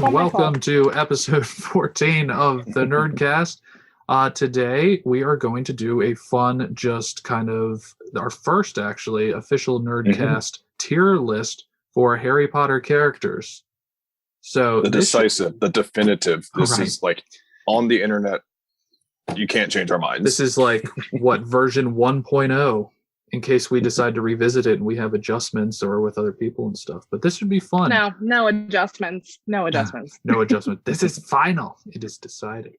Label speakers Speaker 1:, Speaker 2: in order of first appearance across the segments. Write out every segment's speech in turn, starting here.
Speaker 1: and welcome to episode 14 of the Nerdkast. Today, we are going to do a fun, just kind of our first, actually, official Nerdkast tier list for Harry Potter characters. So
Speaker 2: the decisive, the definitive. This
Speaker 1: Right.
Speaker 2: is like on the internet. You can't change our minds.
Speaker 1: This is like what version 1.0 in case we decide to revisit it and we have adjustments or with other people and stuff. But this would be fun.
Speaker 3: No adjustments. No adjustments.
Speaker 1: No adjustment. This is final. It is decided.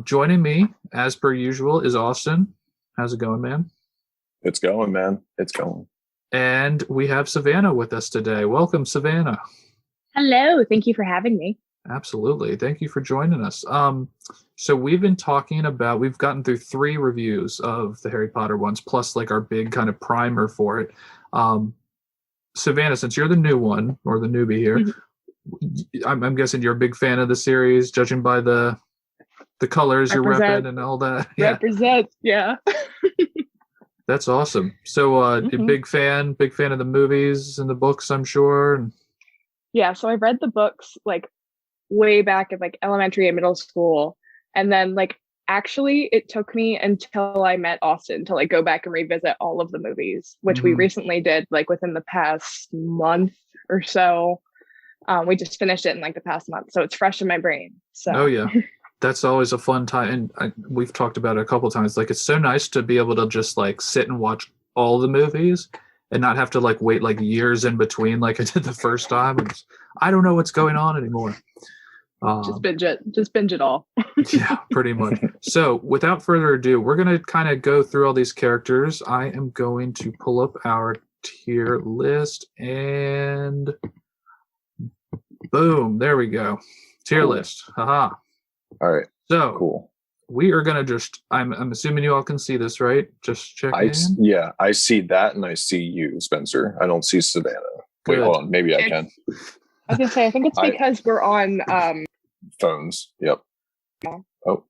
Speaker 1: Joining me, as per usual, is Austin. How's it going, man?
Speaker 2: It's going, man. It's going.
Speaker 1: And we have Savannah with us today. Welcome, Savannah.
Speaker 3: Hello. Thank you for having me.
Speaker 1: Absolutely. Thank you for joining us. So we've been talking about, we've gotten through 3 reviews of the Harry Potter ones, plus like our big kind of primer for it. Savannah, since you're the new one, or the newbie here, I'm guessing you're a big fan of the series, judging by the colors you're repping and all that.
Speaker 3: Represent, yeah.
Speaker 1: That's awesome. So big fan of the movies and the books, I'm sure.
Speaker 3: Yeah, so I read the books like way back in like elementary and middle school. And then like actually it took me until I met Austin to like go back and revisit all of the movies, which we recently did like within the past month or so. We just finished it in like the past month. So it's fresh in my brain. So
Speaker 1: oh yeah. That's always a fun time. And we've talked about it a couple of times. Like, it's so nice to be able to just like sit and watch all the movies and not have to like wait like years in between like I did the first time. I don't know what's going on anymore.
Speaker 3: Just binge it all.
Speaker 1: Yeah, pretty much. So without further ado, we're going to kind of go through all these characters. I am going to pull up our tier list and boom, there we go. Tier list. Haha.
Speaker 2: All right.
Speaker 1: So
Speaker 2: cool.
Speaker 1: We are going to just, I'm assuming you all can see this, right? Just check in.
Speaker 2: Yeah, I see that and I see you, Spencer. I don't see Savannah. Wait, hold on. Maybe I can.
Speaker 3: I was going to say, I think it's because we're on
Speaker 2: phones. Yep.
Speaker 3: Yeah.
Speaker 2: Oh,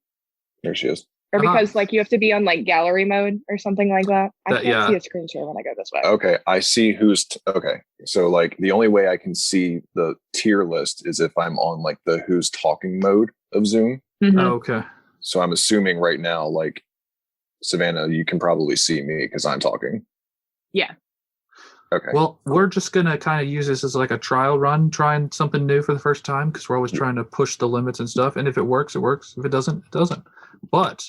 Speaker 2: there she is.
Speaker 3: Or because like you have to be on like gallery mode or something like that. I can't see a screen share when I go this way.
Speaker 2: Okay, I see who's okay. So like the only way I can see the tier list is if I'm on like the who's talking mode of Zoom.
Speaker 3: Mm-hmm.
Speaker 1: Oh, okay.
Speaker 2: So I'm assuming right now, like Savannah, you can probably see me because I'm talking.
Speaker 3: Yeah.
Speaker 2: Okay.
Speaker 1: Well, we're just going to kind of use this as like a trial run, trying something new for the first time, because we're always trying to push the limits and stuff. And if it works, it works. If it doesn't, it doesn't. But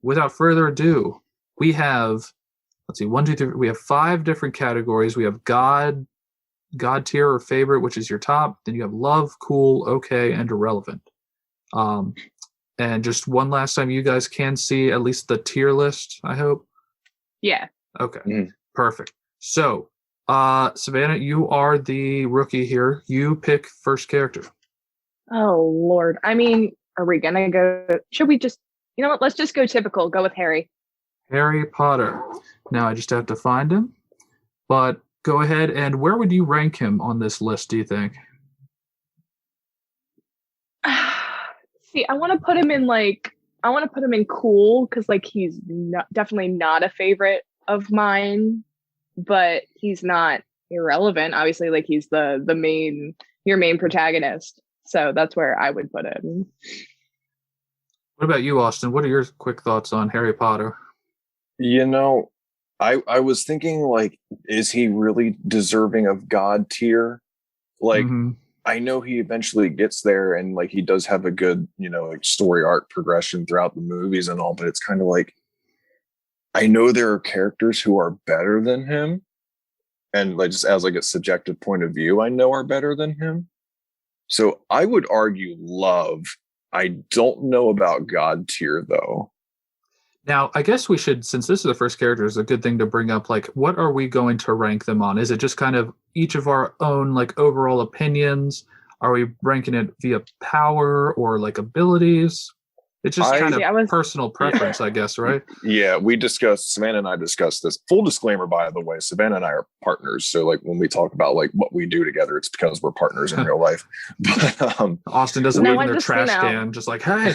Speaker 1: without further ado, we have, let's see, 1, 2, 3. We have 5 different categories. We have God tier or favorite, which is your top. Then you have love, cool, okay, and irrelevant. And just one last time, you guys can see at least the tier list, I hope.
Speaker 3: Yeah.
Speaker 1: Okay. Perfect. So, Savannah, you are the rookie here. You pick first character.
Speaker 3: Oh, Lord. I mean, are we going to go? Should we just, you know what? Let's just go typical. Go with Harry.
Speaker 1: Harry Potter. Now, I just have to find him. But go ahead, and where would you rank him on this list, do you think?
Speaker 3: See, I want to put him in cool because like he's definitely not a favorite of mine, but he's not irrelevant. Obviously, like he's your main protagonist. So that's where I would put him.
Speaker 1: What about you, Austin? What are your quick thoughts on Harry Potter?
Speaker 2: You know, I was thinking like, is he really deserving of God tier? Like, I know he eventually gets there and like he does have a good, like story arc progression throughout the movies and all, but it's kind of like, I know there are characters who are better than him. And like, just as like a subjective point of view, I know are better than him. So I would argue love. I don't know about God tier though.
Speaker 1: Now, I guess we should, since this is the first character, is a good thing to bring up, like, what are we going to rank them on? Is it just kind of each of our own, like, overall opinions? Are we ranking it via power or, like, abilities? It's just kind of personal preference, I guess, right?
Speaker 2: Yeah, Savannah and I discussed this. Full disclaimer, by the way, Savannah and I are partners. So like when we talk about like what we do together, it's because we're partners in real life. But
Speaker 1: Austin doesn't leave in their trash can, just like, hey.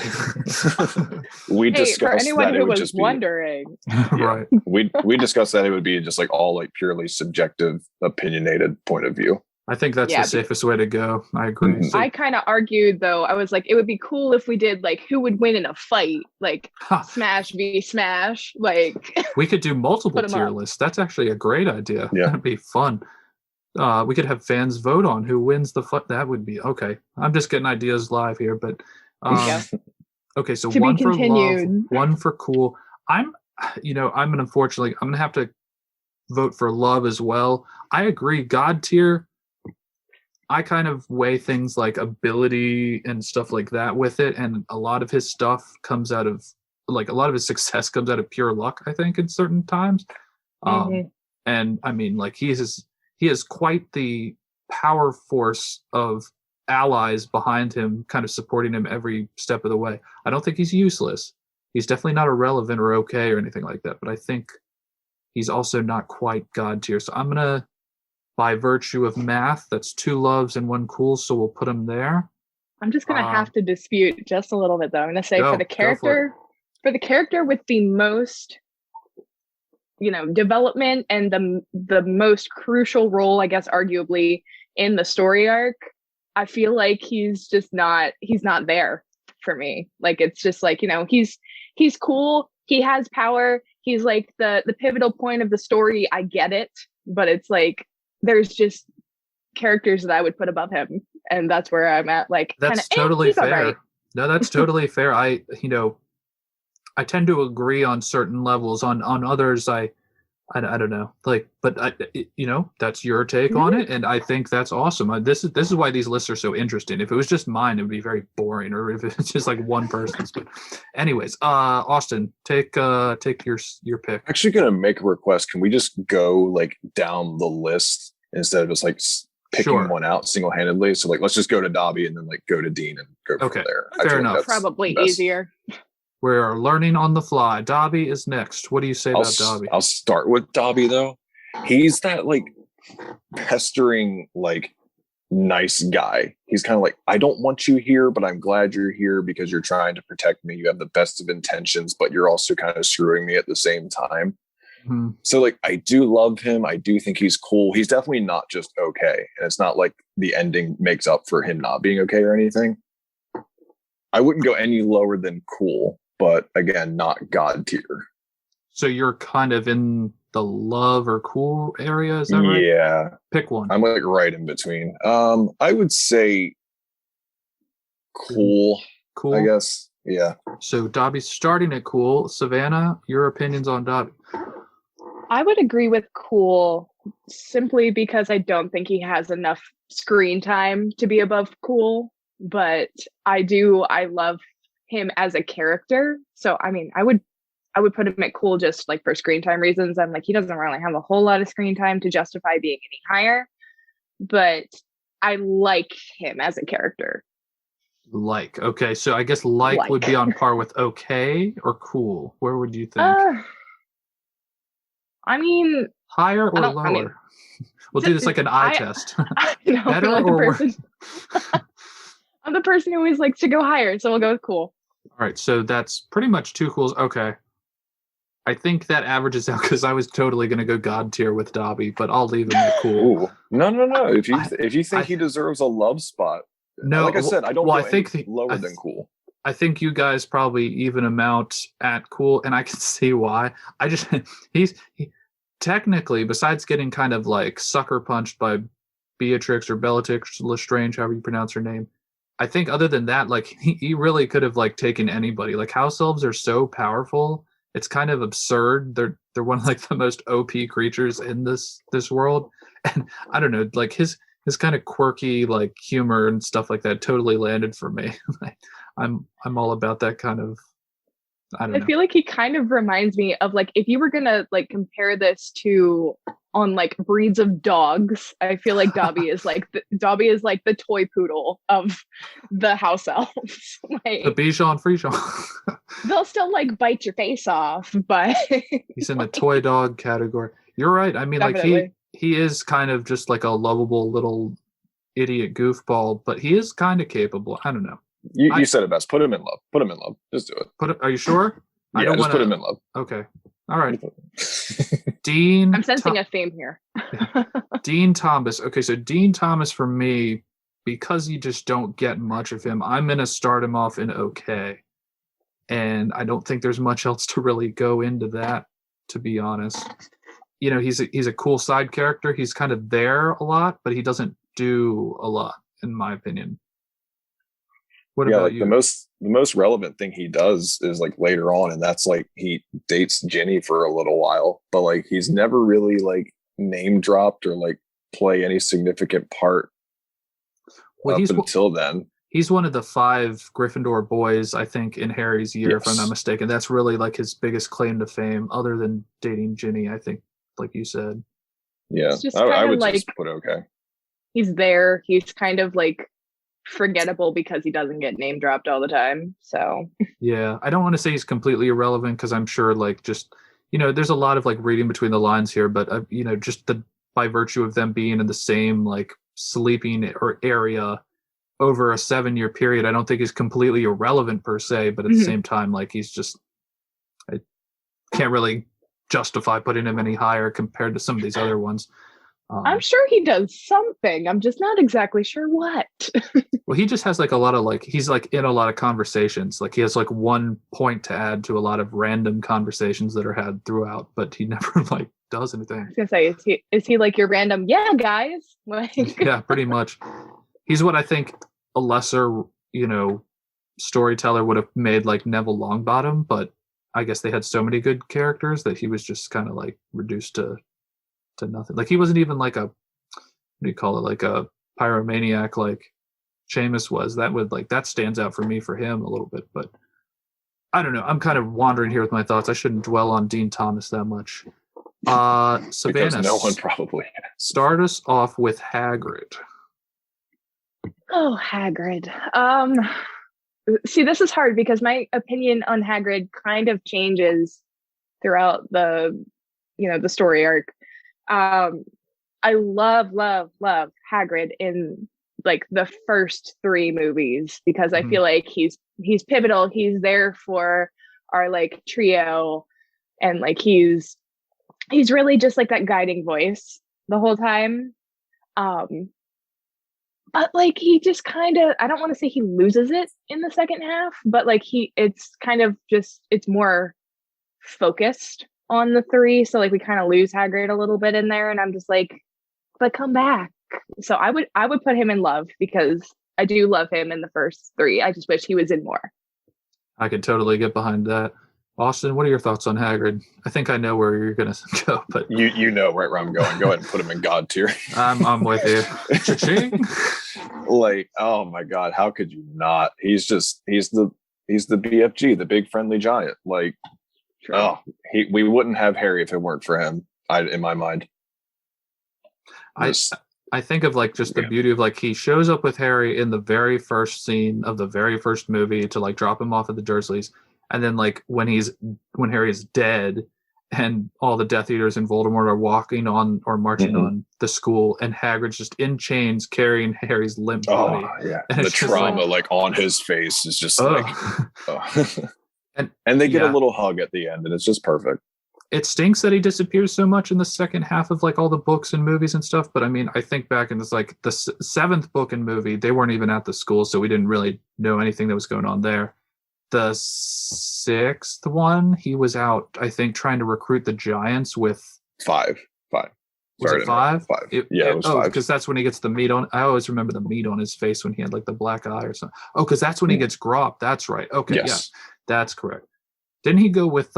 Speaker 2: We discussed
Speaker 3: for anyone
Speaker 2: that
Speaker 3: who
Speaker 2: it would
Speaker 3: was
Speaker 2: just be
Speaker 3: wondering.
Speaker 1: Right.
Speaker 2: We discussed that it would be just like all like purely subjective, opinionated point of view.
Speaker 1: I think that's
Speaker 3: Yeah,
Speaker 1: the safest way to go. I agree.
Speaker 2: Mhm.
Speaker 1: So,
Speaker 3: I kind of argued though. I was like, it would be cool if we did like who would win in a fight, like
Speaker 1: ha,
Speaker 3: Smash v Smash, like
Speaker 1: we could do multiple
Speaker 3: Put 'em
Speaker 1: tier
Speaker 3: up.
Speaker 1: lists. That's actually a great idea.
Speaker 2: Yeah.
Speaker 1: That'd be fun. We could have fans vote on who wins the fight. That would be okay. I'm just getting ideas live here, but
Speaker 3: Yeah.
Speaker 1: okay. So
Speaker 3: To be
Speaker 1: one for love,
Speaker 3: continued.
Speaker 1: one for cool. I'm gonna have to vote for love as well. I agree. God tier, I kind of weigh things like ability and stuff like that with it, and a lot of his stuff comes out of like a lot of his success comes out of pure luck. I think in certain times,
Speaker 3: Mhm.
Speaker 1: and I mean like he is quite the power force of allies behind him, kind of supporting him every step of the way. I don't think he's useless. He's definitely not irrelevant or okay or anything like that, but I think he's also not quite god tier. So I'm gonna, by virtue of math, that's 2 loves and 1 cool, so we'll put him there.
Speaker 3: I'm just gonna have to dispute just a little bit though. I'm gonna say
Speaker 1: Go
Speaker 3: for the
Speaker 1: for it.
Speaker 3: character with the most, development and the most crucial role, I guess, arguably in the story arc, I feel like he's not there for me. Like it's just like, he's cool, he has power, he's like the pivotal point of the story. I get it, but it's like there's just characters that I would put above him, and that's where I'm at. Like
Speaker 1: That's
Speaker 3: kinda,
Speaker 1: totally
Speaker 3: he's all
Speaker 1: fair.
Speaker 3: right.
Speaker 1: No, that's totally fair. I tend to agree on certain levels. On others, I don't know. Like, but that's your take on
Speaker 3: Mhm.
Speaker 1: it, and I think that's awesome. This is why these lists are so interesting. If it was just mine, it would be very boring, or if it's just like one person's. But, anyways, Austin, take your pick.
Speaker 2: Actually gonna make a request. Can we just go like down the list instead of just like picking
Speaker 1: Sure.
Speaker 2: one out single-handedly? So like let's just go to Dobby and then like go to Dean and go
Speaker 1: Okay,
Speaker 2: from there.
Speaker 1: fair
Speaker 2: I feel
Speaker 1: enough.
Speaker 2: like that's
Speaker 3: Probably
Speaker 2: the best.
Speaker 3: easier.
Speaker 1: We're learning on the fly. Dobby is next. What do you say about Dobby?
Speaker 2: I'll start with Dobby though. He's that like pestering, like nice guy. He's kind of like, I don't want you here, but I'm glad you're here because you're trying to protect me. You have the best of intentions, but you're also kind of screwing me at the same time.
Speaker 1: Mhm.
Speaker 2: So like I do love him. I do think he's cool. He's definitely not just okay. And it's not like the ending makes up for him not being okay or anything. I wouldn't go any lower than cool, but again, not god tier.
Speaker 1: So you're kind of in the love or cool area, is that right?
Speaker 2: Yeah.
Speaker 1: Pick one.
Speaker 2: I'm like right in between. I would say cool,
Speaker 1: Cool.
Speaker 2: I guess. Yeah.
Speaker 1: So Dobby's starting at cool. Savannah, your opinions on Dobby?
Speaker 3: I would agree with cool simply because I don't think he has enough screen time to be above cool, but I love him as a character. So I mean, I would put him at cool just like for screen time reasons. I'm like, he doesn't really have a whole lot of screen time to justify being any higher, but I like him as a character.
Speaker 1: Like, okay, so I guess like would be on par with okay or cool. Where would you think?
Speaker 3: I mean,
Speaker 1: higher or lower? We'll do this like an eye test. Better
Speaker 3: like
Speaker 1: or worse?
Speaker 3: I'm the person who always likes to go higher, so we'll go with cool.
Speaker 1: All right, so that's pretty much 2 cools. Okay. I think that averages out because I was totally going to go god tier with Dobby, but I'll leave him at cool.
Speaker 2: Ooh. No. If you think he deserves a love spot,
Speaker 1: no,
Speaker 2: like I said, I don't
Speaker 1: well,
Speaker 2: go
Speaker 1: I think
Speaker 2: lower than cool.
Speaker 1: I think you guys probably even him out at cool, and I can see why. He technically, besides getting kind of like sucker punched by Beatrix or Bellatrix Lestrange, however you pronounce her name, I think other than that, like he really could have like taken anybody. Like house elves are so powerful, it's kind of absurd. They're one of like the most OP creatures in this world, and I don't know, like his kind of quirky like humor and stuff like that totally landed for me. I'm all about that kind of. I don't know.
Speaker 3: I feel like he kind of reminds me of like if you were gonna like compare this to on like breeds of dogs, I feel like Dobby is like the toy poodle of the house elves. Like,
Speaker 1: the Bichon Frichon.
Speaker 3: they'll still like bite your face off, but
Speaker 1: he's in the toy dog category. You're right. I mean,
Speaker 3: definitely.
Speaker 1: like he is kind of just like a lovable little idiot goofball, but he is kind of capable. I don't know.
Speaker 2: You said it best. Put him in love. Just do it.
Speaker 1: Are you sure?
Speaker 2: Yeah, just put him in love.
Speaker 1: Okay. All right. Dean.
Speaker 3: I'm sensing a theme here.
Speaker 1: Dean Thomas. Okay, so Dean Thomas for me, because you just don't get much of him, I'm going to start him off in okay. And I don't think there's much else to really go into that, to be honest. You know, he's a cool side character. He's kind of there a lot, but he doesn't do a lot, in my opinion. What about you?
Speaker 2: The most relevant thing he does is like later on, and that's like he dates Ginny for a little while, but like he's never really like name dropped or like play any significant part up until then.
Speaker 1: He's one of the 5 Gryffindor boys, I think, in Harry's year, if I'm not mistaken. That's really like his biggest claim to fame, other than dating Ginny, I think, like you said.
Speaker 2: Yeah, I would like, just put okay.
Speaker 3: He's there. He's kind of like forgettable because he doesn't get name dropped all the time. So
Speaker 1: yeah, I don't want to say he's completely irrelevant because I'm sure like just, you know, there's a lot of like reading between the lines here, but you know, just by virtue of them being in the same like sleeping or area over a 7-year period, I don't think he's completely irrelevant per se, but at the same time, like he's just, I can't really justify putting him any higher compared to some of these other ones.
Speaker 3: I'm sure he does something. I'm just not exactly sure what.
Speaker 1: Well, he just has like a lot of like, he's like in a lot of conversations. Like he has like one point to add to a lot of random conversations that are had throughout, but he never like does anything.
Speaker 3: I was gonna say, is he like your random, yeah, guys? Like
Speaker 1: yeah, pretty much. He's what I think a lesser, you know, storyteller would have made like Neville Longbottom, but I guess they had so many good characters that he was just kind of like reduced to nothing. Like he wasn't even like a, what do you call it, like a pyromaniac like Seamus was. That would like, that stands out for me for him a little bit, but I don't know. I'm kind of wandering here with my thoughts. I shouldn't dwell on Dean Thomas that much. Savannah,
Speaker 2: because no one probably has.
Speaker 1: Start us off with Hagrid.
Speaker 3: Oh, Hagrid. See, this is hard because my opinion on Hagrid kind of changes throughout the, you know, the story arc. I love Hagrid in like the first 3 movies because I feel like he's pivotal. He's there for our like trio, and like he's really just like that guiding voice the whole time. But like he just kind of, I don't want to say he loses it in the second half, but like it's kind of just, it's more focused on the 3. So like we kind of lose Hagrid a little bit in there, and I'm just like, but come back. So I would put him in love because I do love him in the first 3. I just wish he was in more.
Speaker 1: I could totally get behind that. Austin, what are your thoughts on Hagrid? I think I know where you're gonna go, but
Speaker 2: you know right where I'm going. Go ahead and put him in God tier.
Speaker 1: I'm with you. Cha-ching.
Speaker 2: Like, oh my God, how could you not? He's the BFG, the big friendly giant. Like, we wouldn't have Harry if it weren't for him. In my mind,
Speaker 1: I think of like just the beauty of like he shows up with Harry in the very first scene of the very first movie to like drop him off at the Dursleys. And then like when Harry is dead and all the Death Eaters and Voldemort are walking on or marching on the school, and Hagrid's just in chains carrying Harry's limp body.
Speaker 2: Oh yeah. And the trauma like on his face is just and they get a little hug at the end, and it's just perfect.
Speaker 1: It stinks that he disappears so much in the second half of like all the books and movies and stuff. But I mean, I think back in this like the 7th book and movie, they weren't even at the school, so we didn't really know anything that was going on there. The 6th one, he was out, I think, trying to recruit the Giants with
Speaker 2: 5.
Speaker 1: Was it 5?
Speaker 2: 5. It was 5.
Speaker 1: Because that's when he gets the meat on. I always remember the meat on his face when he had like the black eye or something. Oh, because that's when he gets gropped. That's right. Okay, yes. Yeah, that's correct. Didn't he go with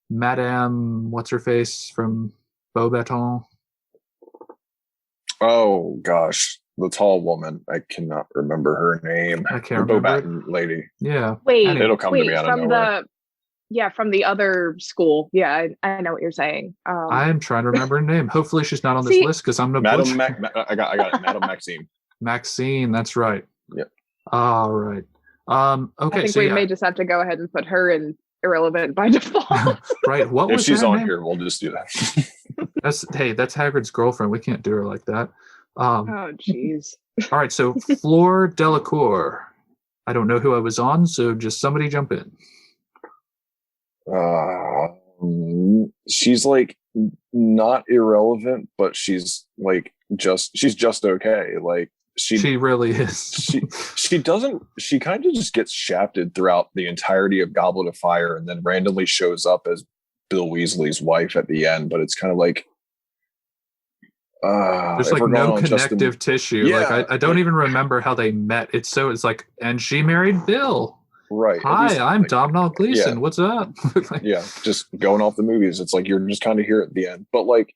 Speaker 1: Madame what's her face from Beauxbatons?
Speaker 2: Oh gosh. The tall woman. I cannot remember her name.
Speaker 1: I can't remember.
Speaker 2: Beauxbaton lady.
Speaker 1: Yeah.
Speaker 3: Wait,
Speaker 2: it'll come to me out of nowhere.
Speaker 3: From the other school. Yeah, I know what you're saying.
Speaker 1: I'm trying to remember her name. Hopefully she's not on this list because I'm gonna butcher.
Speaker 2: I got it. Madame Maxime.
Speaker 1: Maxine, that's right.
Speaker 2: Yep.
Speaker 1: All right. Okay.
Speaker 3: I think we may just have to go ahead and put her in irrelevant by default.
Speaker 1: Right. What was
Speaker 2: if she's on
Speaker 1: name?
Speaker 2: here, we'll just do that.
Speaker 1: That's Hagrid's girlfriend. We can't do her like that.
Speaker 3: Oh jeez.
Speaker 1: All right, so Fleur Delacour. I don't know who I was on, so just somebody jump in.
Speaker 2: she's like not irrelevant, but she's like she's just okay. Like
Speaker 1: she really is.
Speaker 2: she kind of just gets shafted throughout the entirety of Goblet of Fire, and then randomly shows up as Bill Weasley's wife at the end. But it's kind of like
Speaker 1: there's like no connective tissue.
Speaker 2: Yeah,
Speaker 1: like I don't even remember how they met. It's like, and she married Bill.
Speaker 2: Right.
Speaker 1: Hi, I'm Domhnall Gleeson. Yeah. What's up?
Speaker 2: Yeah, just going off the movies. It's like you're just kind of here at the end. But like,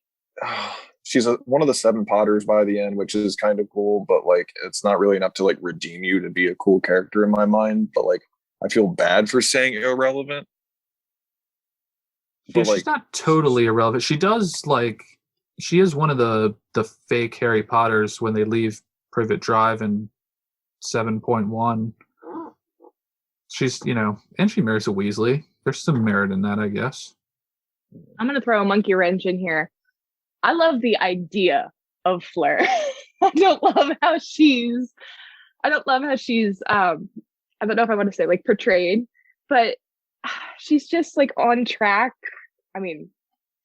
Speaker 2: she's one of the 7 Potters by the end, which is kind of cool. But like, it's not really enough to like redeem you to be a cool character in my mind. But like, I feel bad for saying irrelevant.
Speaker 1: But she's not totally irrelevant. She does like, she is one of the fake Harry Potters when they leave Privet Drive in 7.1. She's, and she marries a Weasley. There's some merit in that, I guess.
Speaker 3: I'm going to throw a monkey wrench in here. I love the idea of Fleur. I don't love how she's, I don't know if I want to say like portrayed, but she's just like on track. I mean,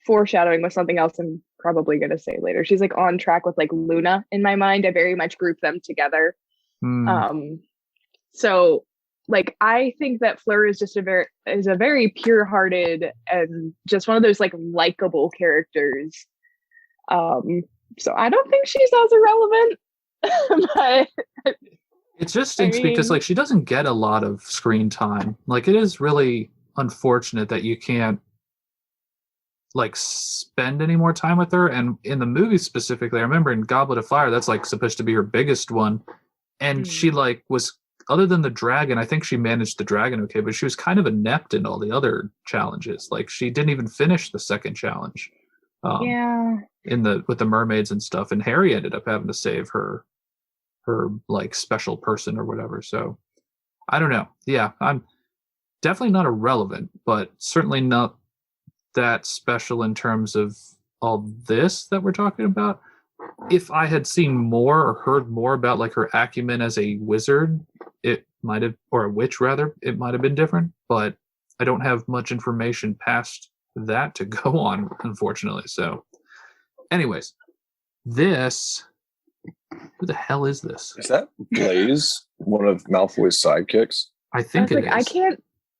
Speaker 3: foreshadowing with something else I'm probably going to say later. She's like on track with like Luna in my mind. I very much group them together. So like, I think that Fleur is just a very pure-hearted and just one of those like likable characters. So I don't think she's as irrelevant, but
Speaker 1: it just stinks because like she doesn't get a lot of screen time. Like, it is really unfortunate that you can't like spend any more time with her. And in the movie specifically, I remember in Goblet of Fire, that's like supposed to be her biggest one, and she like was. Other than the dragon, I think she managed the dragon okay, but she was kind of inept in all the other challenges. Like, she didn't even finish the second challenge. With the mermaids and stuff, and Harry ended up having to save her like special person or whatever. So I don't know. Yeah, I'm definitely not irrelevant, but certainly not that special in terms of all this that we're talking about. If I had seen more or heard more about like her acumen as a wizard, it might have, or a witch rather, it might have been different, but I don't have much information past that to go on, unfortunately. So anyways, who the hell is this?
Speaker 2: Is that Blaze, one of Malfoy's sidekicks?
Speaker 1: I think it is.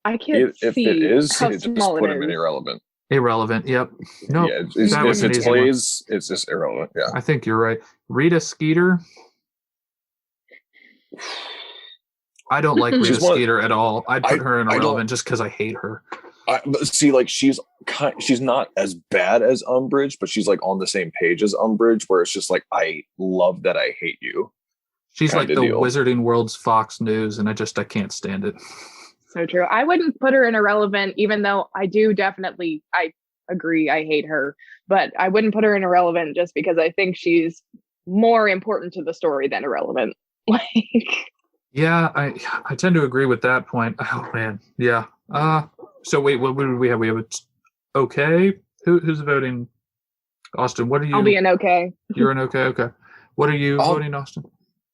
Speaker 3: I can't
Speaker 2: if
Speaker 3: see
Speaker 2: it is,
Speaker 3: how
Speaker 2: just
Speaker 3: small
Speaker 2: put
Speaker 3: it
Speaker 2: him in
Speaker 3: is.
Speaker 2: irrelevant.
Speaker 1: Irrelevant. Yep. No.
Speaker 2: Yeah, if it's Blaze, it's just irrelevant. Yeah.
Speaker 1: I think you're right. Rita Skeeter. I don't like Rita Skeeter at all. I'd put her in irrelevant just because I hate her.
Speaker 2: But see, like she's not as bad as Umbridge, but she's like on the same page as Umbridge, where it's just like, I love that I hate you.
Speaker 1: She's like the Wizarding World's Fox News, and I can't stand it.
Speaker 3: So true. I wouldn't put her in irrelevant, even though I agree, I hate her, but I wouldn't put her in irrelevant just because I think she's more important to the story than irrelevant. Like,
Speaker 1: yeah, I tend to agree with that point. Oh man, yeah. So wait, what do we have? We have okay. Who's voting? Austin, what are you?
Speaker 3: I'll be an okay.
Speaker 1: You're an okay. Okay. What are you voting, Austin?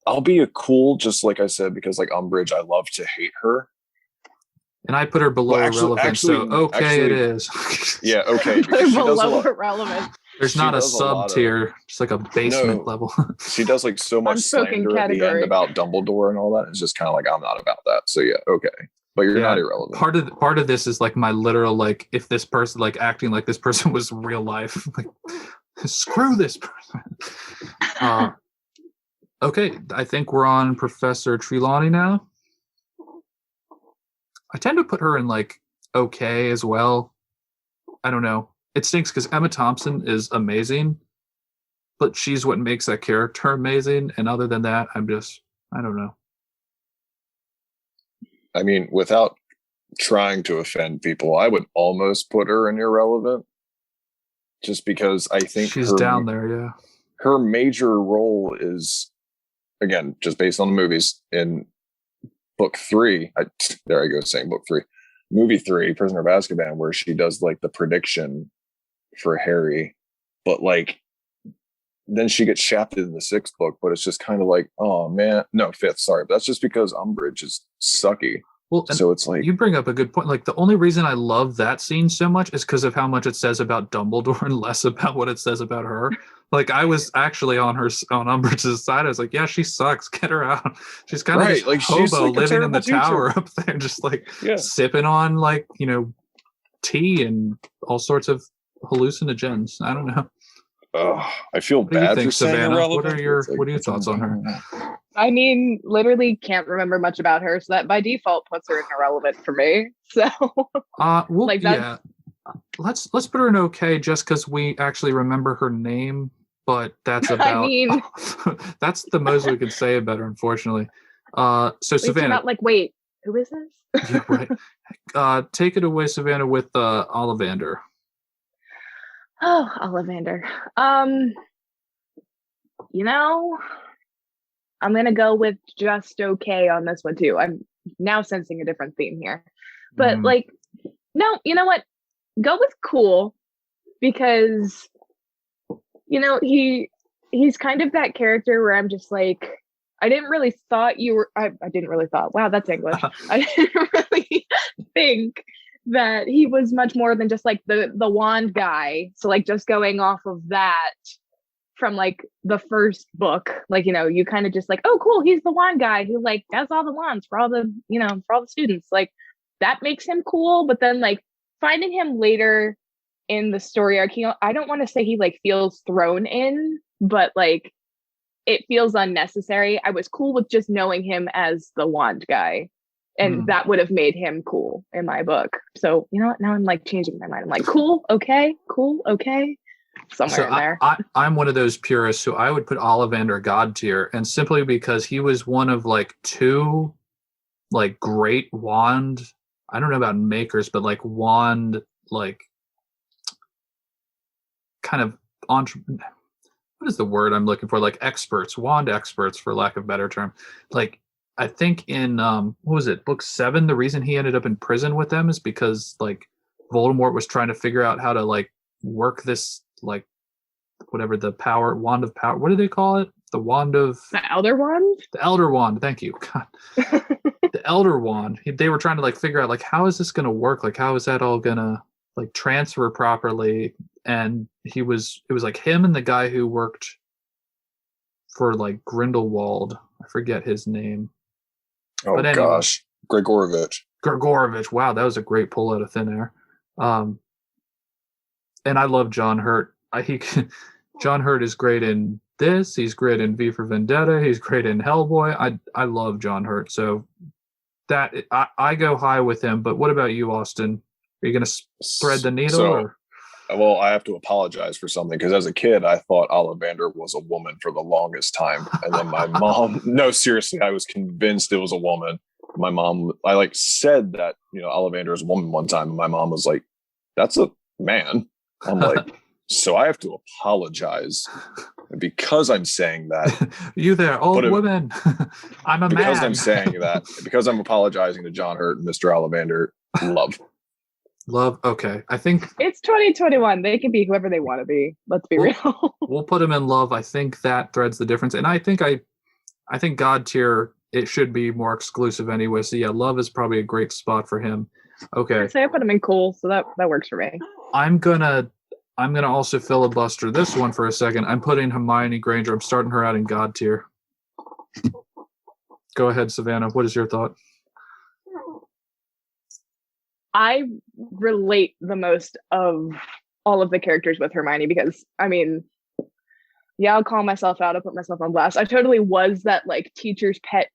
Speaker 2: I'll be a cool, just like I said, because like Umbridge, I love to hate her.
Speaker 1: And I put her below irrelevant, so okay, it is.
Speaker 2: Yeah, okay.
Speaker 3: Put her below irrelevant.
Speaker 1: There's not a sub tier, just like a basement level.
Speaker 2: She does like so much slander at the end about Dumbledore and all that. It's just kind of like, I'm not about that. So yeah, okay. But you're not irrelevant.
Speaker 1: Part of this is like my literal, like, if this person, like acting like this person was real life, like, screw this person. Okay, I think we're on Professor Trelawney now. I tend to put her in like okay as well. I don't know. It stinks because Emma Thompson is amazing, but she's what makes that character amazing. And other than that, I don't know.
Speaker 2: I mean, without trying to offend people, I would almost put her in irrelevant. Just because I think
Speaker 1: she's down there, yeah.
Speaker 2: Her major role is, again, just based on the movies, in book 3, there I go saying book 3, movie 3, Prisoner of Azkaban, where she does like the prediction for Harry, but like then she gets shafted in the 6th book, but it's just kind of like, oh man, no, 5th, sorry, but that's just because Umbridge is sucky.
Speaker 1: Well,
Speaker 2: so it's like
Speaker 1: you bring up a good point. Like the only reason I love that scene so much is because of how much it says about Dumbledore and less about what it says about her. Like I was actually on Umbridge's side. I was like, yeah, she sucks. Get her out. She's kind of
Speaker 2: Right,
Speaker 1: this
Speaker 2: like, she's
Speaker 1: hobo
Speaker 2: like a
Speaker 1: living in the
Speaker 2: terrible
Speaker 1: tower
Speaker 2: teacher.
Speaker 1: up there, just like
Speaker 2: Yeah.
Speaker 1: sipping on like, tea and all sorts of hallucinogens. I don't know.
Speaker 2: I feel
Speaker 1: What do you
Speaker 2: bad
Speaker 1: think,
Speaker 2: for saying
Speaker 1: Savannah?
Speaker 2: irrelevant.
Speaker 1: What are your thoughts on her?
Speaker 3: I mean, literally can't remember much about her, so that by default puts her in irrelevant for me. So,
Speaker 1: like yeah, let's put her in okay just because we actually remember her name, but that's about.
Speaker 3: I mean,
Speaker 1: that's the most we could say about her, unfortunately. So Savannah,
Speaker 3: not like, wait, who is this?
Speaker 1: Yeah, right. Take it away, Savannah, with Ollivander.
Speaker 3: Oh, Ollivander. I'm gonna go with just okay on this one too. I'm now sensing a different theme here, but like, no, you know what? Go with cool, because he's kind of that character where I'm just like, I didn't really thought you were. I didn't really thought. Wow, that's English. I didn't really think that he was much more than just like the wand guy. So like just going off of that from like the first book, like, you kind of just like, oh cool, he's the wand guy who like does all the wands for all the students. Like that makes him cool. But then like finding him later in the story arc, I don't want to say he like feels thrown in, but like it feels unnecessary. I was cool with just knowing him as the wand guy. And that would have made him cool in my book. So, you know what? Now I'm like changing my mind. I'm like, cool, okay. Somewhere in there.
Speaker 1: I'm one of those purists who I would put Ollivander God tier, and simply because he was one of like two like great wand, I don't know about makers, but like wand, like kind of what is the word I'm looking for? Like experts, wand experts, for lack of a better term. Like I think in what was it, book 7, the reason he ended up in prison with them is because like Voldemort was trying to figure out how to like work this like whatever the wand of power, what do they call it, the
Speaker 3: Elder Wand.
Speaker 1: The Elder Wand, thank you. God. The Elder Wand, they were trying to like figure out like, how is this going to work, like how is that all gonna like transfer properly. And it was like him and the guy who worked for like Grindelwald, I forget his name.
Speaker 2: Oh, but anyway, gosh, Gregorovich.
Speaker 1: Wow, that was a great pull out of thin air. And I love John Hurt. John Hurt is great in this. He's great in V for Vendetta. He's great in Hellboy. I love John Hurt. So that I go high with him. But what about you, Austin? Are you going to thread the needle?
Speaker 2: Well, I have to apologize for something, because as a kid, I thought Ollivander was a woman for the longest time. And then my mom, no, seriously, I was convinced it was a woman. My mom, I like said that, Ollivander is a woman one time. And my mom was like, that's a man. I'm like, so I have to apologize because I'm saying that.
Speaker 1: You there, old woman. I'm a man.
Speaker 2: Because I'm saying that, because I'm apologizing to John Hurt and Mr. Ollivander,
Speaker 1: Love. Okay. I think
Speaker 3: it's 2021. They can be whoever they want to be. Let's be real.
Speaker 1: We'll put him in love. I think that threads the difference. And I think God tier, it should be more exclusive anyway. So yeah, love is probably a great spot for him. Okay.
Speaker 3: I'd say I put him in cool, so that works for me.
Speaker 1: I'm gonna also filibuster this one for a second. I'm putting Hermione Granger. I'm starting her out in God tier. Go ahead, Savannah. What is your thought?
Speaker 3: I relate the most of all of the characters with Hermione, because I mean, yeah, I'll call myself out. I'll put myself on blast. I totally was that like teacher's pet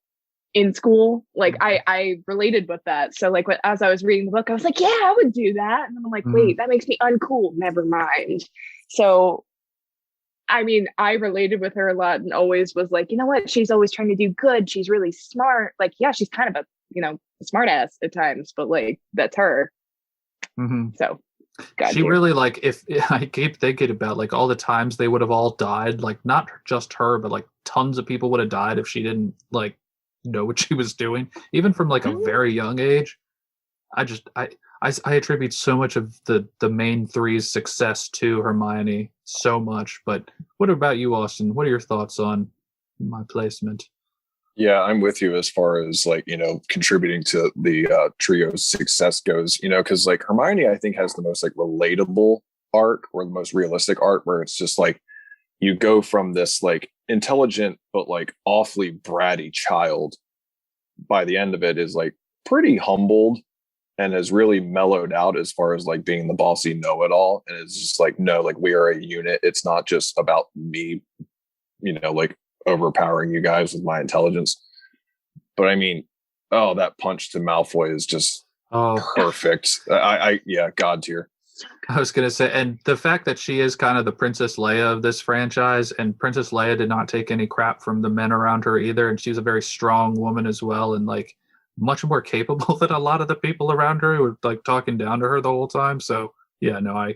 Speaker 3: in school. Like I related with that. So like as I was reading the book, I was like, yeah, I would do that. And then I'm like, wait, that makes me uncool. Never mind. So, I mean, I related with her a lot and always was like, you know what? She's always trying to do good. She's really smart. Like, yeah, she's kind of a, smart ass at times, but like that's her. So
Speaker 1: she really, like, if I keep thinking about like all the times they would have all died, like not just her, but like tons of people would have died if she didn't like know what she was doing, even from like a very young age. I attribute so much of the main three's success to Hermione, so much. But what about you, Austin? What are your thoughts on my placement?
Speaker 2: Yeah, I'm with you as far as like, contributing to the trio's success goes, because like Hermione, I think, has the most like relatable arc or the most realistic arc where it's just like you go from this like intelligent but like awfully bratty child by the end of it is like pretty humbled and has really mellowed out as far as like being the bossy know-it-all. And it's just like, no, like we are a unit. It's not just about me, like overpowering you guys with my intelligence. But I mean, oh, that punch to Malfoy is just perfect. Yeah, God tier.
Speaker 1: I was going to say, and the fact that she is kind of the Princess Leia of this franchise, and Princess Leia did not take any crap from the men around her either. And she's a very strong woman as well. And like much more capable than a lot of the people around her who were like talking down to her the whole time. So yeah, no, I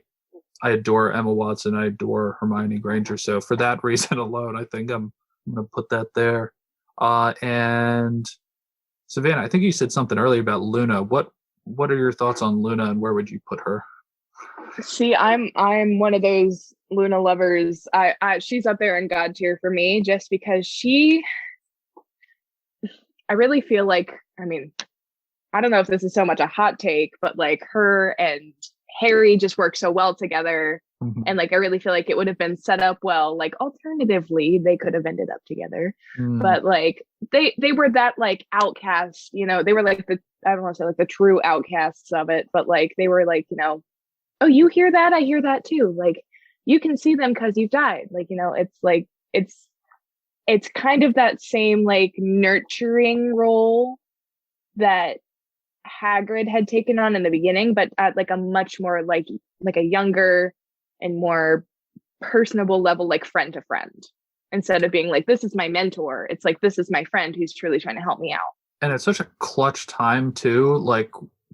Speaker 1: adore Emma Watson. I adore Hermione Granger. So for that reason alone, I think I'm going to put that there. And Savannah, I think you said something earlier about Luna. What are your thoughts on Luna and where would you put her?
Speaker 3: See, I'm one of those Luna lovers. She's up there in God tier for me just because I really feel like, I mean, I don't know if this is so much a hot take, but like her and Harry just work so well together. Mm-hmm. And like I really feel like it would have been set up well. Like alternatively, they could have ended up together. But like they were that like outcast, they were like I don't want to say like the true outcasts of it, but like they were like, oh, you hear that? I hear that too. Like you can see them because you've died. Like, it's like it's kind of that same like nurturing role that Hagrid had taken on in the beginning, but at like a much more like a younger and more personable level, like friend to friend, instead of being like, this is my mentor. It's like, this is my friend who's truly trying to help me out.
Speaker 1: And it's such a clutch time too, like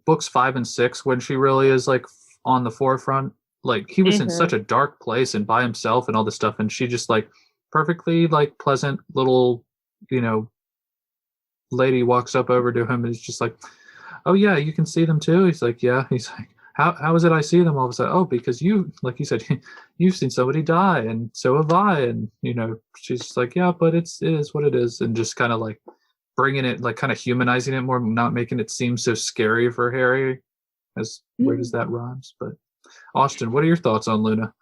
Speaker 1: books 5 and 6, when she really is like on the forefront. Like he was in such a dark place and by himself and all this stuff, and she just like perfectly like pleasant little lady walks up over to him and is just like, oh yeah, you can see them too. He's like, yeah. He's like, how is it I see them all of a sudden? Oh, because you, like you said, you've seen somebody die, and so have I. And she's just like, yeah, but it is what it is, and just kind of like bringing it, like kind of humanizing it more, not making it seem so scary for Harry. As weird as that rhymes. But Austin, what are your thoughts on Luna?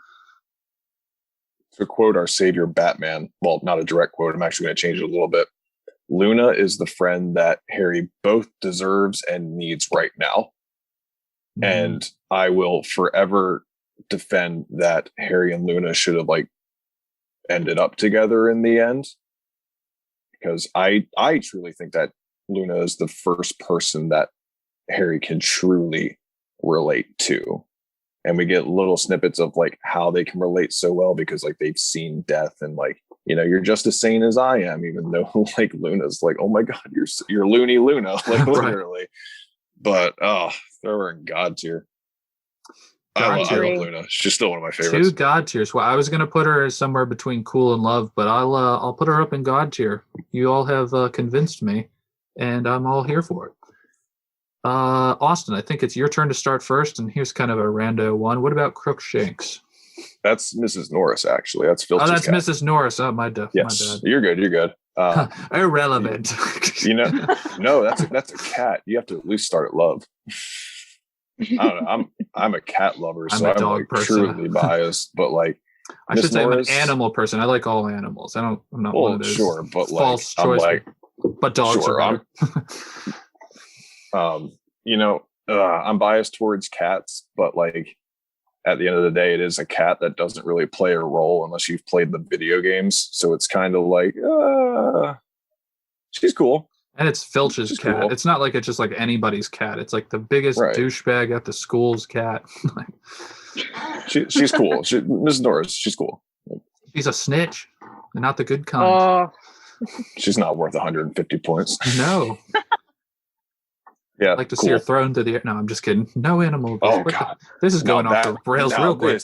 Speaker 2: To quote our savior Batman, well, not a direct quote, I'm actually going to change it a little bit. Luna is the friend that Harry both deserves and needs right now. And I will forever defend that Harry and Luna should have like ended up together in the end. Because I truly think that Luna is the first person that Harry can truly relate to. And we get little snippets of like how they can relate so well because like they've seen death and like, you're just as sane as I am, even though like Luna's like, oh my God, you're loony Luna, like literally. But throw her in God tier. I love Luna. She's still one of my favorites.
Speaker 1: 2 God tiers. Well, I was going to put her somewhere between cool and love, but I'll put her up in God tier. You all have convinced me, and I'm all here for it. Austin, I think it's your turn to start first, and here's kind of a rando one. What about Crookshanks?
Speaker 2: That's Mrs. Norris, actually. That's Filch's
Speaker 1: that's
Speaker 2: cat.
Speaker 1: Mrs. Norris. Oh, my bad.
Speaker 2: Yes, you're good.
Speaker 1: Irrelevant.
Speaker 2: No, that's a cat. You have to at least start at love. I don't know. I'm a cat lover, so I'm like truly biased. But like,
Speaker 1: I should say Norris, I'm an animal person. I like all animals. I'm not one of those
Speaker 2: sure, but
Speaker 1: false
Speaker 2: like,
Speaker 1: choice.
Speaker 2: I'm like,
Speaker 1: but dogs are
Speaker 2: better. I'm biased towards cats, but like at the end of the day, it is a cat that doesn't really play a role unless you've played the video games. So it's kind of like, she's cool.
Speaker 1: And it's Filch's cat. Cool. It's not like it's just like anybody's cat. It's like the biggest douchebag at the school's cat.
Speaker 2: She's cool. Mrs. Norris, she's cool.
Speaker 1: She's a snitch, and not the good kind.
Speaker 2: She's not worth 150 points.
Speaker 1: No.
Speaker 2: Yeah,
Speaker 1: I'd like to see her thrown to the air. No, I'm just kidding. No animal.
Speaker 2: Oh, God.
Speaker 1: This is going off the rails real quick.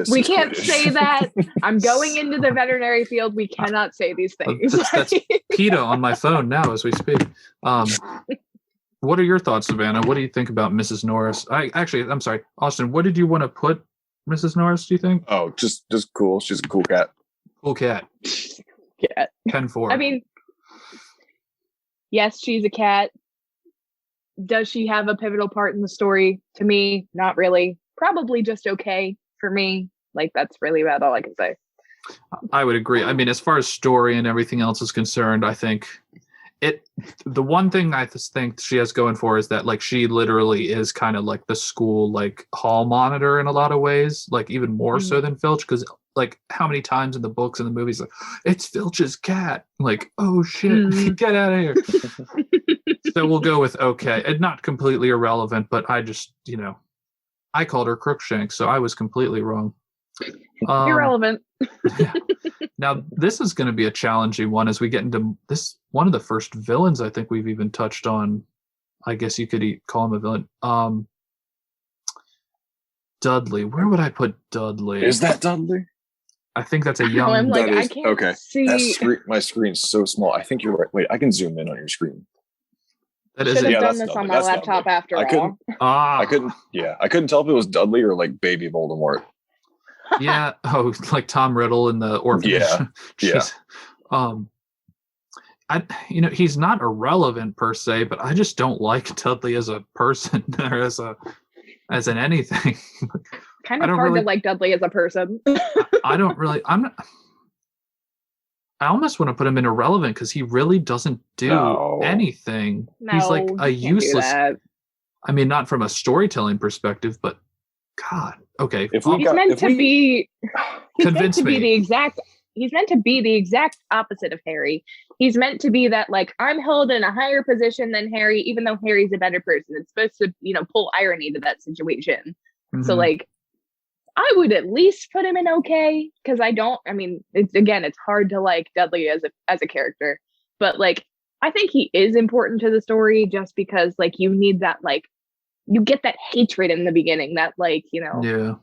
Speaker 3: We can't say that. I'm going into the veterinary field. We cannot say these things.
Speaker 1: That's PETA on my phone now as we speak. What are your thoughts, Savannah? What do you think about Mrs. Norris? I'm sorry, Austin. What did you want to put Mrs. Norris, do you think?
Speaker 2: Oh, just cool. She's a cool cat.
Speaker 1: Cool cat.
Speaker 3: Cat.
Speaker 1: 10-4.
Speaker 3: I mean, Yes, she's a cat. Does she have a pivotal part in the story? To me, not really. Probably just okay for me. Like, that's really about all I can say.
Speaker 1: I would agree. I mean, as far as story and everything else is concerned, I think the one thing I just think she has going for is that like she literally is kind of like the school like hall monitor in a lot of ways, like even more so than Filch, because like how many times in the books and the movies like it's Filch's cat, like oh shit, get out of here. So we'll go with okay, and not completely irrelevant, but I just I called her Crookshanks, so I was completely wrong.
Speaker 3: Irrelevant.
Speaker 1: Yeah. Now this is going to be a challenging one as we get into this. One of the first villains I think we've even touched on. I guess you could call him a villain. Dudley. Where would I put Dudley?
Speaker 2: Is that Dudley?
Speaker 1: I think that's a young.
Speaker 3: I'm like,
Speaker 2: that is,
Speaker 3: I can't
Speaker 2: okay.
Speaker 3: see.
Speaker 2: My screen's so small. I think you're right. Wait, I can zoom in on your screen.
Speaker 1: That
Speaker 3: Should
Speaker 1: is
Speaker 3: have
Speaker 2: yeah,
Speaker 3: done
Speaker 2: that's
Speaker 3: this on
Speaker 2: Dudley.
Speaker 3: my
Speaker 2: That's
Speaker 3: laptop
Speaker 2: Dudley.
Speaker 3: after
Speaker 2: I
Speaker 3: all.
Speaker 2: couldn't. I couldn't. Yeah, I couldn't tell if it was Dudley or like baby Voldemort.
Speaker 1: Yeah. Oh, like Tom Riddle in the orphanage.
Speaker 2: Yeah.
Speaker 1: Jeez. He's not irrelevant per se, but I just don't like Dudley as a person or as an anything.
Speaker 3: Kind of hard to like Dudley as a person.
Speaker 1: I don't really. I almost want to put him in irrelevant because he really doesn't do anything.
Speaker 3: No,
Speaker 1: he's like a useless.
Speaker 3: I
Speaker 1: mean, not from a storytelling perspective, but God, okay.
Speaker 3: He's meant to be the exact opposite of Harry. He's meant to be that like I'm held in a higher position than Harry, even though Harry's a better person. It's supposed to, pull irony to that situation. Mm-hmm. So like I would at least put him in okay, because it's hard to like Dudley as a character, but like I think he is important to the story just because like you need that, like you get that hatred in the beginning that like
Speaker 1: yeah,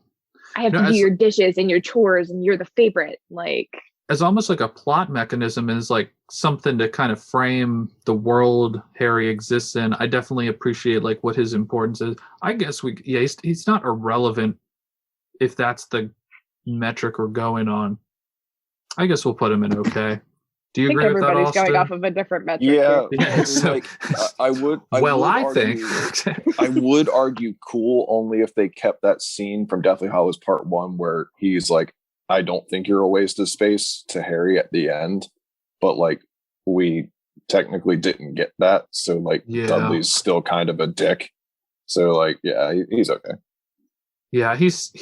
Speaker 3: I have to do your dishes and your chores and you're the favorite, like
Speaker 1: as almost like a plot mechanism, is like something to kind of frame the world Harry exists in. I definitely appreciate like what his importance is. I guess he's not irrelevant if that's the metric we're going on. I guess we'll put him in okay. Do you agree with that, Austin?
Speaker 3: Everybody's going off of a different metric.
Speaker 2: Yeah.
Speaker 1: So,
Speaker 2: like, I would argue cool only if they kept that scene from Deathly Hallows Part 1 where he's like, I don't think you're a waste of space to Harry at the end. But like we technically didn't get that. So like Dudley's still kind of a dick. So like, yeah, he's okay.
Speaker 1: Yeah, he's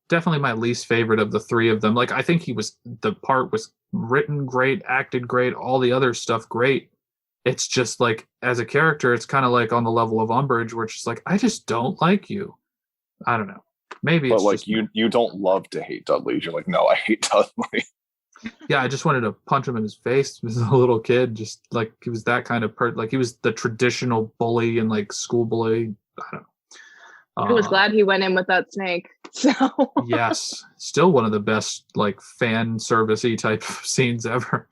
Speaker 1: definitely my least favorite of the three of them. Like, I think the part was written great, acted great, all the other stuff great. It's just like, as a character, it's kind of like on the level of Umbridge, where it's just like, I just don't like you. I don't know. Maybe
Speaker 2: but
Speaker 1: it's
Speaker 2: like
Speaker 1: just,
Speaker 2: you don't love to hate Dudley. You're like, no, I hate Dudley.
Speaker 1: Yeah, I just wanted to punch him in his face as a little kid. Just like he was that kind of like he was the traditional bully and like school bully. I don't know.
Speaker 3: I was glad he went in with that snake. So
Speaker 1: yes, still one of the best like fan servicey type of scenes ever.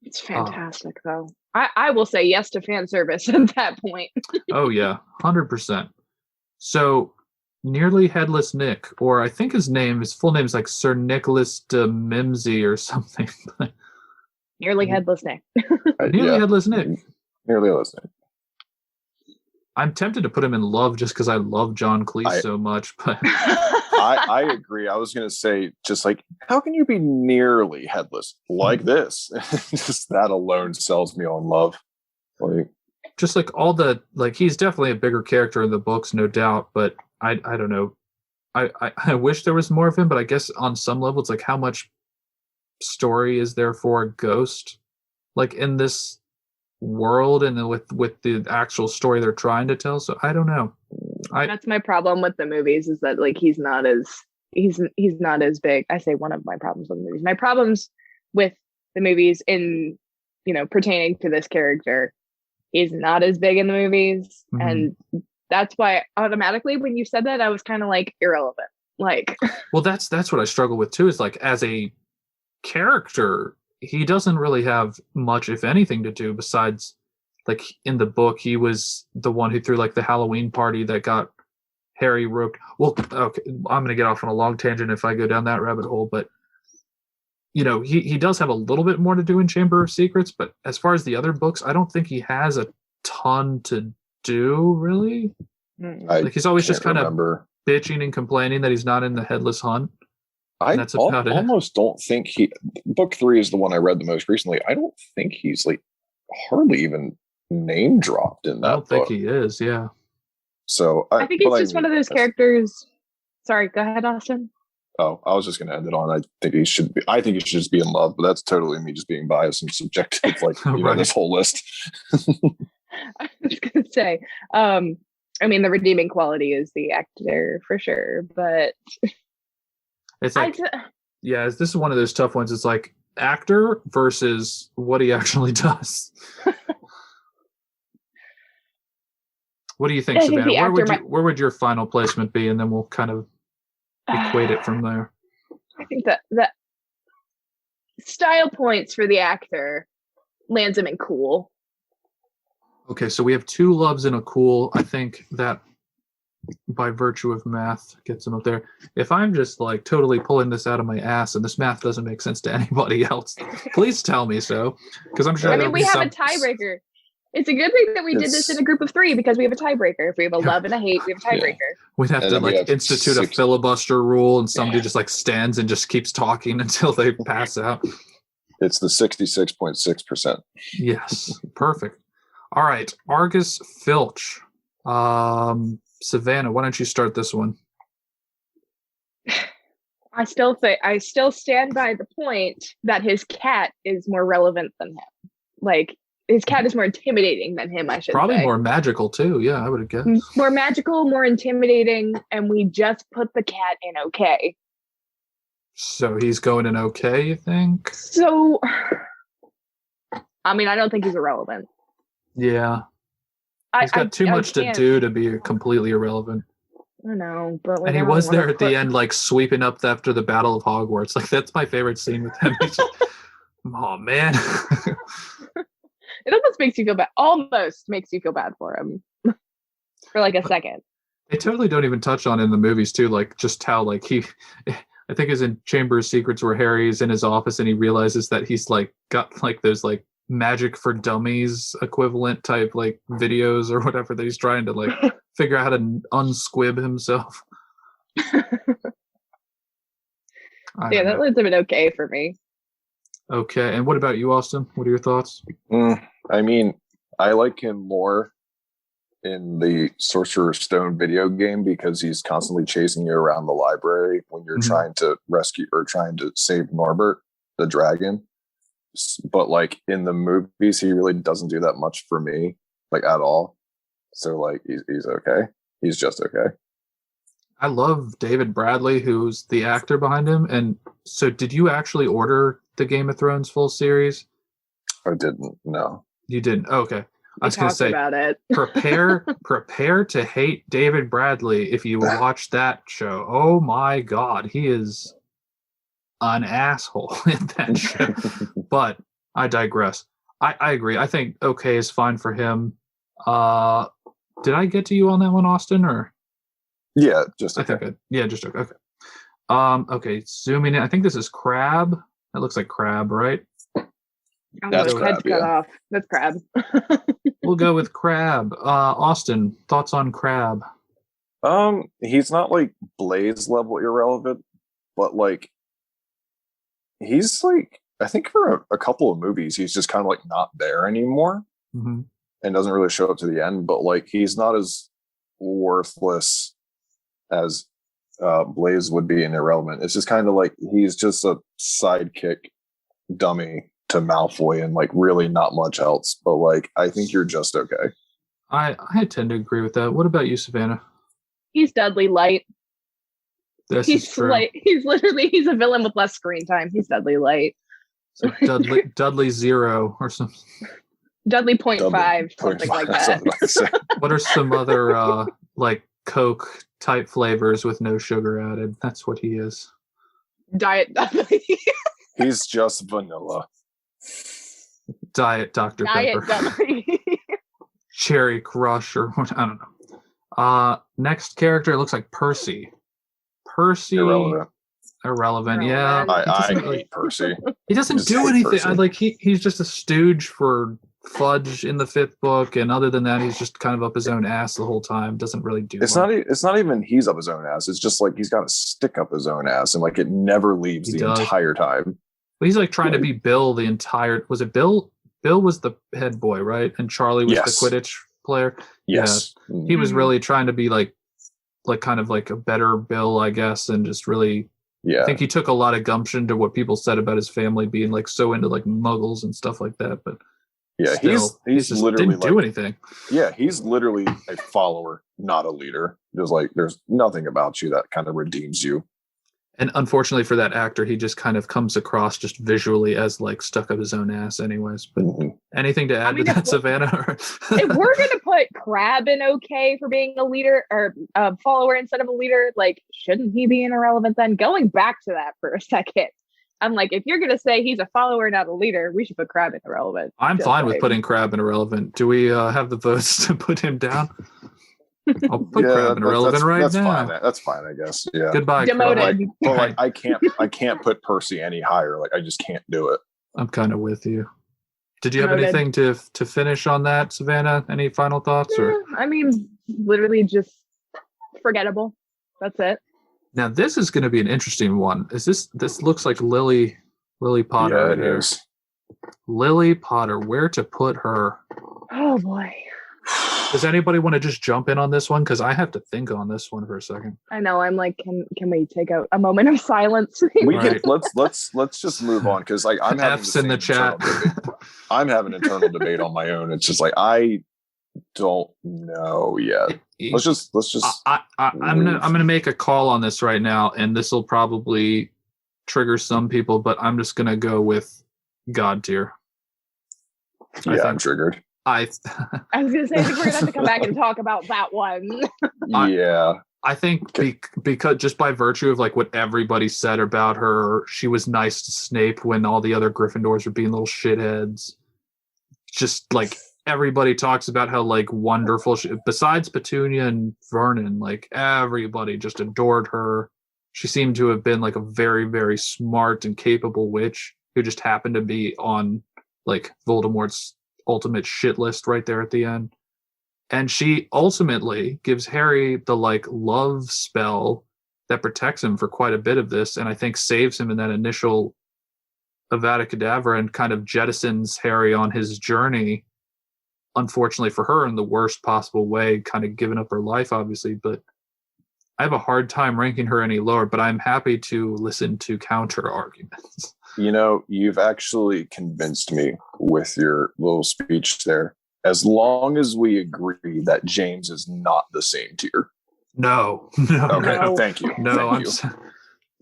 Speaker 3: It's fantastic though. I will say yes to fan service at that point.
Speaker 1: Oh yeah, 100%. So Nearly Headless Nick, or I think his full name is like Sir Nicholas de Mimsy or something.
Speaker 3: Nearly Headless Nick.
Speaker 1: Headless Nick.
Speaker 2: Nearly Headless Nick.
Speaker 1: I'm tempted to put him in Love just because I love John Cleese so much, but
Speaker 2: I agree. I was gonna say, just like, how can you be nearly headless like this? Just that alone sells me on Love. Like,
Speaker 1: just like all the like, he's definitely a bigger character in the books, no doubt. But I don't know. I wish there was more of him, but I guess on some level, it's like how much story is there for a ghost, like in this world and with the actual story they're trying to tell. So I don't know.
Speaker 3: That's my problem with the movies, is that like he's not as big. I say one of my problems with the movies. My problems with the movies in pertaining to this character, he's not as big in the movies, and that's why automatically when you said that I was kind of like irrelevant. Like,
Speaker 1: well, that's what I struggle with too. Is like as a character, he doesn't really have much, if anything, to do besides, like in the book, he was the one who threw like the Halloween party that got Harry roped. Well, okay, I'm going to get off on a long tangent if I go down that rabbit hole, but he does have a little bit more to do in Chamber of Secrets, but as far as the other books, I don't think he has a ton to do, really. Like he's always just kind of bitching and complaining that he's not in the Headless Hunt.
Speaker 2: That's about it. Almost don't think book 3 is the one I read the most recently. I don't think he's like hardly even name dropped in that book.
Speaker 1: I don't think he is, yeah.
Speaker 2: So
Speaker 3: I think he's just one of those characters. Sorry, go ahead, Austin.
Speaker 2: Oh, I was just going to end it on. I think he should just be in love, but that's totally me just being biased and subjective, like right. This whole list.
Speaker 3: I was going to say, I mean, the redeeming quality is the actor for sure, but
Speaker 1: it's like, this is one of those tough ones. It's like actor versus what he actually does. What do you think, Savannah? Where would your final placement be? And then we'll kind of equate it from there.
Speaker 3: I think that style points for the actor lands him in cool.
Speaker 1: Okay, so we have 2 loves and a cool. I think that by virtue of math gets him up there. If I'm just like totally pulling this out of my ass and this math doesn't make sense to anybody else, please tell me so. Because I'm sure
Speaker 3: we have a tiebreaker. It's a good thing that we did this in a group of 3 because we have a tiebreaker. If we have a love and a hate, we have a tiebreaker. Yeah.
Speaker 1: We'd have to institute a filibuster rule, and somebody just like stands and just keeps talking until they pass out.
Speaker 2: It's the 66.6%.
Speaker 1: Yes, perfect. All right, Argus Filch. Savannah, why don't you start this one?
Speaker 3: I still stand by the point that his cat is more relevant than him. Like, his cat is more intimidating than him, I should
Speaker 1: Probably
Speaker 3: say.
Speaker 1: More magical, too. Yeah, I would have guessed.
Speaker 3: More magical, more intimidating, and we just put the cat in okay.
Speaker 1: So he's going in okay, you think?
Speaker 3: So, I mean, I don't think he's irrelevant.
Speaker 1: Yeah. He's got too much to do to be completely irrelevant.
Speaker 3: I know, but...
Speaker 1: And he was there at the end, like, sweeping up after the Battle of Hogwarts. Like, that's my favorite scene with him. Oh, man.
Speaker 3: It almost makes you feel bad. Almost makes you feel bad for him. For, like, a second.
Speaker 1: They totally don't even touch on in the movies, too, like, just how, like, I think it's in Chamber of Secrets where Harry's in his office and he realizes that he's, like, got, like, those, like, Magic for Dummies equivalent type like videos or whatever that he's trying to like figure out how to unsquib himself.
Speaker 3: That was a bit okay for me.
Speaker 1: Okay, and what about you, Austin? What are your thoughts?
Speaker 2: I mean, I like him more in the Sorcerer's Stone video game because he's constantly chasing you around the library when you're trying to rescue or trying to save Norbert, the dragon. But like in the movies, he really doesn't do that much for me, like at all. So like he's okay. He's just okay.
Speaker 1: I love David Bradley, who's the actor behind him. And so, did you actually order the Game of Thrones full series?
Speaker 2: I didn't. No,
Speaker 1: you didn't. Okay, I was going to say,
Speaker 3: about it.
Speaker 1: prepare to hate David Bradley if you watch that show. Oh my God, he is an asshole in that show. But I digress. I agree. I think okay is fine for him. Did I get to you on that one, Austin? Or
Speaker 2: yeah, just okay.
Speaker 1: I think just okay. Okay, zooming in. I think this is Crab. That looks like Crab, right?
Speaker 2: That's Crab.
Speaker 3: Head's cut off. That's Crab.
Speaker 1: We'll go with Crab. Austin, thoughts on Crab?
Speaker 2: He's not like Blaze level irrelevant, but like he's like, I think for a couple of movies, he's just kind of like not there anymore and doesn't really show up to the end. But like, he's not as worthless as Blaze would be in Irrelevant. It's just kind of like he's just a sidekick dummy to Malfoy and like really not much else. But like, I think you're just okay.
Speaker 1: I tend to agree with that. What about you, Savannah?
Speaker 3: He's Dudley Light.
Speaker 1: He's
Speaker 3: Light. He's a villain with less screen time. He's Dudley Light.
Speaker 1: So Dudley Zero or something.
Speaker 3: Dudley 0.5, something like that.
Speaker 1: What are some other like Coke type flavors with no sugar added? That's what he is.
Speaker 3: Diet Dudley.
Speaker 2: He's just vanilla.
Speaker 1: Diet Dr. Pepper.
Speaker 3: Dudley.
Speaker 1: Cherry Crush or what? I don't know. Next character, it looks like Percy.
Speaker 2: Irrelevant.
Speaker 1: Irrelevant. Yeah.
Speaker 3: Irrelevant.
Speaker 2: I hate Percy.
Speaker 1: He doesn't
Speaker 2: Just
Speaker 1: do
Speaker 2: hate
Speaker 1: anything.
Speaker 2: Percy.
Speaker 1: He's just a stooge for Fudge in the 5th book, and other than that, he's just kind of up his own ass the whole time. Doesn't really do
Speaker 2: It's
Speaker 1: much.
Speaker 2: not even he's up his own ass. It's just like he's got a stick up his own ass, and like it never leaves
Speaker 1: He
Speaker 2: the
Speaker 1: does.
Speaker 2: entire time.
Speaker 1: But he's like trying to be Bill the entire. Was it Bill? Bill was the head boy, right? And Charlie was
Speaker 2: Yes.
Speaker 1: the Quidditch player.
Speaker 2: Yes.
Speaker 1: He was
Speaker 3: Mhm.
Speaker 1: really trying to be like kind of like a better Bill, I guess, and just really.
Speaker 2: Yeah.
Speaker 1: I think he took a lot of gumption to what people said about his family being like so into like Muggles and stuff like that. But
Speaker 2: Yeah,
Speaker 1: still,
Speaker 2: he's
Speaker 1: just
Speaker 2: literally
Speaker 1: didn't do anything.
Speaker 2: Yeah, he's literally a follower, not a leader. There's nothing about you that kind of redeems you.
Speaker 1: And unfortunately for that actor, he just kind of comes across just visually as like stuck up his own ass anyways. But anything to add to that, Savannah?
Speaker 3: If we're gonna put Crabbe in okay for being a leader or a follower instead of a leader, like shouldn't he be an irrelevant then? Going back to that for a second, I'm like, if you're gonna say he's a follower, not a leader, we should put Crabbe in irrelevant.
Speaker 1: I'm
Speaker 3: Just
Speaker 1: fine with
Speaker 3: saying.
Speaker 1: putting Crabbe in irrelevant. Do we have the votes to put him down? I'll put Crabbe in irrelevant
Speaker 2: that's
Speaker 1: now.
Speaker 2: Fine. That's fine, I guess. Yeah.
Speaker 1: Goodbye,
Speaker 3: Demoted.
Speaker 1: Crabbe.
Speaker 2: But like I can't put Percy any higher. Like I just can't do it.
Speaker 1: I'm kind of with you. Did you have
Speaker 3: Noted.
Speaker 1: anything to finish on that, Savannah? Any final thoughts? Or
Speaker 3: I mean, literally just forgettable. That's it.
Speaker 1: now this is going to be an interesting one. This looks like Lily Potter?
Speaker 2: Yeah,
Speaker 1: right
Speaker 2: it
Speaker 1: here.
Speaker 2: is.
Speaker 1: Lily Potter. Where to put her?
Speaker 3: Oh boy.
Speaker 1: Does anybody want to just jump in on this one? Because I have to think on this one for a second.
Speaker 3: I know. I'm like, can we take a moment of silence?
Speaker 2: We
Speaker 1: Right.
Speaker 2: can let's just move on because like I'm having
Speaker 1: F's in the chat.
Speaker 2: I'm having internal debate on my own. It's just like I don't know yet. Let's just
Speaker 1: I'm gonna make a call on this right now, and this will probably trigger some people, but I'm just gonna go with God tier.
Speaker 2: I'm triggered.
Speaker 3: I was gonna say, I think we're gonna have to come back and talk about that one.
Speaker 2: I
Speaker 1: think because just by virtue of like what everybody said about her, she was nice to Snape when all the other Gryffindors were being little shitheads. Just like everybody talks about how like wonderful besides Petunia and Vernon, like everybody just adored her. She seemed to have been like a very, very smart and capable witch who just happened to be on like Voldemort's ultimate shit list right there at the end. And she ultimately gives Harry the like love spell that protects him for quite a bit of this, and I think saves him in that initial Avada Kedavra and kind of jettisons Harry on his journey, unfortunately for her, in the worst possible way, kind of giving up her life, obviously. But I have a hard time ranking her any lower, but I'm happy to listen to counter arguments.
Speaker 2: You know, you've actually convinced me with your little speech there. As long as we agree that James is not the same tier.
Speaker 1: No.
Speaker 2: Okay,
Speaker 3: No.
Speaker 2: thank you.
Speaker 1: No,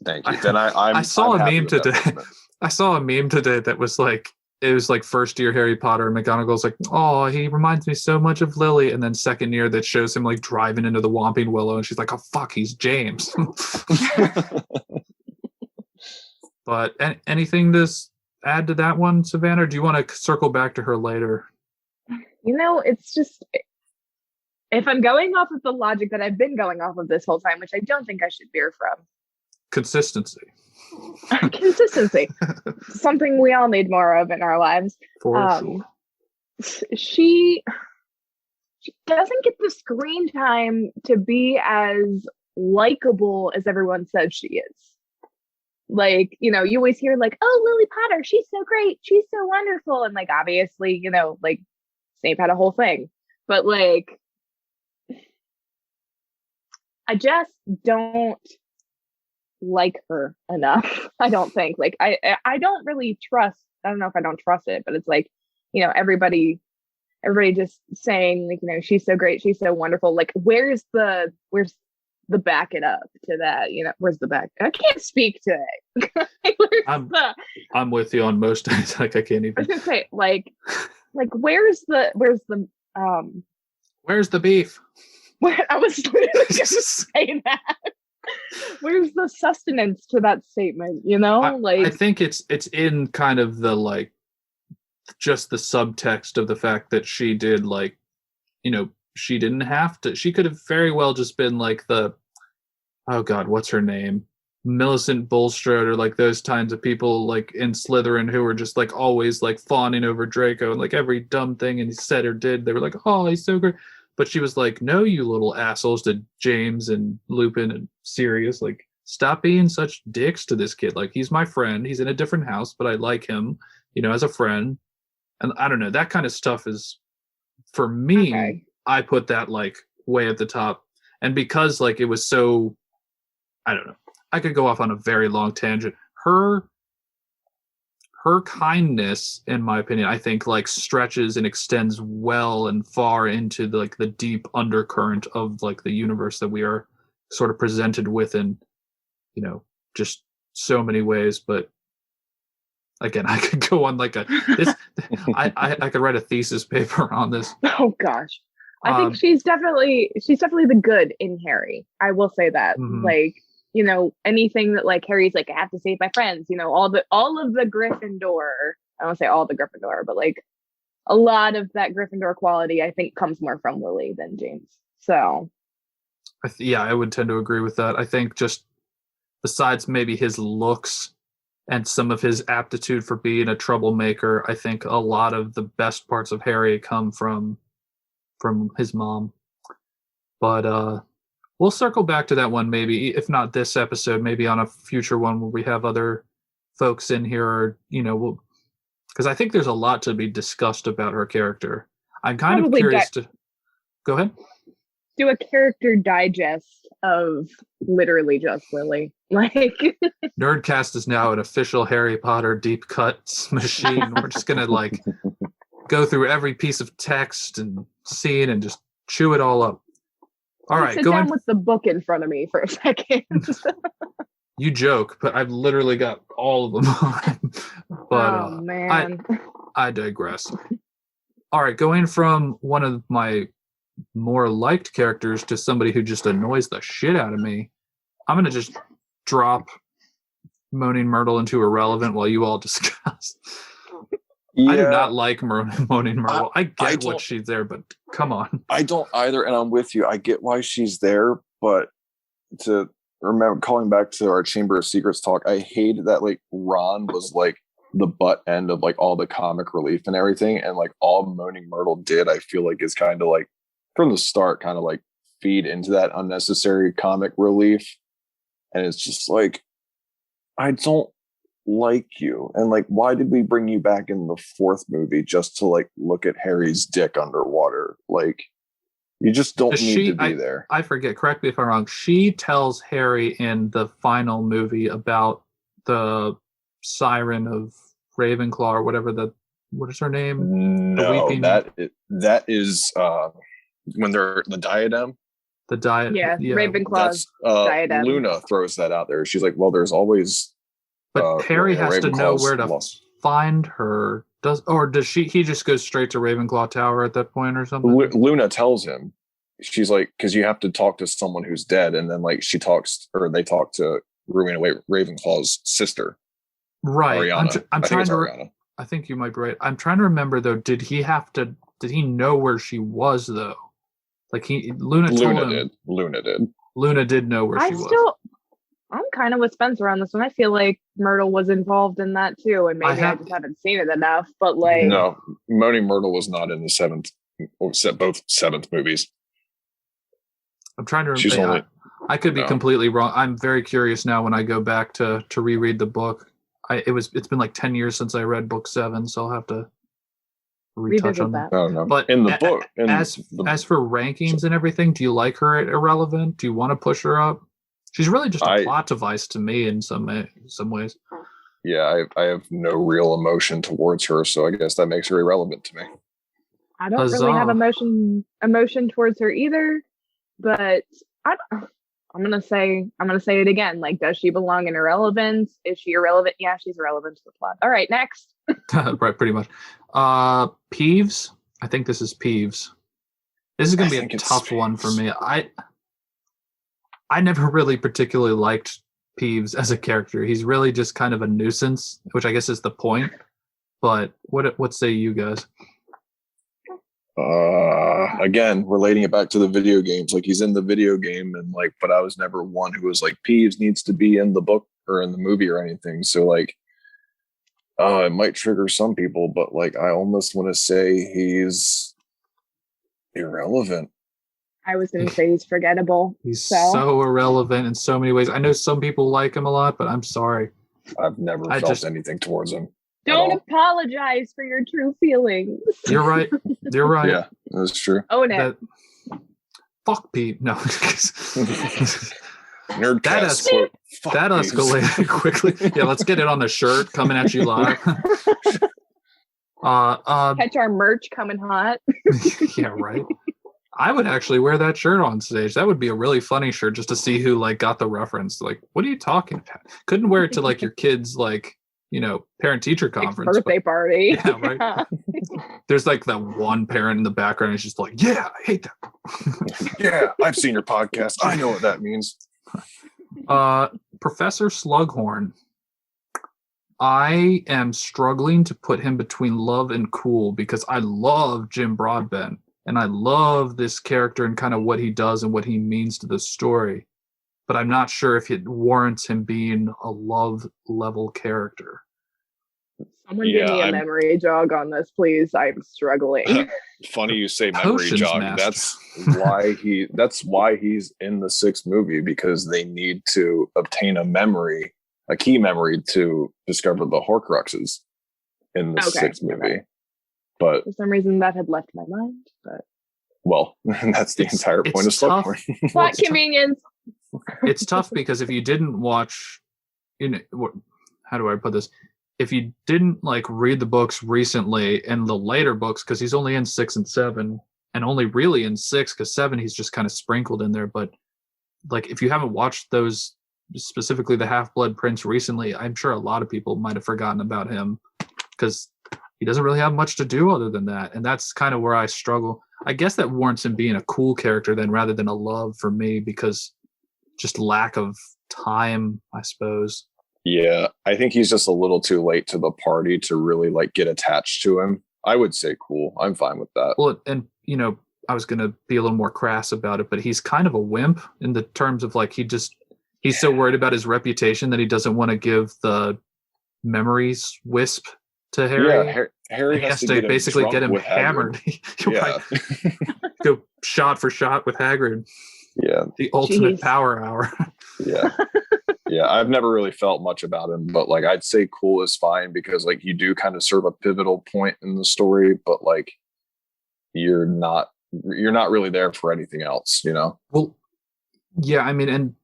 Speaker 2: Thank you. Then I'm.
Speaker 1: I saw
Speaker 2: I'm
Speaker 1: a
Speaker 2: happy
Speaker 1: meme
Speaker 2: with that
Speaker 1: today.
Speaker 2: placement.
Speaker 1: I saw a meme today that was like, it was like first year Harry Potter, and McGonagall's like, oh, he reminds me so much of Lily. And then second year that shows him like driving into the Whomping Willow, and she's like, oh fuck, he's James. But anything to add to that one, Savannah? Or do you want to circle back to her later?
Speaker 3: You know, it's just, if I'm going off of the logic that I've been going off of this whole time, which I don't think I should veer from.
Speaker 1: Consistency.
Speaker 3: Consistency. Something we all need more of in our lives.
Speaker 1: For sure.
Speaker 3: She doesn't get the screen time to be as likable as everyone says she is. Like, you know, you always hear like, oh, Lily Potter, she's so great, she's so wonderful, and like obviously, you know, like Snape had a whole thing, but like I just don't like her enough. I don't think, like, I don't really trust, I don't know if I don't trust it, but it's like, you know, everybody just saying like, you know, she's so great, she's so wonderful, like where's the back it up to that, you know, where's the back? I can't speak today.
Speaker 1: I'm with you on most days. Like I can't even.
Speaker 3: I was gonna say like where's the
Speaker 1: beef?
Speaker 3: Where I was literally gonna say that. Where's the sustenance to that statement? You know,
Speaker 1: I think it's in kind of the like just the subtext of the fact that she did like, you know, she didn't have to. She could have very well just been like the, oh God, what's her name? Millicent Bulstrode or like those kinds of people like in Slytherin who were just like always like fawning over Draco and like every dumb thing he said or did, they were like, oh, he's so great. But she was like, no, you little assholes, to James and Lupin and Sirius. Like, stop being such dicks to this kid. Like, he's my friend. He's in a different house, but I like him, as a friend. And I don't know, that kind of stuff is, for me, okay. I put that like way at the top. And because like it was so, I don't know, I could go off on a very long tangent. Her kindness, in my opinion, I think like stretches and extends well and far into the deep undercurrent of like the universe that we are sort of presented with in, just so many ways. But again, I could go on like I could write a thesis paper on this.
Speaker 3: Oh gosh. I think she's definitely the good in Harry. I will say that. Mm-hmm. Like, anything that like Harry's like, I have to save my friends, all of the Gryffindor, I don't want to say all the Gryffindor, but like a lot of that Gryffindor quality, I think comes more from Lily than James. So.
Speaker 1: I would tend to agree with that. I think just besides maybe his looks and some of his aptitude for being a troublemaker, I think a lot of the best parts of Harry come from his mom. But we'll circle back to that one, maybe, if not this episode, maybe on a future one where we have other folks in here, or, because I think there's a lot to be discussed about her character. I'm kind of curious to... Go ahead.
Speaker 3: Do a character digest of literally just Lily. Like...
Speaker 1: Nerdkast is now an official Harry Potter deep cuts machine. We're just going to, like, go through every piece of text and scene and just chew it all up. All right,
Speaker 3: sit down with the book in front of me for a second.
Speaker 1: You joke, but I've literally got all of them on. But
Speaker 3: man,
Speaker 1: I digress. All right, going from one of my more liked characters to somebody who just annoys the shit out of me, I'm gonna just drop Moaning Myrtle into irrelevant while you all discuss. Yeah. I do not like Moaning Myrtle. I get what she's there, but come on.
Speaker 2: I don't either, and I'm with you. I get why she's there, but to remember, calling back to our Chamber of Secrets talk, I hated that like Ron was like the butt end of like all the comic relief and everything, and like all Moaning Myrtle did, I feel like, is kind of like from the start, kind of like feed into that unnecessary comic relief, and it's just like, I don't like you, and like, why did we bring you back in the fourth movie just to like look at Harry's dick underwater? Like, you just don't need to be there.
Speaker 1: I forget, correct me if I'm wrong, she tells Harry in the final movie about the siren of Ravenclaw or whatever, what is her name?
Speaker 2: No, that is when they're the diadem.
Speaker 1: The diadem.
Speaker 3: Yeah, Ravenclaw's diadem.
Speaker 2: Luna throws that out there. She's like, well, there's always...
Speaker 1: But Harry has to know where to find her. Does he just goes straight to Ravenclaw Tower at that point or something?
Speaker 2: Luna tells him. She's like, because you have to talk to someone who's dead, and then like they talk to Rowena Ravenclaw's sister.
Speaker 1: Right.
Speaker 2: Ariana.
Speaker 1: I'm trying to. I think you might be right. I'm trying to remember though. Did he know where she was though? Like Luna told him.
Speaker 2: Luna did.
Speaker 1: Luna did know where she was.
Speaker 3: I'm kind of with Spencer on this one. I feel like Myrtle was involved in that too, and maybe I just haven't seen it enough. But like,
Speaker 2: no, Moaning Myrtle was not in the both seventh movies.
Speaker 1: I'm trying to remember. I could be completely wrong. I'm very curious now when I go back to reread the book. It's been like 10 years since I read book 7, so I'll have to retouch on that.
Speaker 2: No.
Speaker 1: But
Speaker 2: in the book,
Speaker 1: as for rankings and everything, do you like her at irrelevant? Do you want to push her up? She's really just a plot device to me in some ways.
Speaker 2: Yeah, I have no real emotion towards her, so I guess that makes her irrelevant to me.
Speaker 3: I don't really have emotion towards her either, but I'm gonna say it again. Like, does she belong in irrelevance? Is she irrelevant? Yeah, she's irrelevant to the plot. All right, next.
Speaker 1: Right, pretty much. Peeves. I think this is Peeves. This is gonna be a tough one for me. I never really particularly liked Peeves as a character. He's really just kind of a nuisance, which I guess is the point. But what say you guys?
Speaker 2: Again, relating it back to the video games, like he's in the video game, and like, but I was never one who was like, Peeves needs to be in the book or in the movie or anything. So like, it might trigger some people, but like, I almost want to say he's irrelevant.
Speaker 3: I was going to say he's forgettable.
Speaker 1: He's so irrelevant in so many ways. I know some people like him a lot, but I'm sorry.
Speaker 2: I've never felt anything towards him.
Speaker 3: Don't apologize for your true feelings.
Speaker 1: You're right. You're right.
Speaker 2: Yeah, that's true.
Speaker 3: Own it.
Speaker 1: Fuck Pete. No.
Speaker 2: Nerdkast.
Speaker 1: That escalated quickly. Yeah, let's get it on the shirt coming at you live.
Speaker 3: Catch our merch coming hot.
Speaker 1: Yeah, right. I would actually wear that shirt on stage. That would be a really funny shirt just to see who like got the reference. Like, what are you talking about? Couldn't wear it to like your kids' like, parent teacher conference.
Speaker 3: Birthday party.
Speaker 1: Yeah, right. There's like that one parent in the background who's just like, yeah, I hate that.
Speaker 2: Yeah, I've seen your podcast. I know what that means.
Speaker 1: Professor Slughorn. I am struggling to put him between love and cool because I love Jim Broadbent and I love this character and kind of what he does and what he means to the story. But I'm not sure if it warrants him being a love level character.
Speaker 3: Someone give me a memory jog on this, please. I'm struggling.
Speaker 2: Funny you say memory jog.
Speaker 1: Master.
Speaker 2: That's why he's in the 6th movie, because they need to obtain a key memory to discover the Horcruxes in the 6th movie.
Speaker 3: Okay.
Speaker 2: But
Speaker 3: for some reason that had left my mind. But
Speaker 2: that's the entire point of Slughorn.
Speaker 3: Plot convenience.
Speaker 1: It's tough because if you didn't watch, how do I put this? If you didn't like read the books recently and the later books, because he's only in 6 and 7, and only really in 6 because 7 he's just kind of sprinkled in there. But like if you haven't watched those, specifically the Half-Blood Prince recently, I'm sure a lot of people might have forgotten about him because he doesn't really have much to do other than that. And that's kind of where I struggle. I guess that warrants him being a cool character then rather than a love for me, because just lack of time, I suppose.
Speaker 2: Yeah, I think he's just a little too late to the party to really like get attached to him. I would say cool. I'm fine with that.
Speaker 1: Well, and I was going to be a little more crass about it, but he's kind of a wimp in the terms of like he's so worried about his reputation that he doesn't want to give the memories wisp to Harry.
Speaker 2: Yeah, Harry
Speaker 1: has to basically get him hammered.
Speaker 2: Yeah.
Speaker 1: Go shot for shot with Hagrid.
Speaker 2: Yeah.
Speaker 1: The ultimate power hour.
Speaker 2: Yeah. Yeah, I've never really felt much about him, but like I'd say cool is fine because like you do kind of serve a pivotal point in the story, but like you're not really there for anything else,
Speaker 1: Well, yeah, I mean, and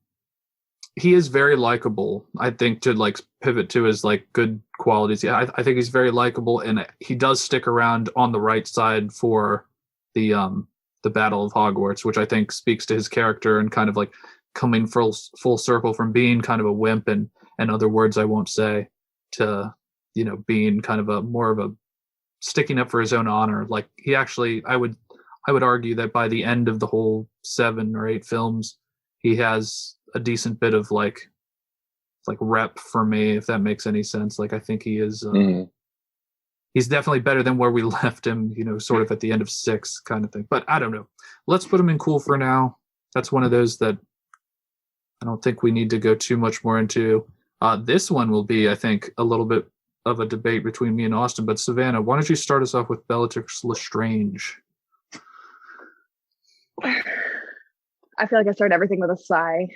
Speaker 1: he is very likable. I think to like pivot to his like good qualities. Yeah, I think he's very likable, and he does stick around on the right side for the Battle of Hogwarts, which I think speaks to his character and kind of like coming full circle from being kind of a wimp and other words I won't say to being kind of a more of a sticking up for his own honor. Like he actually, I would argue that by the end of the whole 7 or 8 films, he has a decent bit of like rep for me, if that makes any sense. Like I think he is he's definitely better than where we left him, sort of at the end of 6 kind of thing. But I don't know. Let's put him in cool for now. That's one of those that I don't think we need to go too much more into. This one will be, I think, a little bit of a debate between me and Austin. But Savannah, why don't you start us off with Bellatrix Lestrange?
Speaker 3: I feel like I start everything with a sigh.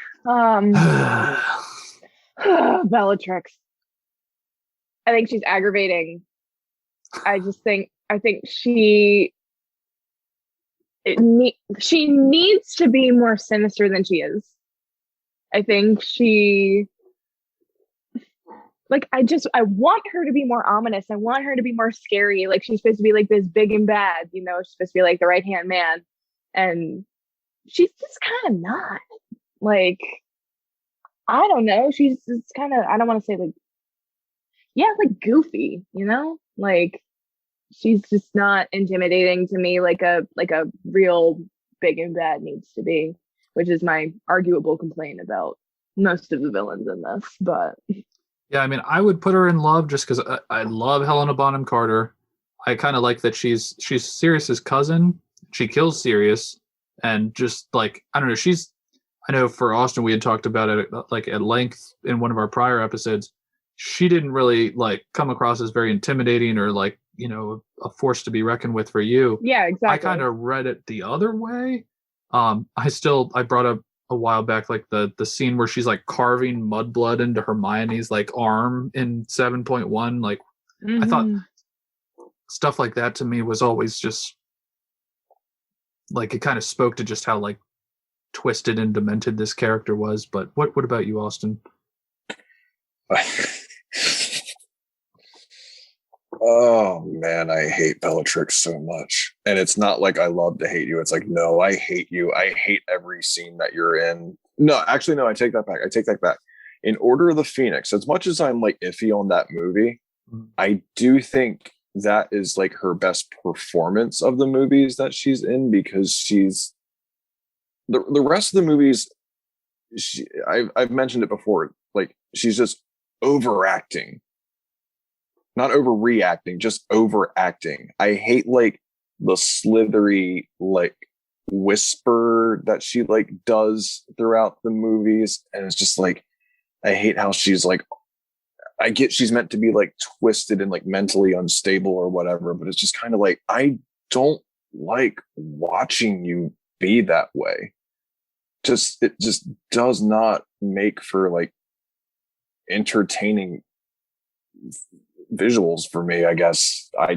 Speaker 3: Bellatrix. I think she's aggravating. I think she needs to be more sinister than she is. I think I want her to be more ominous. I want her to be more scary. Like she's supposed to be like this big and bad, she's supposed to be like the right-hand man. And she's just kind of not. Like, I don't know. She's just kind of, I don't want to say like goofy, Like she's just not intimidating to me like a real big and bad needs to be, which is my arguable complaint about most of the villains in this. But
Speaker 1: yeah, I mean, I would put her in love just because I love Helena Bonham Carter. I kind of like that she's Sirius's cousin. She kills Sirius, and just like I don't know, I know for Austin we had talked about it like at length in one of our prior episodes. She didn't really like come across as very intimidating or like, you know, a force to be reckoned with for you.
Speaker 3: Yeah, exactly.
Speaker 1: I kind of read it the other way. I brought up a while back like the scene where she's like carving mudblood into Hermione's like arm in 7.1. Like I thought stuff like that to me was always just like it kind of spoke to just how like twisted and demented this character was. But what about you, Austin?
Speaker 2: Oh man, I hate Bellatrix so much. And it's not like I love to hate you. It's like, no, I hate you. I hate every scene that you're in. No, actually, no, I take that back. In Order of the Phoenix, as much as I'm like iffy on that movie, I do think that is like her best performance of the movies that she's in, because she's the rest of the movies, I've mentioned it before, like she's just overacting. Not overreacting, just overacting. I hate like the slithery like whisper that she like does throughout the movies, and it's just like I hate how she's like, I get she's meant to be like twisted and like mentally unstable or whatever, but it's just kind of like I don't like watching you be that way. It just does not make for like entertaining visuals for me. I guess I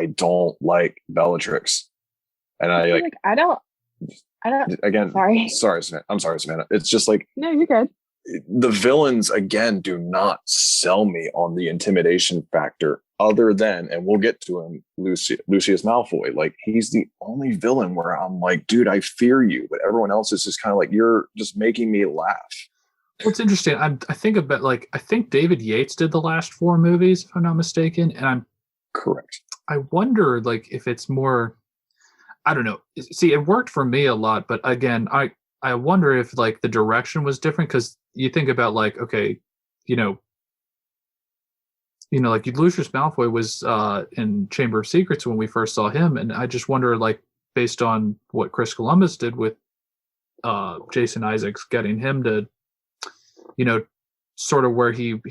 Speaker 2: don't like Bellatrix, and I don't again. Sorry, Savannah. I'm sorry, Savannah. It's just like,
Speaker 3: no, you're good.
Speaker 2: The villains again do not sell me on the intimidation factor, other than, and we'll get to him, Lucius Malfoy. Like he's the only villain where I'm like, dude, I fear you, but everyone else is just kind of like, you're just making me laugh.
Speaker 1: Well, it's interesting. I think David Yates did the last 4 movies, if I'm not mistaken, and I'm
Speaker 2: correct.
Speaker 1: I wonder like if it's more, I don't know. See, it worked for me a lot, but again, I wonder if like the direction was different, because you think about like, okay, you know, like Lucius Malfoy was in Chamber of Secrets when we first saw him, and I just wonder like based on what Chris Columbus did with Jason Isaacs, getting him to, you know, sort of where he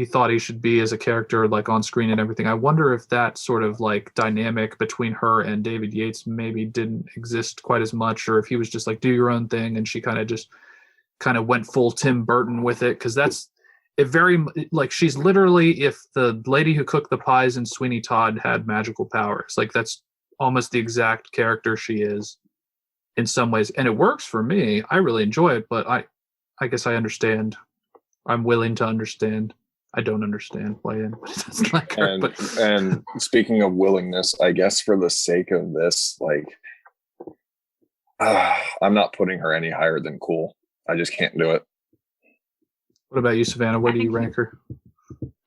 Speaker 1: thought he should be as a character, like on screen and everything. I wonder if that sort of like dynamic between her and David Yates maybe didn't exist quite as much, or if he was just like, do your own thing, and she kind of went full Tim Burton with it. Because that's it very like, she's literally, if the lady who cooked the pies in Sweeney Todd had magical powers, like that's almost the exact character she is in some ways, and it works for me. I really enjoy it, but I guess I understand. I'm willing to understand. I don't understand why it doesn't like her.
Speaker 2: And speaking of willingness, I guess for the sake of this, like, I'm not putting her any higher than cool. I just can't do it.
Speaker 1: What about you, Savannah? Where do you rank her?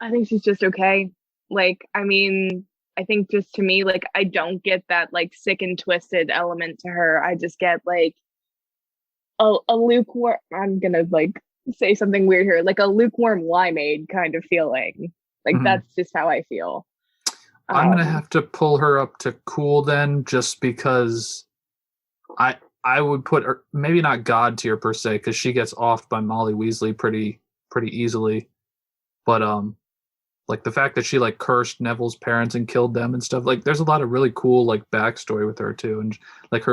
Speaker 3: I think she's just okay. Like, I mean, I think just to me, like, I don't get that like sick and twisted element to her. I just get like a lukewarm, I'm gonna like say something weird here, like a lukewarm limeade kind of feeling. Like that's just how I feel.
Speaker 1: I'm gonna have to pull her up to cool then, just because I would put her maybe not God tier per se, because she gets offed by Molly Weasley pretty easily, but like the fact that she like cursed Neville's parents and killed them and stuff, like there's a lot of really cool like backstory with her too, and like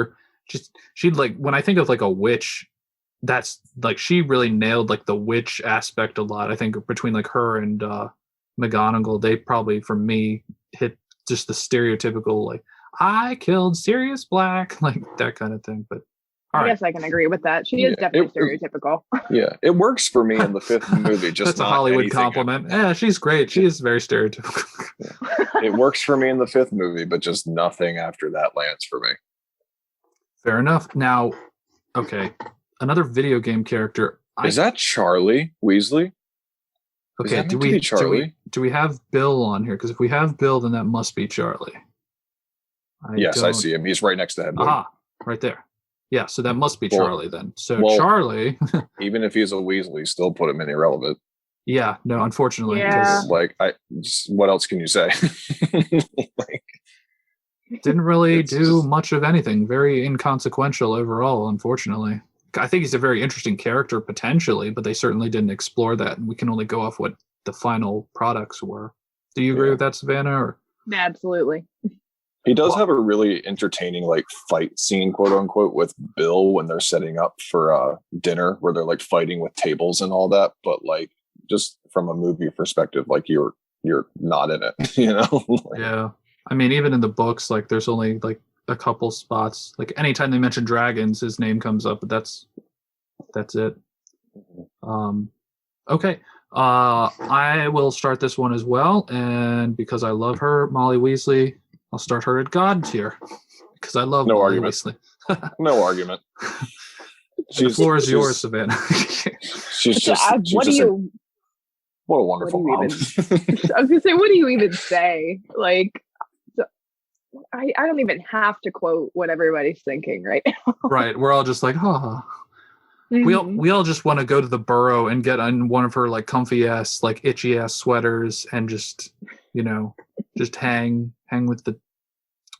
Speaker 1: she'd like, when I think of like a witch, that's like she really nailed like the witch aspect a lot. I think between like her and McGonagall, they probably for me hit just the stereotypical like, I killed Sirius Black, like that kind of thing. But
Speaker 3: I guess I can agree with that. She is definitely stereotypical.
Speaker 2: Yeah, it works for me in the 5th movie. Just
Speaker 1: that's a Hollywood compliment. Yeah, she's great. She is very stereotypical.
Speaker 2: Yeah. It works for me in the 5th movie, but just nothing after that lands for me.
Speaker 1: Fair enough. Now, okay, another video game character.
Speaker 2: Is that Charlie Weasley?
Speaker 1: Okay, do we have Bill on here? Because if we have Bill, then that must be Charlie.
Speaker 2: I see him. He's right next to him.
Speaker 1: Aha, right there. Yeah, so that must be Charlie then. So Charlie,
Speaker 2: even if he's a Weasley, still put him in irrelevant.
Speaker 1: Yeah, no, unfortunately,
Speaker 3: Yeah.
Speaker 2: Like, what else can you say? Like,
Speaker 1: didn't really
Speaker 2: It's
Speaker 1: do
Speaker 2: just-
Speaker 1: much of anything. Very inconsequential overall, unfortunately. I think he's a very interesting character potentially, but they certainly didn't explore that. And we can only go off what the final products were. Do you agree
Speaker 2: Yeah.
Speaker 1: with that, Savannah? Or?
Speaker 3: Absolutely.
Speaker 2: he does have a really entertaining like fight scene, quote unquote, with Bill when they're setting up for dinner, where they're like fighting with tables and all that. But like, just from a movie perspective, like you're not in it, you know? Like,
Speaker 1: Yeah. I mean, even in the books, like there's only like a couple spots. Like anytime they mention dragons, his name comes up, but that's it. Okay. I will start this one as well, and because I love her, Molly Weasley, I'll start her at God tier because I love
Speaker 2: No
Speaker 1: Molly
Speaker 2: argument.
Speaker 1: Weasley.
Speaker 2: no argument.
Speaker 1: The floor is yours, Savannah.
Speaker 2: She's just.
Speaker 3: What do you?
Speaker 2: What a
Speaker 3: What do
Speaker 2: wonderful
Speaker 3: you
Speaker 2: mom.
Speaker 3: even? I was gonna say, what do you even say? Like, I don't even have to quote what everybody's thinking right now.
Speaker 1: Right. We're all just like, oh. We all just want to go to the Burrow and get on one of her like comfy ass, like itchy ass sweaters and just, just hang with the,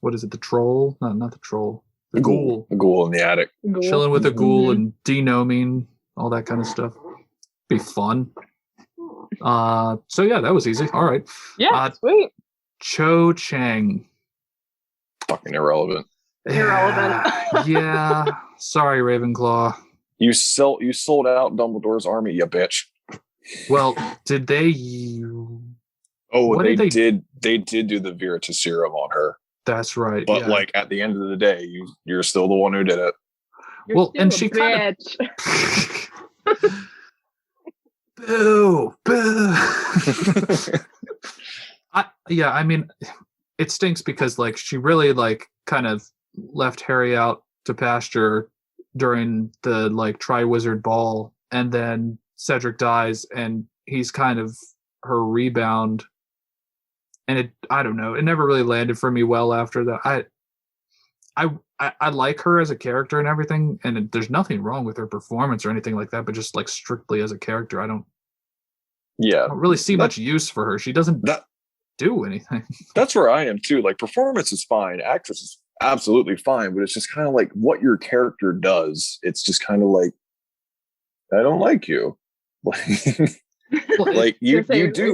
Speaker 1: what is it? The troll? No, not the troll. The ghoul.
Speaker 2: The ghoul in the attic.
Speaker 1: Chilling with a ghoul and denoming, all that kind of stuff. Be fun. So yeah, that was easy. All right.
Speaker 3: Yeah, sweet.
Speaker 1: Cho Chang.
Speaker 2: Fucking irrelevant.
Speaker 3: Irrelevant.
Speaker 1: Yeah. Sorry, Ravenclaw.
Speaker 2: You sold out Dumbledore's army, you bitch.
Speaker 1: Well, did they?
Speaker 2: Oh,
Speaker 1: What
Speaker 2: they
Speaker 1: did
Speaker 2: They did do the Veritas serum on her,
Speaker 1: That's right.
Speaker 2: but
Speaker 1: yeah.
Speaker 2: like at the end of the day, you're still the one who did it.
Speaker 3: You're
Speaker 1: Well, and
Speaker 3: still
Speaker 1: she
Speaker 3: a
Speaker 1: kind
Speaker 3: bitch.
Speaker 1: Boo! I mean, it stinks because like she really like kind of left Harry out to pasture during the like Triwizard Ball, and then Cedric dies, and he's kind of her rebound. And I don't know, it never really landed for me well after that. I like her as a character and everything, and there's nothing wrong with her performance or anything like that, but just like strictly as a character, I don't really see much use for her. She doesn't do anything.
Speaker 2: That's where I am too. Like performance is fine, actress is absolutely fine, but it's just kind of like what your character does. It's just kind of like, I don't like you. Like you do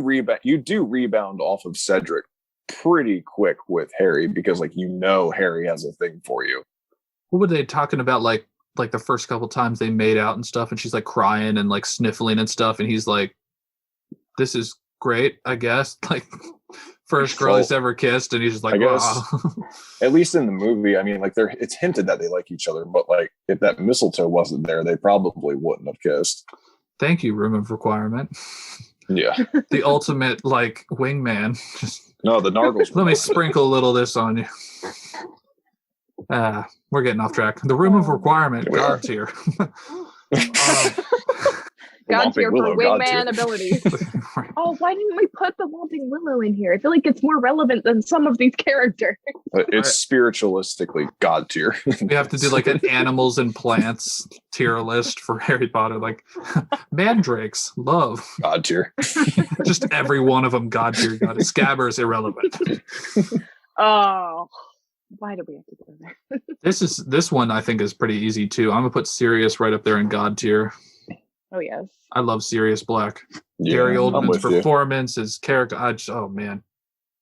Speaker 2: rebound off of Cedric pretty quick with Harry because like Harry has a thing for you.
Speaker 1: What were they talking about? Like the first couple times they made out and stuff, and she's like crying and like sniffling and stuff, and he's like, "This is great, I guess." Like first girl he's ever kissed, and he's just like,
Speaker 2: I guess,
Speaker 1: wow.
Speaker 2: At least in the movie, I mean, like it's hinted that they like each other, but like if that mistletoe wasn't there, they probably wouldn't have kissed.
Speaker 1: Thank you, Room of Requirement.
Speaker 2: Yeah.
Speaker 1: The ultimate like wingman.
Speaker 2: No, the Nargles.
Speaker 1: Let me sprinkle a little of this on you. We're getting off track. The Room of Requirement, God tier.
Speaker 3: God tier for wingman
Speaker 2: tier.
Speaker 3: abilities. Oh, why didn't we put the Whomping Willow in here? I feel like it's more relevant than some of these characters.
Speaker 2: It's spiritualistically God tier.
Speaker 1: We have to do like an animals and plants tier list for Harry Potter. Like mandrakes, love.
Speaker 2: God tier.
Speaker 1: Just every one of them God tier. God. Scabber is irrelevant.
Speaker 3: Oh, why do we have to go there?
Speaker 1: This one I think is pretty easy too. I'm gonna put Sirius right up there in God tier.
Speaker 3: Oh yes.
Speaker 1: I love Sirius Black.
Speaker 2: Yeah,
Speaker 1: Gary Oldman's performance, his character. Oh man.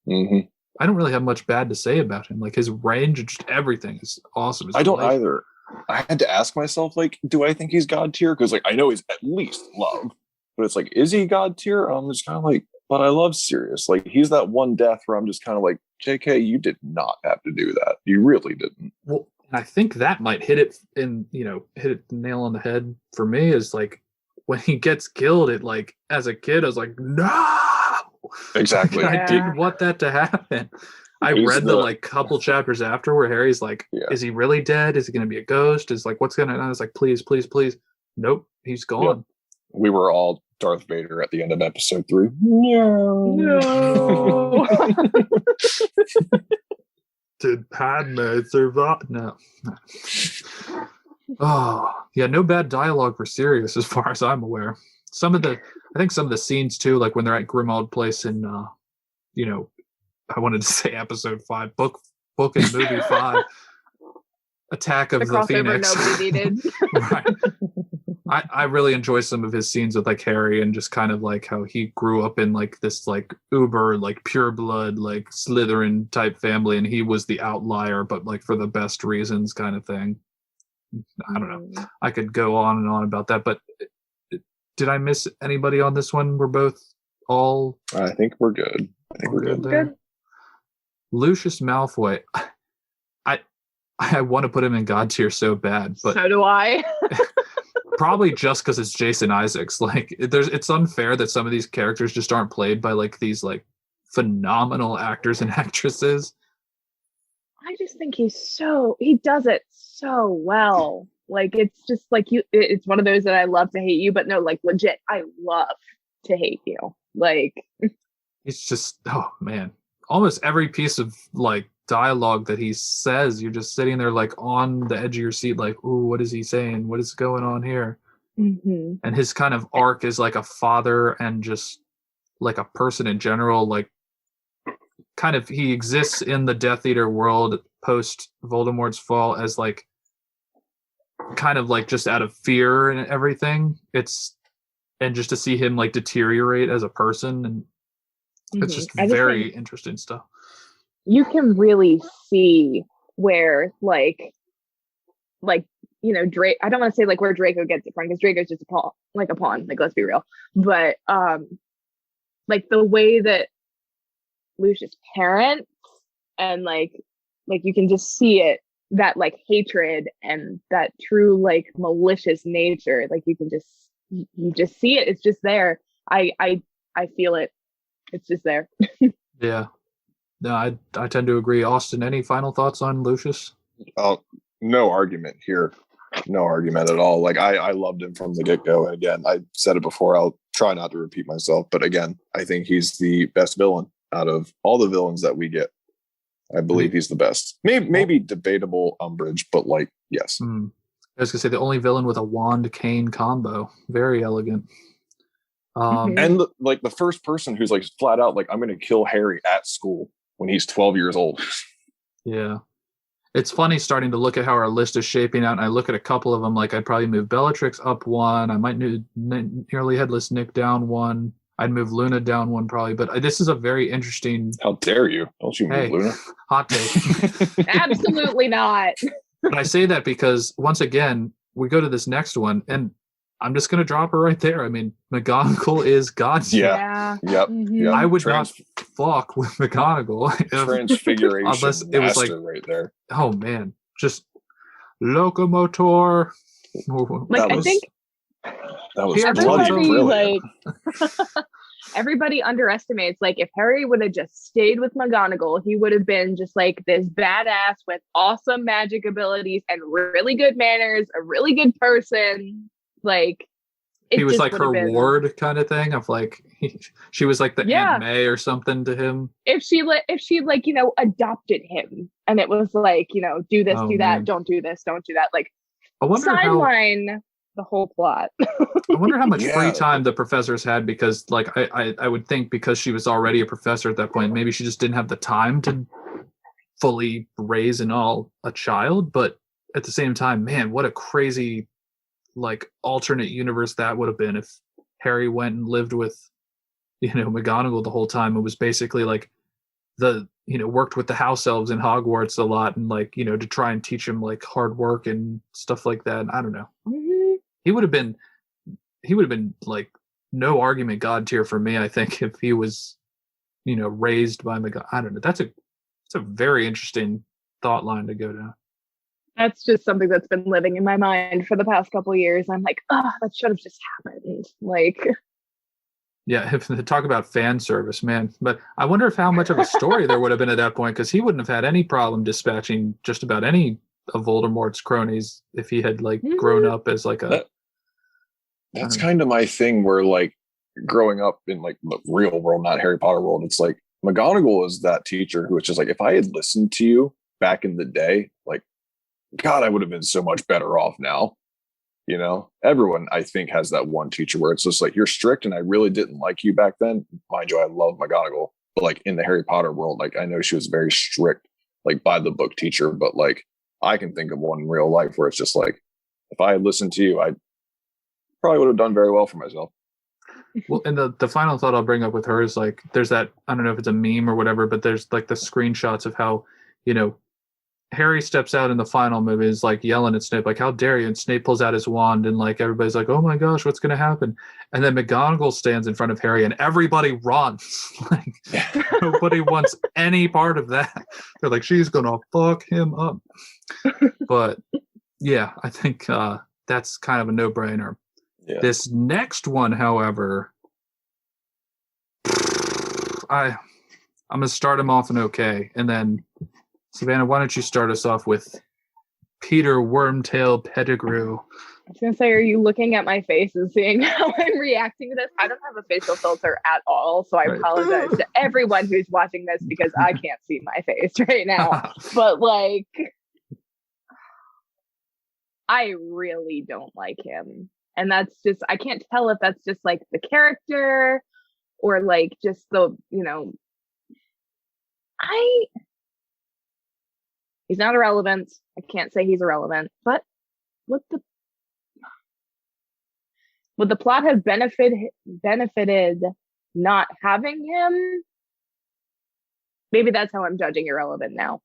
Speaker 2: Mm-hmm.
Speaker 1: I don't really have much bad to say about him. Like his range and just everything is awesome.
Speaker 2: I don't either. I had to ask myself, like, do I think he's God tier? Because like I know he's at least loved, but it's like, is he God tier? I'm just kind of like, but I love Sirius. Like he's that one death where I'm just kind of like, JK, you did not have to do that. You really didn't.
Speaker 1: Well, I think that might hit it the nail on the head for me is like when he gets killed, it like as a kid, I was like, no.
Speaker 2: Exactly.
Speaker 1: I didn't want that to happen. I read the like couple chapters after where Harry's like, is he really dead? Is he going to be a ghost? Is like, what's going to, I was like, please, please, please. Nope. He's gone.
Speaker 2: Yep. We were all Darth Vader at the end of episode 3.
Speaker 3: No.
Speaker 1: Did Padme survive? No. Oh, yeah. No bad dialogue for Sirius as far as I'm aware. I think some of the scenes too, like when they're at Grimald Place in, I wanted to say episode 5, book and movie 5, Attack of the
Speaker 3: crossover
Speaker 1: Phoenix.
Speaker 3: nobody needed.
Speaker 1: Right. I really enjoy some of his scenes with like Harry and just kind of like how he grew up in like this like uber like pure blood like Slytherin type family, and he was the outlier, but like for the best reasons kind of thing. I don't know. I could go on and on about that, but did I miss anybody on this one? We're both all.
Speaker 2: I think we're good. I think we're good
Speaker 1: there.
Speaker 3: Good.
Speaker 1: Lucius Malfoy. I want to put him in God tier so bad, but
Speaker 3: so do I.
Speaker 1: probably just because it's Jason Isaacs. Like, it's unfair that some of these characters just aren't played by like these like phenomenal actors and actresses.
Speaker 3: I just think he does it so well. Like, it's just like it's one of those that I love to hate you, but no, like legit, I love to hate you. Like,
Speaker 1: it's just, oh man, almost every piece of like dialogue that he says, you're just sitting there like on the edge of your seat, like, ooh, what is he saying? What is going on here?
Speaker 3: Mm-hmm.
Speaker 1: And his kind of arc is like a father and just like a person in general, like kind of he exists in the Death Eater world post Voldemort's fall as like kind of like just out of fear and everything. And just to see him like deteriorate as a person, and it's just very interesting stuff.
Speaker 3: You can really see where like Drake. I don't want to say like where Draco gets it from, because Draco's just a pawn. Like, let's be real. But like the way that Lucius parents, and like you can just see it, that like hatred and that true like malicious nature. Like you just see it. It's just there. I feel it. It's just there.
Speaker 1: Yeah. No, I tend to agree. Austin, any final thoughts on Lucius?
Speaker 2: No argument here. No argument at all. Like I loved him from the get-go. And again, I said it before, I'll try not to repeat myself, but again, I think he's the best villain out of all the villains that we get. I believe he's the best. Maybe debatable Umbridge, but like, yes.
Speaker 1: I was gonna say the only villain with a wand cane combo. Very elegant.
Speaker 2: And like the first person who's like flat out like, I'm going to kill Harry at school when he's 12 years old.
Speaker 1: Yeah. It's funny starting to look at how our list is shaping out, and I look at a couple of them, like I'd probably move Bellatrix up 1. I might move Nearly Headless Nick down 1. I'd move Luna down 1 probably, but this is a very interesting...
Speaker 2: How dare you? Don't you move Luna?
Speaker 1: Hot take.
Speaker 3: Absolutely not.
Speaker 1: But I say that because, once again, we go to this next one, and I'm just going to drop her right there. I mean, McGonagall is God.
Speaker 2: Yeah. Yep.
Speaker 3: Mm-hmm.
Speaker 2: Yep.
Speaker 1: I would not fuck with McGonagall.
Speaker 2: Transfiguration
Speaker 1: unless it was like
Speaker 2: right there.
Speaker 1: Oh man, just locomotor.
Speaker 3: Like I think
Speaker 2: that was bloody brilliant.
Speaker 3: Like everybody underestimates. Like if Harry would have just stayed with McGonagall, he would have been just like this badass with awesome magic abilities and really good manners, a really good person. Like
Speaker 1: he was like her ward kind of thing of like she was like the Aunt May or something to him.
Speaker 3: If she like adopted him, and it was like do this, do that, don't do this, don't do that. Like
Speaker 1: I wonder
Speaker 3: sideline the whole plot.
Speaker 1: I wonder how much free time the professors had, because like I would think because she was already a professor at that point, maybe she just didn't have the time to fully raise a child. But at the same time, man, what a crazy like alternate universe that would have been if Harry went and lived with McGonagall the whole time. It was basically like worked with the house elves in Hogwarts a lot, and like to try and teach him like hard work and stuff like that. I don't know.
Speaker 3: Mm-hmm.
Speaker 1: He would have been like no argument God tier for me, I think, if he was raised by McGonagall. I don't know. That's a very interesting thought line to go down.
Speaker 3: That's just something that's been living in my mind for the past couple of years. I'm like, that should have just happened. Like,
Speaker 1: yeah, if they talk about fan service, man. But I wonder how much of a story there would have been at that point, because he wouldn't have had any problem dispatching just about any of Voldemort's cronies if he had like grown up as like a.
Speaker 2: That's kind of my thing, where like growing up in like the real world, not Harry Potter world, it's like McGonagall is that teacher who was just like, if I had listened to you back in the day, like, God, I would have been so much better off now. You know, everyone I think has that one teacher where it's just like, you're strict and I really didn't like you back then. Mind you, I love McGonagall, but like in the Harry Potter world, like I know she was very strict, like by the book teacher, but like I can think of one in real life where it's just like, if I had listened to you, I probably would have done very well for myself.
Speaker 1: Well, and the final thought I'll bring up with her is like, there's that, I don't know if it's a meme or whatever, but there's like the screenshots of how, you know, Harry steps out in the final movie, is like yelling at Snape, like, how dare you? And Snape pulls out his wand and like everybody's like, oh my gosh, what's gonna happen? And then McGonagall stands in front of Harry and everybody runs. Like nobody wants any part of that. They're like, she's gonna fuck him up. But yeah, I think that's kind of a no-brainer. Yeah. This next one, however, I'm gonna start him off in okay, and then Savannah, why don't you start us off with Peter Wormtail Pettigrew?
Speaker 3: I was gonna say, are you looking at my face and seeing how I'm reacting to this? I don't have a facial filter at all, so I apologize to everyone who's watching this because I can't see my face right now. But like, I really don't like him. And that's just, I can't tell if that's just like the character or like just the, you know, he's not irrelevant. I can't say he's irrelevant, but would the plot have benefited not having him? Maybe that's how I'm judging irrelevant now.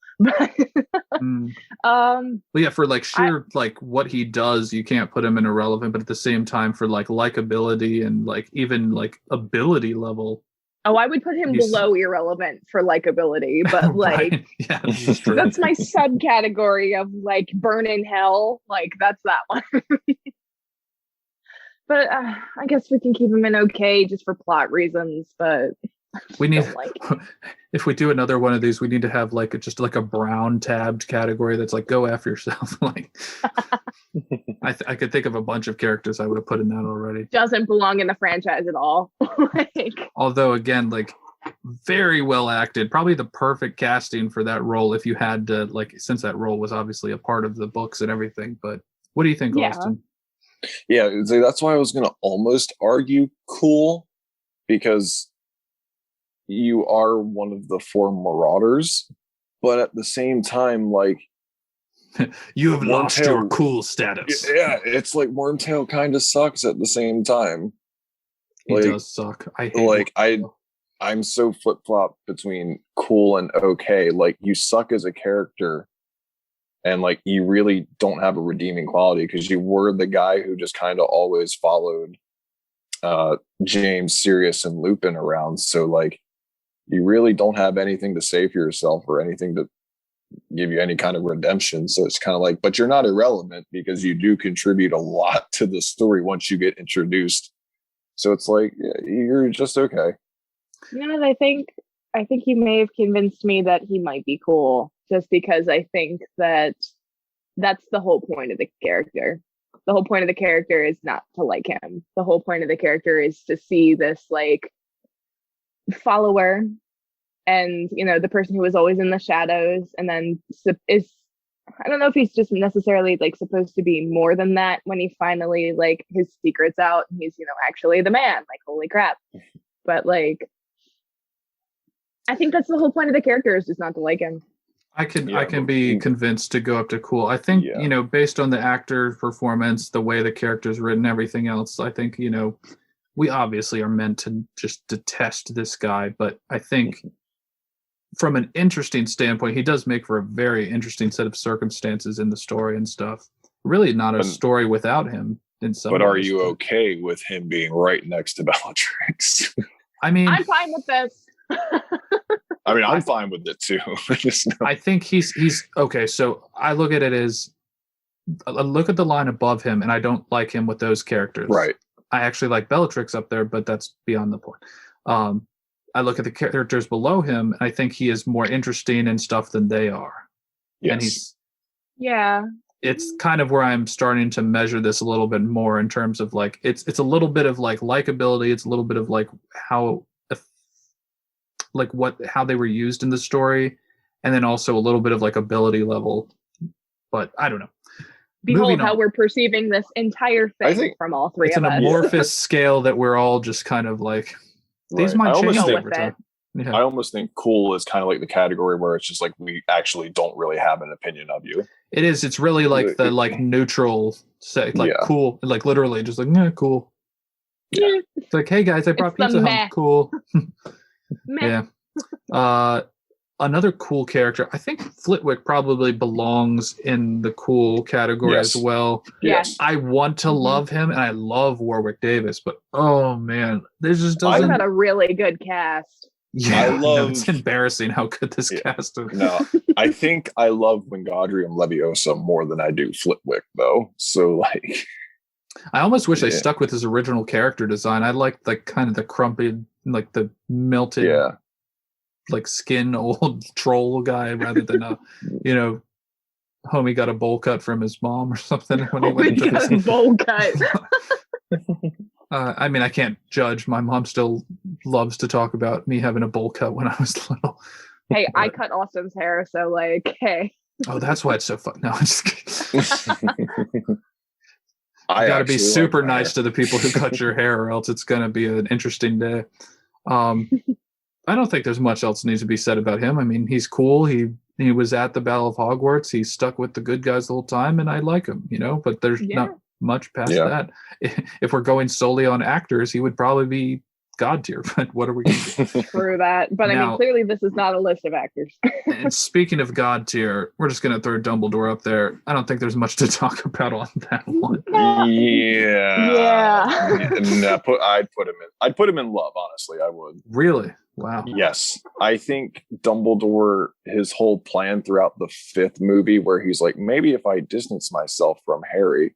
Speaker 1: Well, yeah, for like sheer like what he does, you can't put him in irrelevant, but at the same time, for like likability and like even like ability level.
Speaker 3: Oh, I would put him below irrelevant for likability, but like,
Speaker 1: right. Yeah,
Speaker 3: that's my subcategory of like burn in hell. Like that's that one. But I guess we can keep him in okay just for plot reasons. But
Speaker 1: we need, if we do another one of these, we need to have like just like a brown tabbed category that's like go after yourself. Like, I could think of a bunch of characters I would have put in that already.
Speaker 3: Doesn't belong in the franchise at all.
Speaker 1: Like, although again, like very well acted, probably the perfect casting for that role if you had to, like, since that role was obviously a part of the books and everything. But what do you think, Austin?
Speaker 2: Yeah, that's why I was gonna almost argue cool, because you are one of the 4 Marauders, but at the same time, like,
Speaker 1: you have lost your cool status.
Speaker 2: Yeah, it's like Wormtail kind of sucks at the same time.
Speaker 1: He does suck. I hate
Speaker 2: I'm so flip-flop between cool and okay. Like, you suck as a character, and like you really don't have a redeeming quality because you were the guy who just kind of always followed James, Sirius, and Lupin around. So like, you really don't have anything to say for yourself or anything to give you any kind of redemption. So it's kind of like, but you're not irrelevant because you do contribute a lot to the story once you get introduced. So it's like, yeah, you're just okay.
Speaker 3: You know, I think he may have convinced me that he might be cool just because I think that that's the whole point of the character. The whole point of the character is not to like him. The whole point of the character is to see this like follower and, you know, the person who was always in the shadows, and then is, I don't know if he's just necessarily like supposed to be more than that when he finally like his secret's out and he's, you know, actually the man, like holy crap. But like, I think that's the whole point of the character, is just not to like him.
Speaker 1: I can be convinced to go up to cool. I think, you know, based on the actor performance, the way the character's written, everything else, I think, you know, we obviously are meant to just detest this guy, but I think from an interesting standpoint, he does make for a very interesting set of circumstances in the story and stuff. Really not a story without him in some ways.
Speaker 2: But are you okay with him being right next to Bellatrix?
Speaker 1: I mean,
Speaker 3: I'm fine with this.
Speaker 2: I mean, I'm fine with it too.
Speaker 1: I think he's okay. So I look at it as, I look at the line above him, and I don't like him with those characters.
Speaker 2: Right.
Speaker 1: I actually like Bellatrix up there, but that's beyond the point. I look at the characters below him, and I think he is more interesting in stuff than they are.
Speaker 2: Yes.
Speaker 1: And it's kind of where I'm starting to measure this a little bit more in terms of like, it's a little bit of like likability. It's a little bit of like how they were used in the story. And then also a little bit of like ability level, but I don't know.
Speaker 3: behold
Speaker 1: Moving
Speaker 3: how
Speaker 1: on.
Speaker 3: we're perceiving this entire
Speaker 2: I
Speaker 3: thing
Speaker 2: think
Speaker 3: from all three
Speaker 1: It's
Speaker 3: of
Speaker 1: an
Speaker 3: us.
Speaker 1: amorphous scale that we're all just kind of like, these
Speaker 2: Right.
Speaker 1: might
Speaker 2: I almost
Speaker 1: change
Speaker 3: think-
Speaker 1: over time. Yeah.
Speaker 2: I almost think cool is kind of like the category where it's just like we actually don't really have an opinion of you.
Speaker 1: It is. It's really like the like neutral say, like
Speaker 2: Yeah.
Speaker 1: cool, like literally just like, yeah, cool.
Speaker 2: Yeah.
Speaker 1: It's like, hey guys, I brought
Speaker 3: It's the
Speaker 1: pizza home.
Speaker 3: meh.
Speaker 1: Cool.
Speaker 3: Meh.
Speaker 1: Yeah. Another cool character. I think Flitwick probably belongs in the cool category
Speaker 2: Yes.
Speaker 1: as well.
Speaker 2: Yes.
Speaker 1: I want to
Speaker 3: Mhm.
Speaker 1: love him, and I love Warwick Davis, but oh man, this just
Speaker 3: Talk
Speaker 1: doesn't.
Speaker 3: about a really good cast.
Speaker 1: Yeah,
Speaker 2: I
Speaker 1: no, it's
Speaker 2: love-
Speaker 1: embarrassing how good this
Speaker 2: Yeah.
Speaker 1: cast is.
Speaker 2: No, I think I love Wingardium Leviosa more than I do Flitwick, though. So, like,
Speaker 1: I almost wish they
Speaker 2: Yeah.
Speaker 1: stuck with his original character design. I like kind of the crumpy, like the melted,
Speaker 2: yeah,
Speaker 1: like skin old troll guy rather than a, homie got a bowl cut from his mom or something when he went
Speaker 3: We
Speaker 1: into
Speaker 3: got a
Speaker 1: this.
Speaker 3: bowl cut.
Speaker 1: I mean, I can't judge. My mom still loves to talk about me having a bowl cut when I was little.
Speaker 3: Hey, I
Speaker 1: But-
Speaker 3: cut Austin's hair, so like, hey.
Speaker 1: Oh, that's why it's so fun. No, I'm just kidding.
Speaker 2: I
Speaker 1: You got to be
Speaker 2: actually
Speaker 1: super
Speaker 2: like my
Speaker 1: nice
Speaker 2: hair.
Speaker 1: to the people who cut your hair, or else it's going to be an interesting day. I don't think there's much else needs to be said about him. I mean, he's cool. He was at the Battle of Hogwarts. He stuck with the good guys the whole time, and I like him. But there's
Speaker 3: Yeah.
Speaker 1: not much past
Speaker 2: Yeah.
Speaker 1: that. If we're going solely on actors, he would probably be God tier. But what are we going to do?
Speaker 3: Through that. But I
Speaker 1: Now-
Speaker 3: mean, clearly this is not a list of actors.
Speaker 1: And speaking of God tier, we're just going to throw Dumbledore up there. I don't think there's much to talk about on that one.
Speaker 2: Yeah.
Speaker 3: Yeah.
Speaker 2: No, I'd put him in love, honestly. I would.
Speaker 1: Really? Wow.
Speaker 2: Yes. I think Dumbledore, his whole plan throughout the 5th movie, where he's like, maybe if I distance myself from Harry,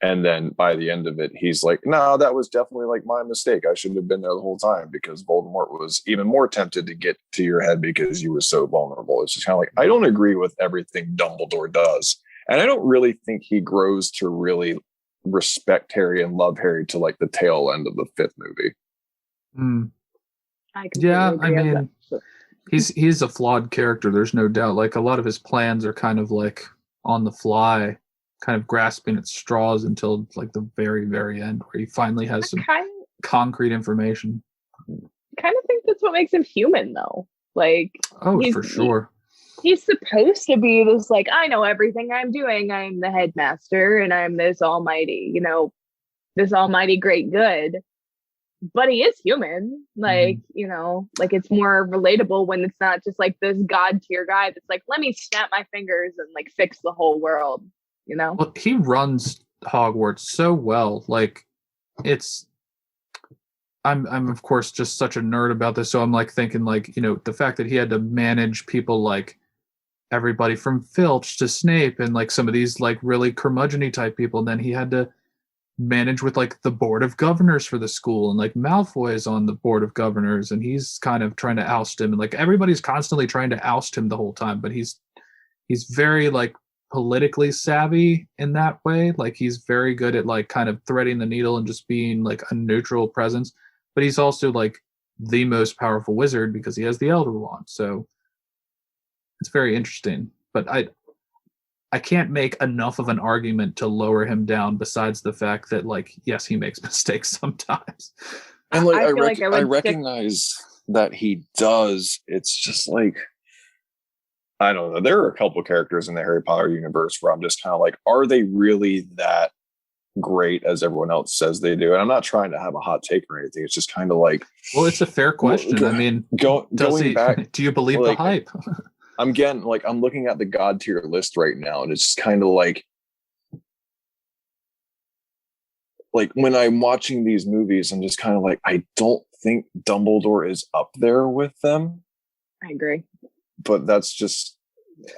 Speaker 2: and then by the end of it, he's like, no, that was definitely like my mistake. I shouldn't have been there the whole time, because Voldemort was even more tempted to get to your head because you were so vulnerable. It's just kind of like, I don't agree with everything Dumbledore does. And I don't really think he grows to really respect Harry and love Harry to like the tail end of the 5th movie.
Speaker 1: Hmm.
Speaker 3: I
Speaker 1: Yeah,
Speaker 3: completely
Speaker 1: I
Speaker 3: agree on
Speaker 1: mean,
Speaker 3: that.
Speaker 1: he's a flawed character. There's no doubt. Like a lot of his plans are kind of like on the fly, kind of grasping at straws until like the very, very end, where he finally has some
Speaker 3: kind
Speaker 1: concrete information.
Speaker 3: of think that's what makes him human, though. Like,
Speaker 1: Oh,
Speaker 3: He's-
Speaker 1: for sure.
Speaker 3: he's supposed to be this, like, I know everything I'm doing. I'm the headmaster and I'm this almighty, this almighty great good. But he is human. Like, like it's more relatable when it's not just like this god tier guy that's like, let me snap my fingers and like fix the whole world,
Speaker 1: Well, he runs Hogwarts so well. Like, I'm of course just such a nerd about this, so I'm like thinking like, the fact that he had to manage people like everybody from Filch to Snape and like some of these like really curmudgeon-y type people, and then he had to manage with like the board of governors for the school, and like Malfoy is on the board of governors and he's kind of trying to oust him, and like everybody's constantly trying to oust him the whole time, but he's very like politically savvy in that way. Like he's very good at like kind of threading the needle and just being like a neutral presence, but he's also like the most powerful wizard because he has the Elder Wand. So it's very interesting, but I can't make enough of an argument to lower him down, besides the fact that, like, yes, he makes mistakes sometimes.
Speaker 2: And like
Speaker 3: I feel like I would
Speaker 2: I
Speaker 3: stick-
Speaker 2: recognize that he does. It's just like, I don't know. There are a couple characters in the Harry Potter universe where I'm just kind of like, are they really that great as everyone else says they do? And I'm not trying to have a hot take or anything. It's just kind of like,
Speaker 1: Well, it's a fair question. I mean,
Speaker 2: going
Speaker 1: he,
Speaker 2: back,
Speaker 1: do you believe
Speaker 2: like,
Speaker 1: the hype?
Speaker 2: I'm looking at the God tier list right now, and it's just kind of like when I'm watching these movies, I'm just kind of like, I don't think Dumbledore is up there with them.
Speaker 3: I agree.
Speaker 2: But that's just,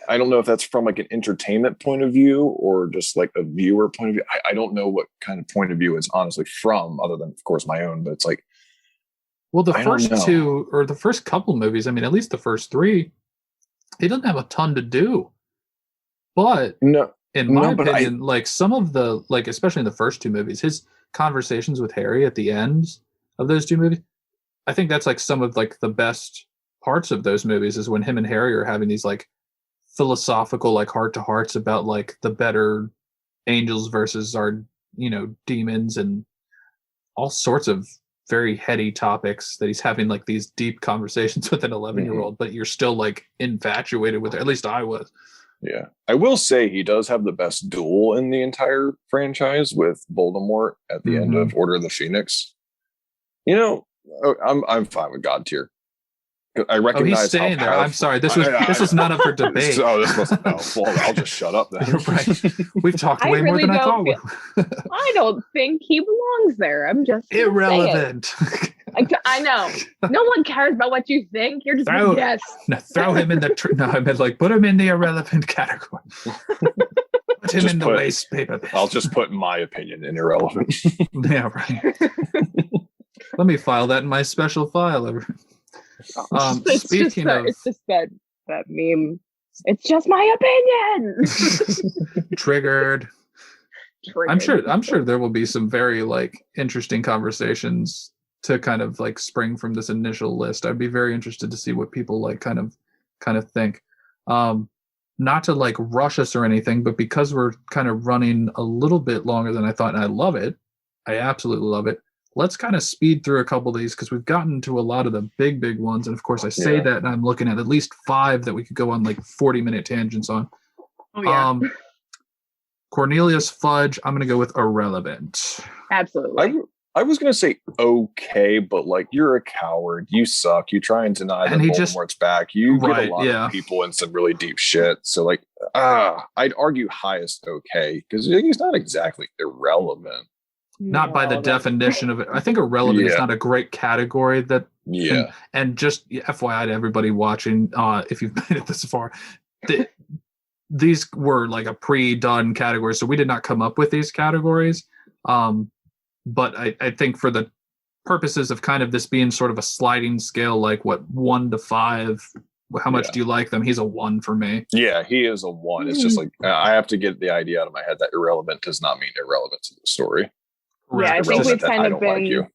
Speaker 2: I don't know if that's from like an entertainment point of view or just like a viewer point of view. I don't know what kind of point of view it's honestly from, other than of course my own, but it's like,
Speaker 1: Well, the
Speaker 2: I don't
Speaker 1: first
Speaker 2: know.
Speaker 1: two, or the first couple movies, I mean, at least the first three, he doesn't have a ton to do. But
Speaker 2: no,
Speaker 1: in my
Speaker 2: No, but
Speaker 1: opinion, like some of the, like, especially in the first two movies, his conversations with Harry at the ends of those two movies, I think that's like some of like the best parts of those movies, is when him and Harry are having these like philosophical, like heart to hearts about like the better angels versus our, demons, and all sorts of very heady topics that he's having like these deep conversations with an 11-year-old, but you're still like infatuated with it. At least I was.
Speaker 2: Yeah. I will say he does have the best duel in the franchise with Voldemort at the end of Order of the Phoenix. I'm fine with God tier. I recognize
Speaker 1: he's staying there. I'm sorry. This was not up for debate.
Speaker 2: This wasn't. Well, I'll just shut up then.
Speaker 1: Right. We've talked way more than I thought.
Speaker 3: I don't think he belongs there. I'm just
Speaker 1: irrelevant.
Speaker 3: I know. No one cares about what you think. You're just a guess.
Speaker 1: Throw him in the. No, I meant like put him in the irrelevant category. Put him in the waste paper.
Speaker 2: I'll just put my opinion in irrelevant.
Speaker 1: Yeah, right. Let me file that in my special file.
Speaker 3: It's just that meme. It's just my opinion.
Speaker 1: Triggered. I'm sure there will be some very like interesting conversations to kind of like spring from this initial list. I'd be very interested to see what people like kind of think. Not to like rush us or anything, but because we're kind of running a little bit longer than I thought, and I love it. I absolutely love it. Let's kind of speed through a couple of these because we've gotten to a lot of the big ones. And of course I say that and I'm looking at least 5 that we could go on like 40-minute tangents on.
Speaker 3: Oh, yeah.
Speaker 1: Cornelius Fudge, I'm going to go with irrelevant.
Speaker 3: Absolutely.
Speaker 2: I was going to say okay, but like you're a coward. You suck. You try and deny that Voldemort's back. You get a lot of people in some really deep shit. So like, I'd argue highest okay because he's not exactly irrelevant.
Speaker 1: Not by the definition of it. I think irrelevant is not a great category. And just FYI to everybody watching, if you've made it this far, these were like a pre-done category, so we did not come up with these categories. But I think for the purposes of kind of this being sort of a sliding scale, like what 1 to 5, how much do you like them? He's a 1 for me. Yeah,
Speaker 2: he is a 1. It's just like I have to get the idea out of my head that irrelevant does not mean irrelevant to the story.
Speaker 3: Yeah, I think we've kind of been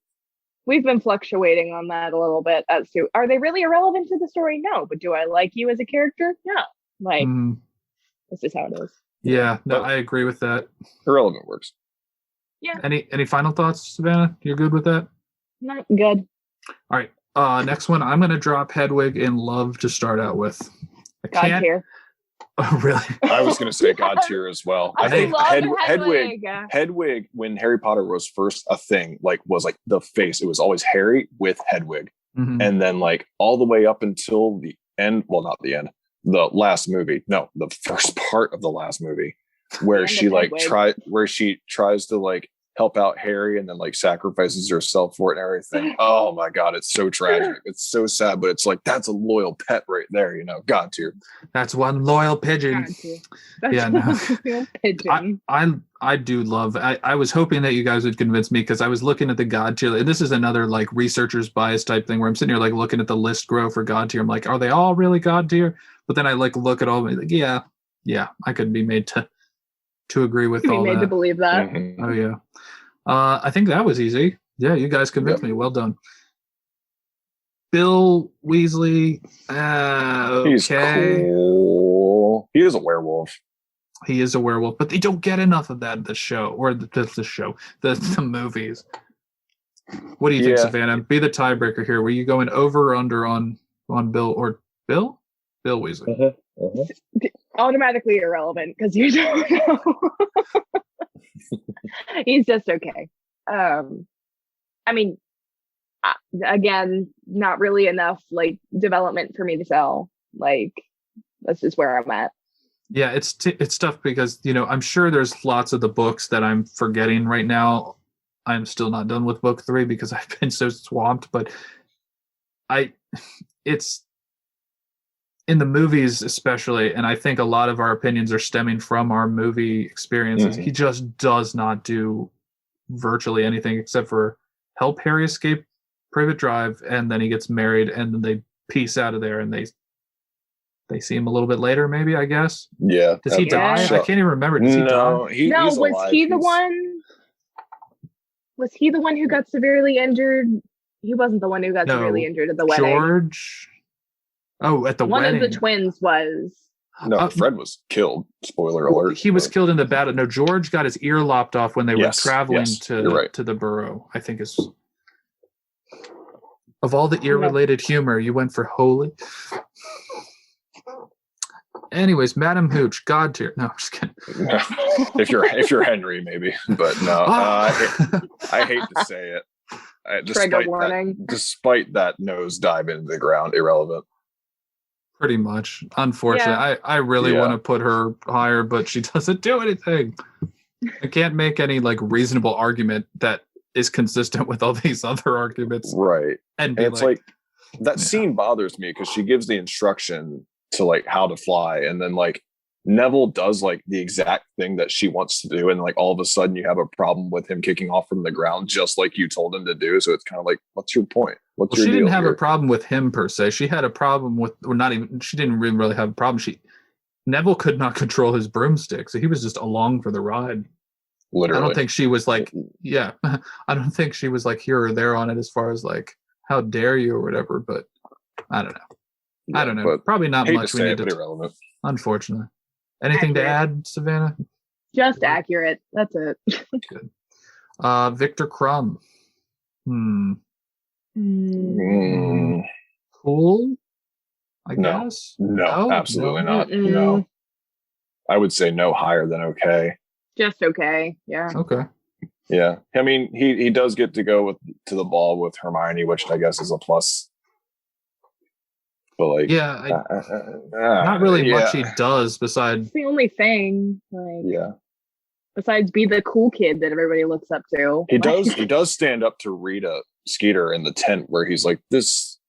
Speaker 3: we've been fluctuating on that a little bit as to are they really irrelevant to the story? No, but do I like you as a character? Yeah, like this is how it is.
Speaker 1: Yeah, no, I agree with that.
Speaker 2: Irrelevant works.
Speaker 3: Yeah.
Speaker 1: Any final thoughts, Savannah? You're good with that?
Speaker 3: Not good.
Speaker 1: All right. Next one, I'm gonna drop Hedwig in love to start out with.
Speaker 3: God tier.
Speaker 1: Oh, really?
Speaker 2: I was going to say God tier as well.
Speaker 3: I think
Speaker 2: Hedwig, when Harry Potter was first a thing, was like the face. It was always Harry with Hedwig. And then like all the way up until the end. Well, not the end. The last movie. No, the first part of the last movie where she tries to like help out Harry and then like sacrifices herself for it and everything. Oh my God, it's so tragic. It's so sad, but it's like that's a loyal pet right there, God tier.
Speaker 1: That's one loyal pigeon. Pigeon. I do love. I was hoping that you guys would convince me because I was looking at the God tier. And this is another like researcher's bias type thing where I'm sitting here like looking at the list grow for God tier. I'm like, are they all really God tier? But then I like look at all of them, like, yeah, I could be made to agree with all that.
Speaker 3: Made to believe that.
Speaker 1: Oh yeah. I think that was easy. Yeah, you guys convinced me. Well done. Bill Weasley.
Speaker 2: He's cool. He is a werewolf.
Speaker 1: He is a werewolf, but they don't get enough of that in the show or the movies. What do you think, Savannah? Be the tiebreaker here. Were you going over or under on Bill or Bill? Bill Weasley.
Speaker 3: Automatically irrelevant because you don't know. He's just okay. I mean, again, not really enough like development for me to sell. Like, that's just where I'm at.
Speaker 1: Yeah, it's tough because I'm sure there's lots of the books that I'm forgetting right now. I'm still not done with book 3 because I've been so swamped. But it's in the movies especially, and I think a lot of our opinions are stemming from our movie experiences. He just does not do virtually anything except for help Harry escape Privet Drive, and then he gets married, and then they piece out of there, and they see him a little bit later, maybe, I guess.
Speaker 2: Yeah.
Speaker 1: Does he die? I can't even remember. Does he die?
Speaker 2: He's
Speaker 3: was
Speaker 2: alive.
Speaker 3: he the one? Was he the one who got severely injured? He wasn't the one who got severely injured at the wedding.
Speaker 1: George. Oh, at the wedding.
Speaker 3: One of the twins was.
Speaker 2: No, Fred was killed. Spoiler alert.
Speaker 1: He was killed in the battle. No, George got his ear lopped off when they were traveling to the burrow, I think is. Of all the ear-related humor, you went for holy. Anyways, Madam Hooch, God tier. No, I'm just kidding.
Speaker 2: No. If you're Henry, maybe, but no. I hate to say it. Despite that nosedive into the ground, irrelevant.
Speaker 1: Pretty much. Unfortunately, I really want to put her higher, but she doesn't do anything. I can't make any like reasonable argument that is consistent with all these other arguments.
Speaker 2: Right. And it's like that scene bothers me because she gives the instruction to like how to fly, and then like Neville does like the exact thing that she wants to do, and like all of a sudden you have a problem with him kicking off from the ground just like you told him to do. So it's kind of like, what's your point?
Speaker 1: She didn't have a problem with him per se. She had a problem with, or not even, she didn't really have a problem. Neville could not control his broomstick, so he was just along for the ride.
Speaker 2: Literally.
Speaker 1: I don't think she was like, I don't think she was like here or there on it as far as like, how dare you or whatever, but I don't know. Yeah, I don't know. Probably not much we need to. Irrelevant. Unfortunately. Anything to add, Savannah?
Speaker 3: Just accurate. That's it.
Speaker 1: Good. Victor Crumb. Cool, I guess.
Speaker 2: No, absolutely not. No. I would say no higher than okay.
Speaker 3: Just okay. Yeah.
Speaker 1: Okay.
Speaker 2: Yeah. I mean, he does get to go to the ball with Hermione, which I guess is a plus. But like,
Speaker 1: not really much he does besides.
Speaker 3: It's the only thing. Like, besides be the cool kid that everybody looks up to.
Speaker 2: He does stand up to Rita Skeeter in the tent where he's like, this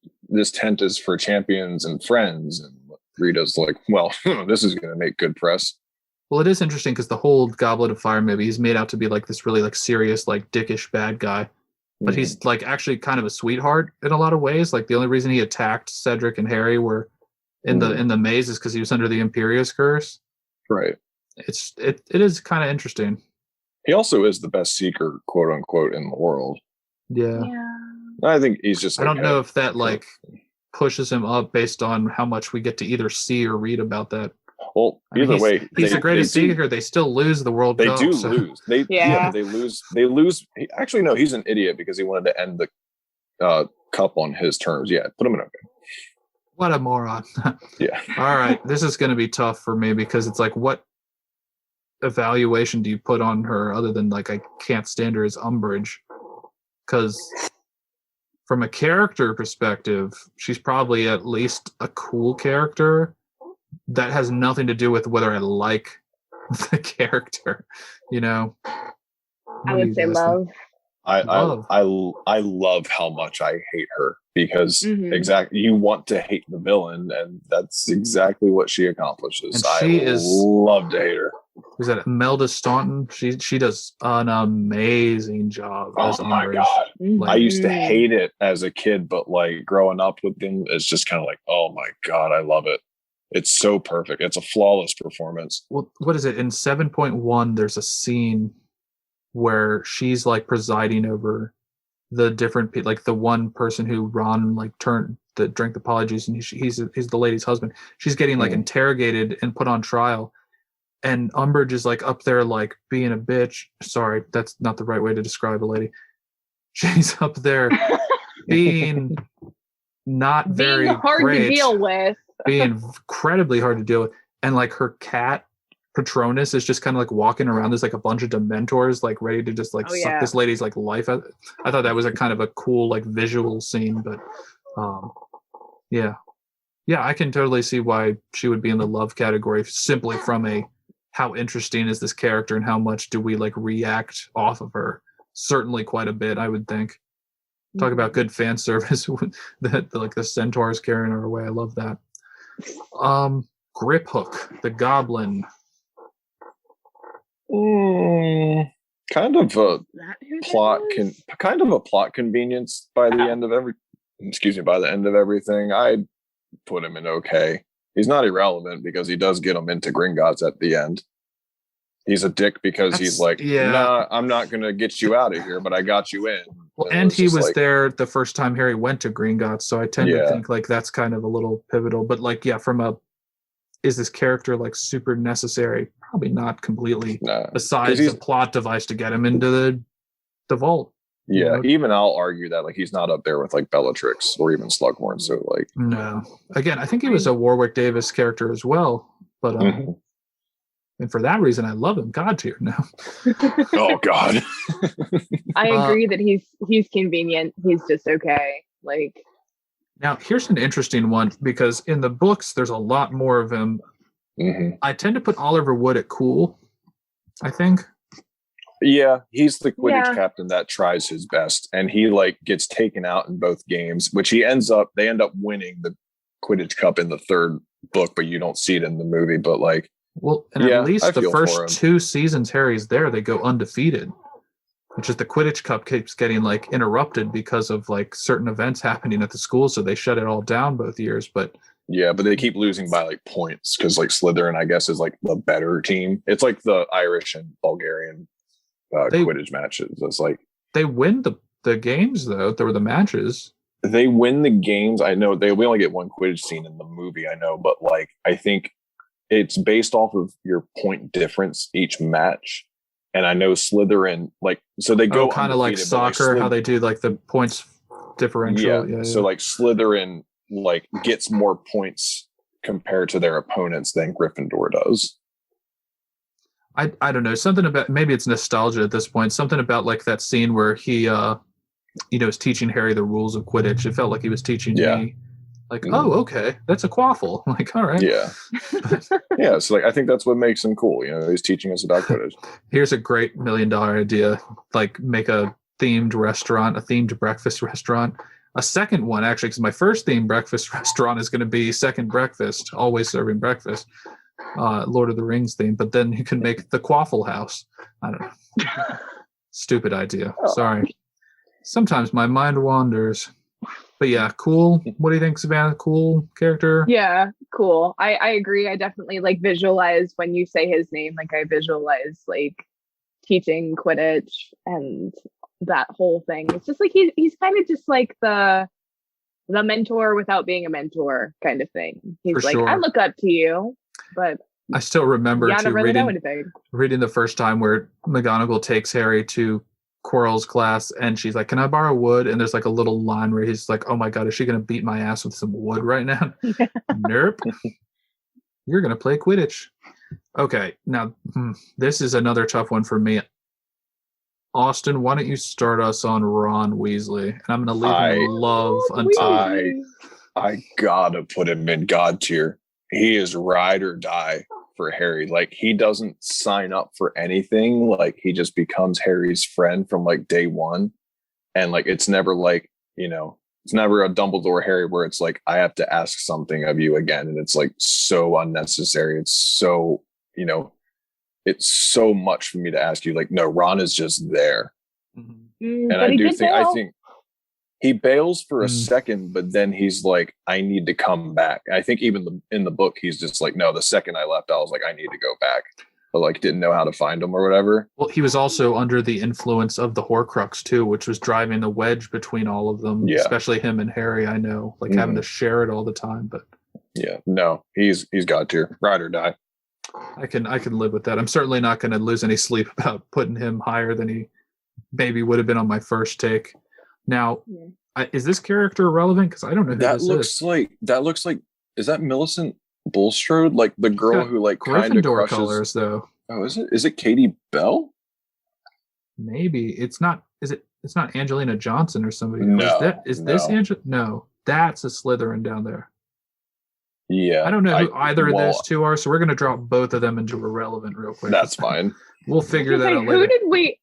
Speaker 2: tent is for champions and friends, and Rita's like, well, this is going to make good press.
Speaker 1: Well, it is interesting because the whole Goblet of Fire movie, he's made out to be like this really like serious, like dickish bad guy. But he's like actually kind of a sweetheart in a lot of ways. Like the only reason he attacked Cedric and Harry were in the maze is because he was under the Imperius curse.
Speaker 2: Right.
Speaker 1: It is kind of interesting.
Speaker 2: He also is the best seeker, quote unquote, in the world.
Speaker 1: Yeah.
Speaker 2: I think he's just.
Speaker 1: I don't know if that like pushes him up based on how much we get to either see or read about that.
Speaker 2: Well, either way,
Speaker 1: he's the greatest seeker. They still lose the World Cup.
Speaker 2: They do lose. They lose. Actually, no, he's an idiot because he wanted to end the cup on his terms. Yeah, put him in okay.
Speaker 1: What a moron.
Speaker 2: Yeah.
Speaker 1: All right, this is going to be tough for me because it's like, what evaluation do you put on her other than like I can't stand her as Umbridge? Because from a character perspective, she's probably at least a cool character. That has nothing to do with whether I like the character, you know.
Speaker 3: I would say love.
Speaker 2: I love how much I hate her because exactly you want to hate the villain, and that's exactly what she accomplishes.
Speaker 1: And
Speaker 2: love to hate her.
Speaker 1: Is that Imelda Staunton? She does an amazing job.
Speaker 2: Oh my god! Like, I used to hate it as a kid, but like growing up with them, it's just kind of like, oh my god, I love it. It's so perfect. It's a flawless performance.
Speaker 1: Well, what is it? In 7.1, there's a scene where she's like presiding over the different, like the one person who Ron like drank the polyjuice, and he's the lady's husband. She's getting like interrogated and put on trial, and Umbridge is like up there like being a bitch. Sorry, that's not the right way to describe a lady. She's up there being not very
Speaker 3: hard
Speaker 1: great,
Speaker 3: to deal with.
Speaker 1: being incredibly hard to deal with, and like her cat Patronus is just kind of like walking around. There's like a bunch of Dementors like ready to just like suck this lady's like life out. I thought that was a kind of a cool like visual scene, but yeah, I can totally see why she would be in the love category simply from a how interesting is this character and how much do we like react off of her. Certainly quite a bit, I would think. Talk about good fan service that like the centaurs carrying her away. I love that. Grip Hook, the goblin.
Speaker 2: Kind of a plot convenience by the end of everything. I'd put him in okay. He's not irrelevant because he does get him into Gringotts at the end. He's a dick because he's like, nah, I'm not going to get you out of here, but I got you in.
Speaker 1: Well, and he was there the first time Harry went to Gringotts, so I tend to think like that's kind of a little pivotal. But like, yeah, from a is this character like super necessary? Probably not completely.
Speaker 2: Nah,
Speaker 1: besides a plot device to get him into the vault.
Speaker 2: Yeah, even I'll argue that like he's not up there with like Bellatrix or even Slughorn. So like,
Speaker 1: no. Again, I think he was a Warwick Davis character as well, but and for that reason, I love him. God tier now.
Speaker 2: Oh God.
Speaker 3: I agree that he's convenient. He's just okay. Like,
Speaker 1: now here's an interesting one because in the books there's a lot more of him. I tend to put Oliver Wood at cool. I think.
Speaker 2: Yeah, he's the Quidditch captain that tries his best, and he like gets taken out in both games, which they end up winning the Quidditch Cup in the third book, but you don't see it in the movie. But like,
Speaker 1: well, and at least the first 2 seasons Harry's there, they go undefeated. Which is the Quidditch Cup keeps getting like interrupted because of like certain events happening at the school, so they shut it all down both years. But
Speaker 2: yeah, but they keep losing by like points because like Slytherin, I guess, is like the better team. It's like the Irish and Bulgarian Quidditch matches. It's like
Speaker 1: they win the games though. There were the matches.
Speaker 2: They win the games. I know we only get one Quidditch scene in the movie. I know, but like I think it's based off of your point difference each match. And I know Slytherin like so they go
Speaker 1: kind of like soccer, like how they do like the points differential.
Speaker 2: Yeah. So like Slytherin like gets more points compared to their opponents than Gryffindor does.
Speaker 1: I don't know, something about, maybe it's nostalgia at this point, something about like that scene where he is teaching Harry the rules of Quidditch. It felt like he was teaching me like, oh, okay, that's a quaffle. Like, all right.
Speaker 2: Yeah. Yeah, so like I think that's what makes him cool. He's teaching us about Quidditch.
Speaker 1: Here's a great $1 million idea. Like make a themed restaurant, a themed breakfast restaurant. A second one, actually, because my first themed breakfast restaurant is going to be Second Breakfast, always serving breakfast. Lord of the Rings theme, but then you can make the Quaffle House. I don't know. Stupid idea. Sorry. Sometimes my mind wanders. But yeah, cool. What do you think, Savannah? Cool character?
Speaker 3: Yeah, cool. I agree. I definitely like visualize when you say his name, like I visualize like teaching Quidditch and that whole thing. It's just like he's kind of just like the mentor without being a mentor kind of thing. He's like, I look up to you. But
Speaker 1: I still remember
Speaker 3: really
Speaker 1: reading the first time where McGonagall takes Harry to Quirrell's class and she's like, can I borrow wood? And there's like a little line where he's like, oh my God, is she going to beat my ass with some wood right now? Nope. You're going to play Quidditch. Okay. Now, this is another tough one for me. Austin, why don't you start us on Ron Weasley? And I'm going to leave him in love until
Speaker 2: I gotta put him in God tier. He is ride or die for Harry. Like he doesn't sign up for anything. Like he just becomes Harry's friend from like day one. And like it's never like, it's never a Dumbledore Harry where it's like I have to ask something of you again. And it's like so unnecessary. It's so, it's so much for me to ask you. Like, no, Ron is just there. And I think he bails for a second, but then he's like, I need to come back. I think even in the book, he's just like, no, the second I left, I was like, I need to go back. But like, didn't know how to find him or whatever.
Speaker 1: Well, he was also under the influence of the Horcrux too, which was driving a wedge between all of them, especially him and Harry, I know, like having to share it all the time. But
Speaker 2: yeah, no, he's God tier, ride or die.
Speaker 1: I can live with that. I'm certainly not going to lose any sleep about putting him higher than he maybe would have been on my first take. Now, is this character relevant? Because I don't know who
Speaker 2: that
Speaker 1: this
Speaker 2: looks
Speaker 1: is.
Speaker 2: Like is that Millicent Bulstrode? Like the girl who like kind of crushes
Speaker 1: colors though.
Speaker 2: Oh, is it? Is it Katie Bell?
Speaker 1: Maybe it's not. Is it? It's not Angelina Johnson or somebody.
Speaker 2: No,
Speaker 1: is this Angela? No, that's a Slytherin down there.
Speaker 2: Yeah,
Speaker 1: I don't know who either of those two are, so we're going to drop both of them into irrelevant real quick.
Speaker 2: That's fine.
Speaker 1: We'll figure that out later.
Speaker 3: Who did we?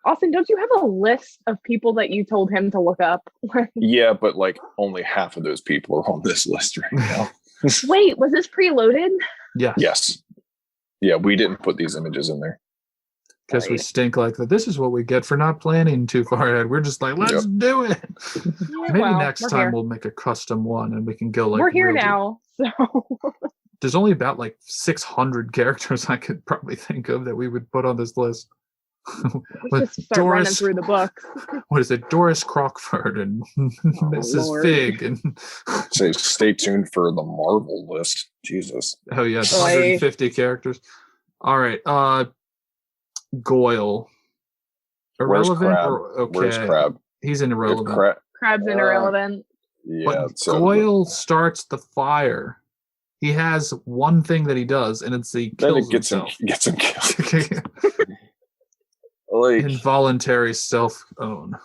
Speaker 3: Austin, don't you have a list of people that you told him to look up?
Speaker 2: Yeah, but like only half of those people are on this list right now.
Speaker 3: Wait, was this preloaded?
Speaker 1: Yeah.
Speaker 2: Yes. Yeah, we didn't put these images in there.
Speaker 1: Because we stink like that. This is what we get for not planning too far ahead. We're just like, let's do it. Maybe next time we'll make a custom one and we can go like.
Speaker 3: We're here now, so.
Speaker 1: There's only about like 600 characters I could probably think of that we would put on this list.
Speaker 3: Let's just start running through the books.
Speaker 1: What is it? Doris Crockford and Mrs.
Speaker 3: Lord.
Speaker 1: Fig and
Speaker 2: Say, stay tuned for the Marvel list. Jesus.
Speaker 1: oh yeah, 150 characters. All right, Goyle. Irrelevant or okay?
Speaker 2: Where's Crab?
Speaker 1: He's an irrelevant.
Speaker 3: Crab's irrelevant.
Speaker 2: Yeah,
Speaker 1: But Goyle starts the fire. He has one thing that he does, and it's he kills himself.
Speaker 2: Gets him killed. Like
Speaker 1: involuntary self-own.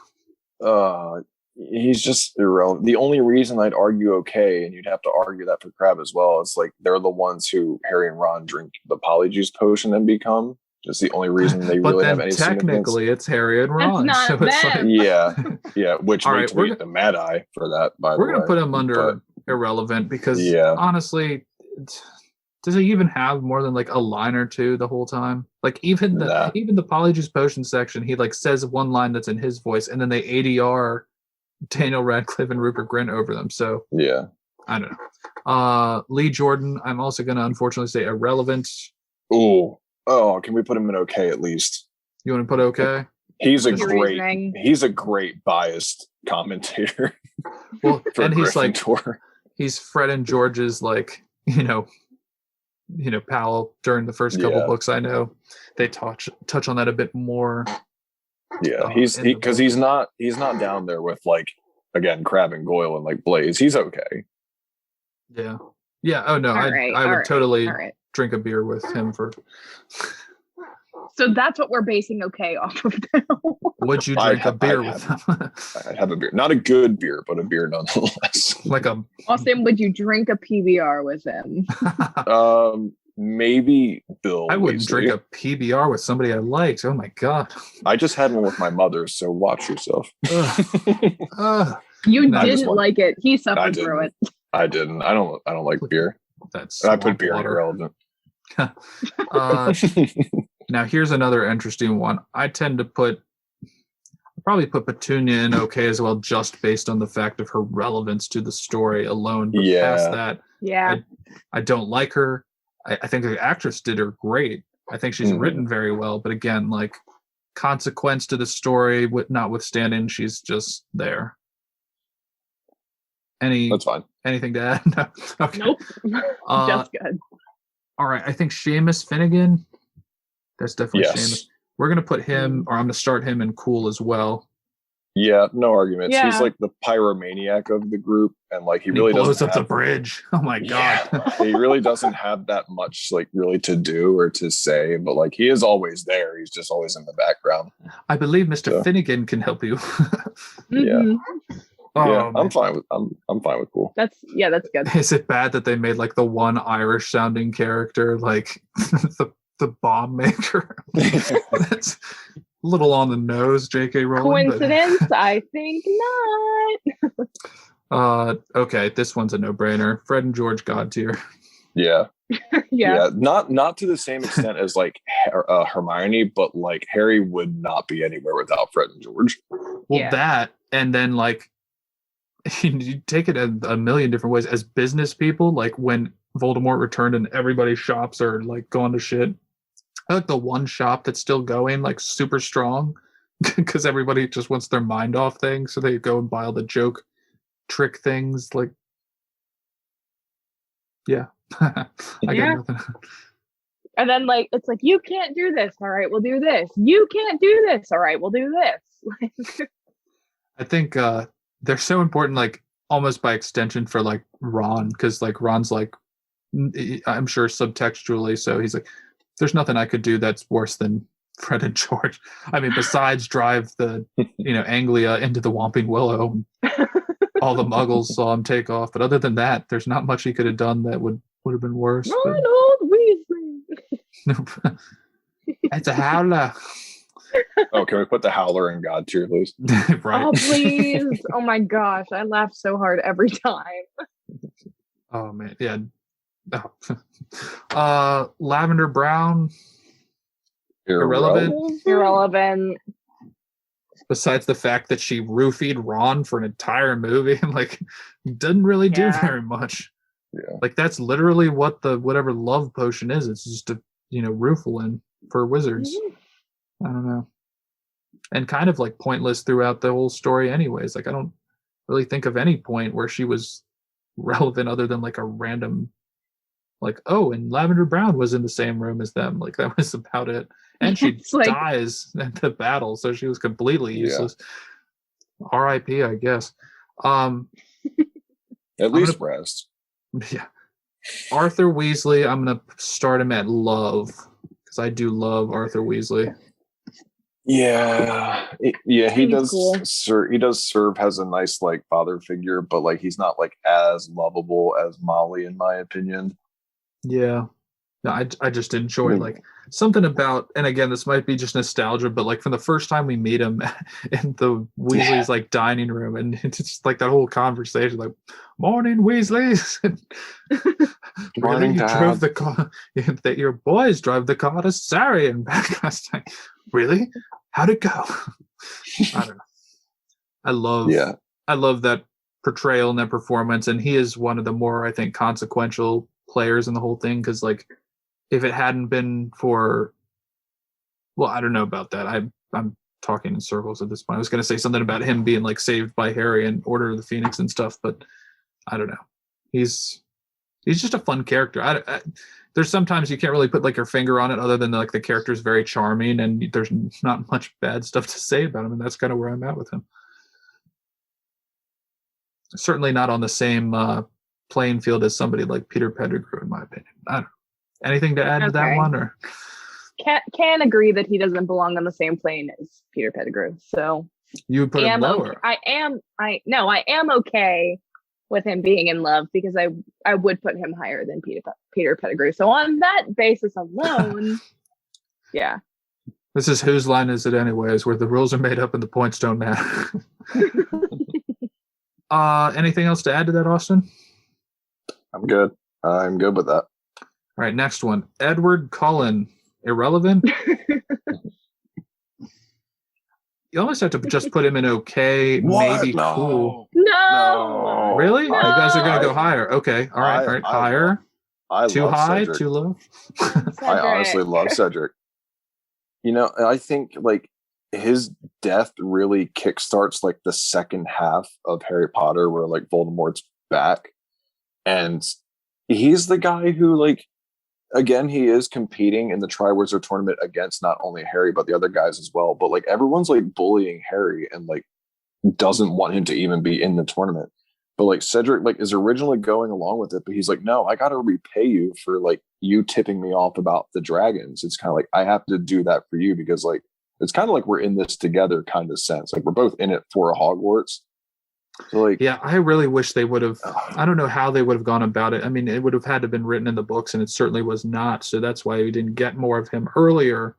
Speaker 2: He's just irrelevant. The only reason I'd argue okay, and you'd have to argue that for Crab as well, is like they're the ones who Harry and Ron drink the Polyjuice potion and become. Just the only reason they really have any significance.
Speaker 1: Technically, it's Harry and Ron.
Speaker 3: It's not them.
Speaker 2: Yeah. Which makes me the Mad Eye for that. By the way,
Speaker 1: we're gonna put him under irrelevant because honestly, does he even have more than like a line or two the whole time? Like even the Polyjuice potion section, he like says one line that's in his voice, and then they ADR Daniel Radcliffe and Rupert Grint over them. So
Speaker 2: yeah,
Speaker 1: I don't know. Lee Jordan, I'm also gonna unfortunately say irrelevant.
Speaker 2: Oh, can we put him in okay at least? You
Speaker 1: want to put okay?
Speaker 2: He's a great biased commentator.
Speaker 1: Well, and he's like he's Fred and George's like, pal during the first couple books. I know they touch on that a bit more.
Speaker 2: Yeah, he's not down there with like again Crab and Goyle and like Blaze. He's okay.
Speaker 1: Yeah. Oh no, I would totally drink a beer with him for.
Speaker 3: So that's what we're basing okay off of now.
Speaker 1: Would you drink a beer with him?
Speaker 2: I'd have a beer, not a good beer, but a beer nonetheless.
Speaker 3: Austin, would you drink a PBR with him?
Speaker 2: Maybe Bill.
Speaker 1: I wouldn't drink a PBR with somebody I liked. Oh my god!
Speaker 2: I just had one with my mother, so watch yourself.
Speaker 3: You didn't like it. He suffered through it.
Speaker 2: I didn't. I don't like beer. I put beer in irrelevant.
Speaker 1: Now here's another interesting one. I tend to probably put Petunia in okay as well, just based on the fact of her relevance to the story alone. But past that, I don't like her. I think the actress did her great. I think she's written very well. But again, like consequence to the story, notwithstanding, she's just there.
Speaker 2: That's fine.
Speaker 1: Anything to add? No. Okay.
Speaker 3: Nope. Just good.
Speaker 1: All right. I think Seamus Finnegan. That's definitely Seamus. We're gonna put him, or I'm gonna start him in cool as well.
Speaker 2: Yeah, no arguments. Yeah. He's like the pyromaniac of the group, and like he really
Speaker 1: blows up the bridge. Oh my god.
Speaker 2: He really doesn't have that much like really to do or to say, but like he is always there. He's just always in the background.
Speaker 1: I believe Mr. Finnegan can help you.
Speaker 2: Yeah. I'm fine with cool.
Speaker 3: That's good.
Speaker 1: Is it bad that they made like the one Irish sounding character like the bomb maker? That's a little on the nose, J.K. Rowling.
Speaker 3: Coincidence? But... I think
Speaker 1: not. Okay, this one's a no-brainer. Fred and George God tier.
Speaker 2: Yeah. Yeah. Not to the same extent as like Hermione, but like Harry would not be anywhere without Fred and George.
Speaker 1: Well, that, and then like you take it a million different ways as business people. Like when Voldemort returned and everybody's shops are like going to shit. I like the one shop that's still going, like super strong, because everybody just wants their mind off things, so they go and buy all the joke trick things. Like, I got nothing.
Speaker 3: And then like it's like, you can't do this. All right, we'll do this. You can't do this. All right, we'll do this.
Speaker 1: I think they're so important, like almost by extension for like Ron, because like Ron's like, I'm sure subtextually, so he's like, there's nothing I could do that's worse than Fred and George. I mean, besides drive the Anglia into the Whomping Willow. All the Muggles saw him take off, but other than that, there's not much he could have done that would have been worse.
Speaker 3: Ronald Weasley.
Speaker 1: It's a howler.
Speaker 2: Oh, can we put the howler in God tier, please?
Speaker 1: Right.
Speaker 3: Oh, please. Oh my gosh, I laugh so hard every time.
Speaker 1: Oh man, yeah. Lavender Brown.
Speaker 3: Irrelevant.
Speaker 1: Besides the fact that she roofied Ron for an entire movie and like didn't really do very much.
Speaker 2: Yeah.
Speaker 1: Like that's literally what whatever love potion is. It's just a roofling for wizards. I don't know. And kind of like pointless throughout the whole story anyways. Like I don't really think of any point where she was relevant other than like a random like, oh, and Lavender Brown was in the same room as them. Like that was about it. And she dies at the battle, so she was completely useless. R.I.P. I guess.
Speaker 2: At least rest.
Speaker 1: Yeah. Arthur Weasley, I'm gonna start him at love because I do love Arthur Weasley.
Speaker 2: Yeah, he does.
Speaker 3: Cool.
Speaker 2: He does serve as a nice like father figure, but like he's not like as lovable as Molly, in my opinion.
Speaker 1: Yeah, no, I just enjoy like something about, and again, this might be just nostalgia, but like from the first time we meet him in the Weasley's like dining room, and it's just like that whole conversation, like "Morning, Weasleys." Really, you drove the car that your boys drive the car to Surrey and back last night. Really? How'd it go? I don't know. I love that portrayal and that performance, and he is one of the more, I think, consequential players in the whole thing, because like if it hadn't been for, well, I don't know about that. I'm talking in circles at this point. I was going to say something about him being like saved by Harry and Order of the Phoenix and stuff, but I don't know. He's just a fun character. There's sometimes you can't really put like your finger on it, other than like the character's very charming and there's not much bad stuff to say about him, and that's kind of where I'm at with him. Certainly not on the same playing field as somebody like Peter Pettigrew, in my opinion. I don't know. Anything to add to that one, or
Speaker 3: can agree that he doesn't belong on the same plane as Peter Pettigrew. So
Speaker 1: you would put him lower.
Speaker 3: Okay. I am okay with him being in love, because I would put him higher than Peter Pettigrew. So on that basis alone, yeah.
Speaker 1: This is Whose Line Is It Anyways, where the rules are made up and the points don't matter. Anything else to add to that, Austin?
Speaker 2: I'm good. I'm good with that.
Speaker 1: All right, next one. Edward Cullen. Irrelevant? You almost have to just put him in okay, maybe cool.
Speaker 3: No.
Speaker 1: Really?
Speaker 3: No.
Speaker 1: You guys are going to go higher. Okay. All right. Higher? Too high?
Speaker 2: Cedric.
Speaker 1: Too low?
Speaker 2: I honestly love Cedric. You know, I think like his death really kickstarts like the second half of Harry Potter, where like Voldemort's back. And he's the guy who, like, again, he is competing in the Triwizard tournament against not only Harry, but the other guys as well. But like everyone's like bullying Harry and like doesn't want him to even be in the tournament. But like Cedric like is originally going along with it, but he's like, no, I got to repay you for like you tipping me off about the dragons. It's kind of like, I have to do that for you, because like, it's kind of like we're in this together kind of sense. Like we're both in it for Hogwarts. So like,
Speaker 1: yeah, I really wish they would have, I don't know how they would have gone about it. I mean, it would have had to have been written in the books, and it certainly was not. So that's why we didn't get more of him earlier.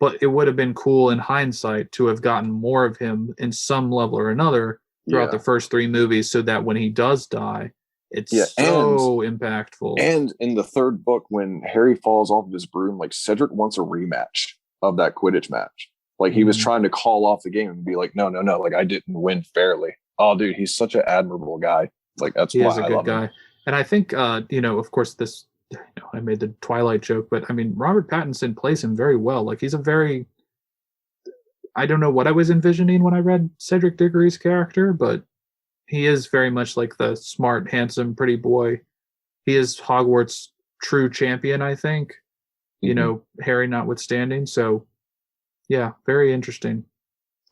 Speaker 1: But it would have been cool in hindsight to have gotten more of him in some level or another throughout the first three movies, so that when he does die, it's so impactful. And
Speaker 2: in the third book, when Harry falls off of his broom, like Cedric wants a rematch of that Quidditch match. Like he was trying to call off the game and be like, no, like I didn't win fairly. Oh, dude, he's such an admirable guy. Like that's why I love him.
Speaker 1: And I think, of course, this, I made the Twilight joke, but I mean, Robert Pattinson plays him very well. Like he's a very, I don't know what I was envisioning when I read Cedric Diggory's character, but he is very much like the smart, handsome, pretty boy. He is Hogwarts' true champion, I think, Harry notwithstanding. So, yeah, very interesting.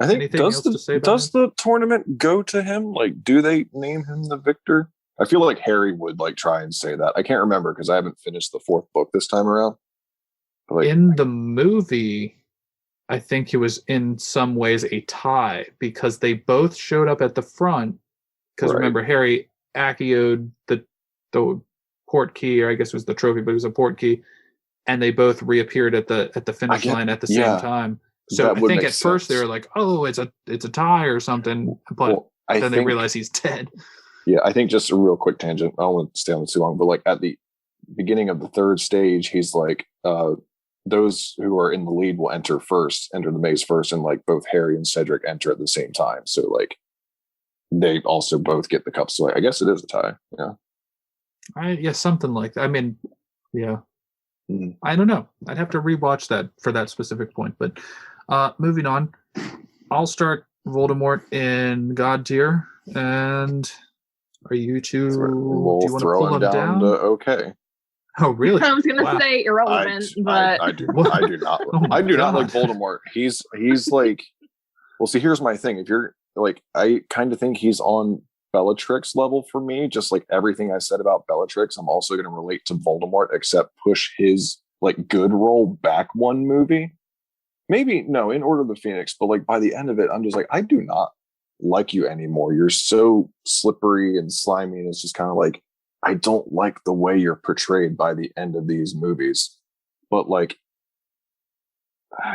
Speaker 2: I think does the tournament go to him? Like, do they name him the victor? I feel like Harry would like try and say that. I can't remember because I haven't finished the fourth book this time around.
Speaker 1: But, like, in the movie, I think it was in some ways a tie, because they both showed up at the front. Because remember, Harry acquioed the port key, or I guess it was the trophy, but it was a port key, and they both reappeared at the finish line at the same time. So I think at first they were like, "Oh, it's a tie or something," but then they realize he's dead.
Speaker 2: Yeah, I think just a real quick tangent. I don't want to stay on it too long, but like at the beginning of the third stage, he's like, those who are in the lead will enter the maze first, and like both Harry and Cedric enter at the same time. So like they also both get the cup. So like, I guess it is a tie. Yeah.
Speaker 1: Something like that. I mean, yeah. I don't know. I'd have to rewatch that for that specific point. But moving on, I'll start Voldemort in God tier. And are you two? Do you want to pull him down?
Speaker 2: Okay.
Speaker 1: Oh, really?
Speaker 3: I was gonna say irrelevant, but
Speaker 2: I do not. I do not like Voldemort. He's like. Well, see, here's my thing. If you're like, I kind of think he's on Bellatrix level for me. Just like everything I said about Bellatrix, I'm also going to relate to Voldemort, except push his like good role back one movie. Maybe no, in Order of the Phoenix, but like by the end of it, I'm just like, I do not like you anymore. You're so slippery and slimy, and it's just kind of like, I don't like the way you're portrayed by the end of these movies. But like,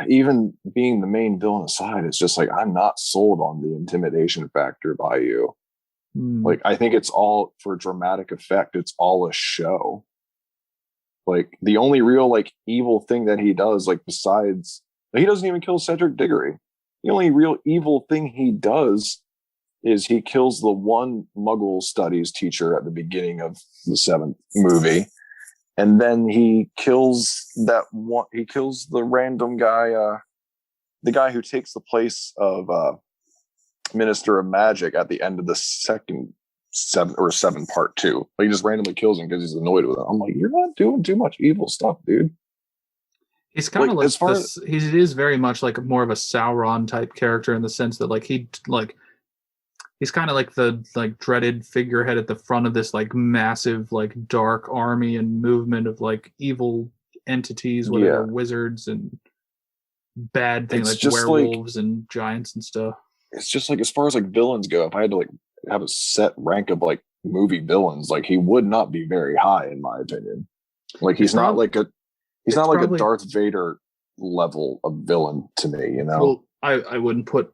Speaker 2: even being the main villain aside, it's just like, I'm not sold on the intimidation factor by you. Like, I think it's all for dramatic effect. It's all a show. Like, the only real like evil thing that he does, like besides, he doesn't even kill Cedric Diggory. The only real evil thing he does is he kills the one Muggle studies teacher at the beginning of the 7th movie. And then he kills that one. He kills the random guy, the guy who takes the place of Minister of Magic at the end of the second 7 part 2. Like, he just randomly kills him because he's annoyed with him. I'm like, you're not doing too much evil stuff, dude.
Speaker 1: He's kind of like this. He is very much like more of a Sauron type character in the sense that like he's kind of like the like dreaded figurehead at the front of this like massive like dark army and movement of like evil entities, whether they're wizards and bad things like werewolves and giants and stuff.
Speaker 2: It's just like, as far as like villains go, if I had to like have a set rank of like movie villains, like he would not be very high in my opinion. Like he's not like a Darth Vader level of villain to me, you know.
Speaker 1: Well, I wouldn't put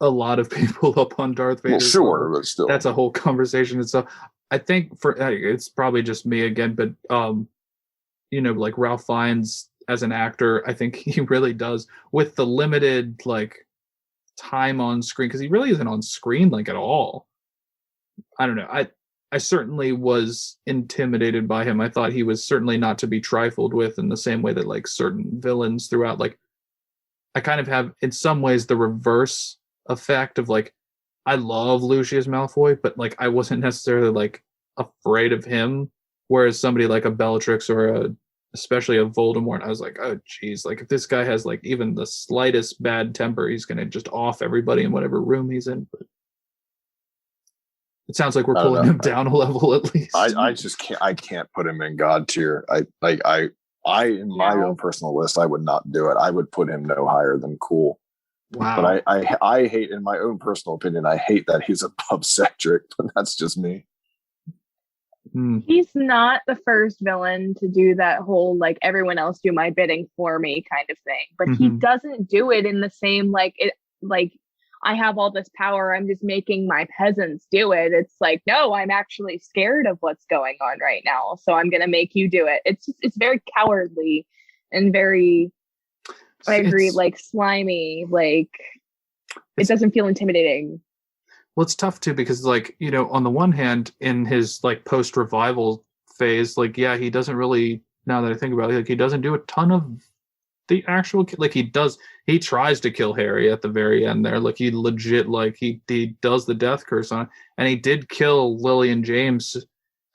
Speaker 1: a lot of people up on Darth Vader.
Speaker 2: Well, sure, but still,
Speaker 1: that's a whole conversation and stuff. I think it's probably just me again, but you know, like Ralph Fiennes as an actor, I think he really does with the limited like time on screen, because he really isn't on screen like at all. I don't know. I certainly was intimidated by him. I thought he was certainly not to be trifled with in the same way that like certain villains throughout, like I kind of have in some ways the reverse effect of like, I love Lucius Malfoy, but like I wasn't necessarily like afraid of him. Whereas somebody like a Bellatrix or especially a Voldemort, I was like, oh geez, like if this guy has like even the slightest bad temper, he's gonna just off everybody in whatever room he's in. But it sounds like we're pulling him down a level at least.
Speaker 2: I just can't put him in God tier. I in my own personal list, I would not do it. I would put him no higher than cool.
Speaker 1: Wow.
Speaker 2: But I hate, in my own personal opinion, I hate that he's above Cedric, but that's just me.
Speaker 3: He's not the first villain to do that whole like everyone else do my bidding for me kind of thing, but he doesn't do it in the same like I have all this power, I'm just making my peasants do it. It's like, no, I'm actually scared of what's going on right now, so I'm gonna make you do it. It's very cowardly and very, I agree, like slimy. Like it doesn't feel intimidating.
Speaker 1: Well, it's tough too, because like, you know, on the one hand, in his like post revival phase, like, yeah, he doesn't really, now that I think about it, like he doesn't do a ton of the actual, like he tries to kill Harry at the very end there. Like he legit, like he does the death curse on it, and he did kill Lily and James.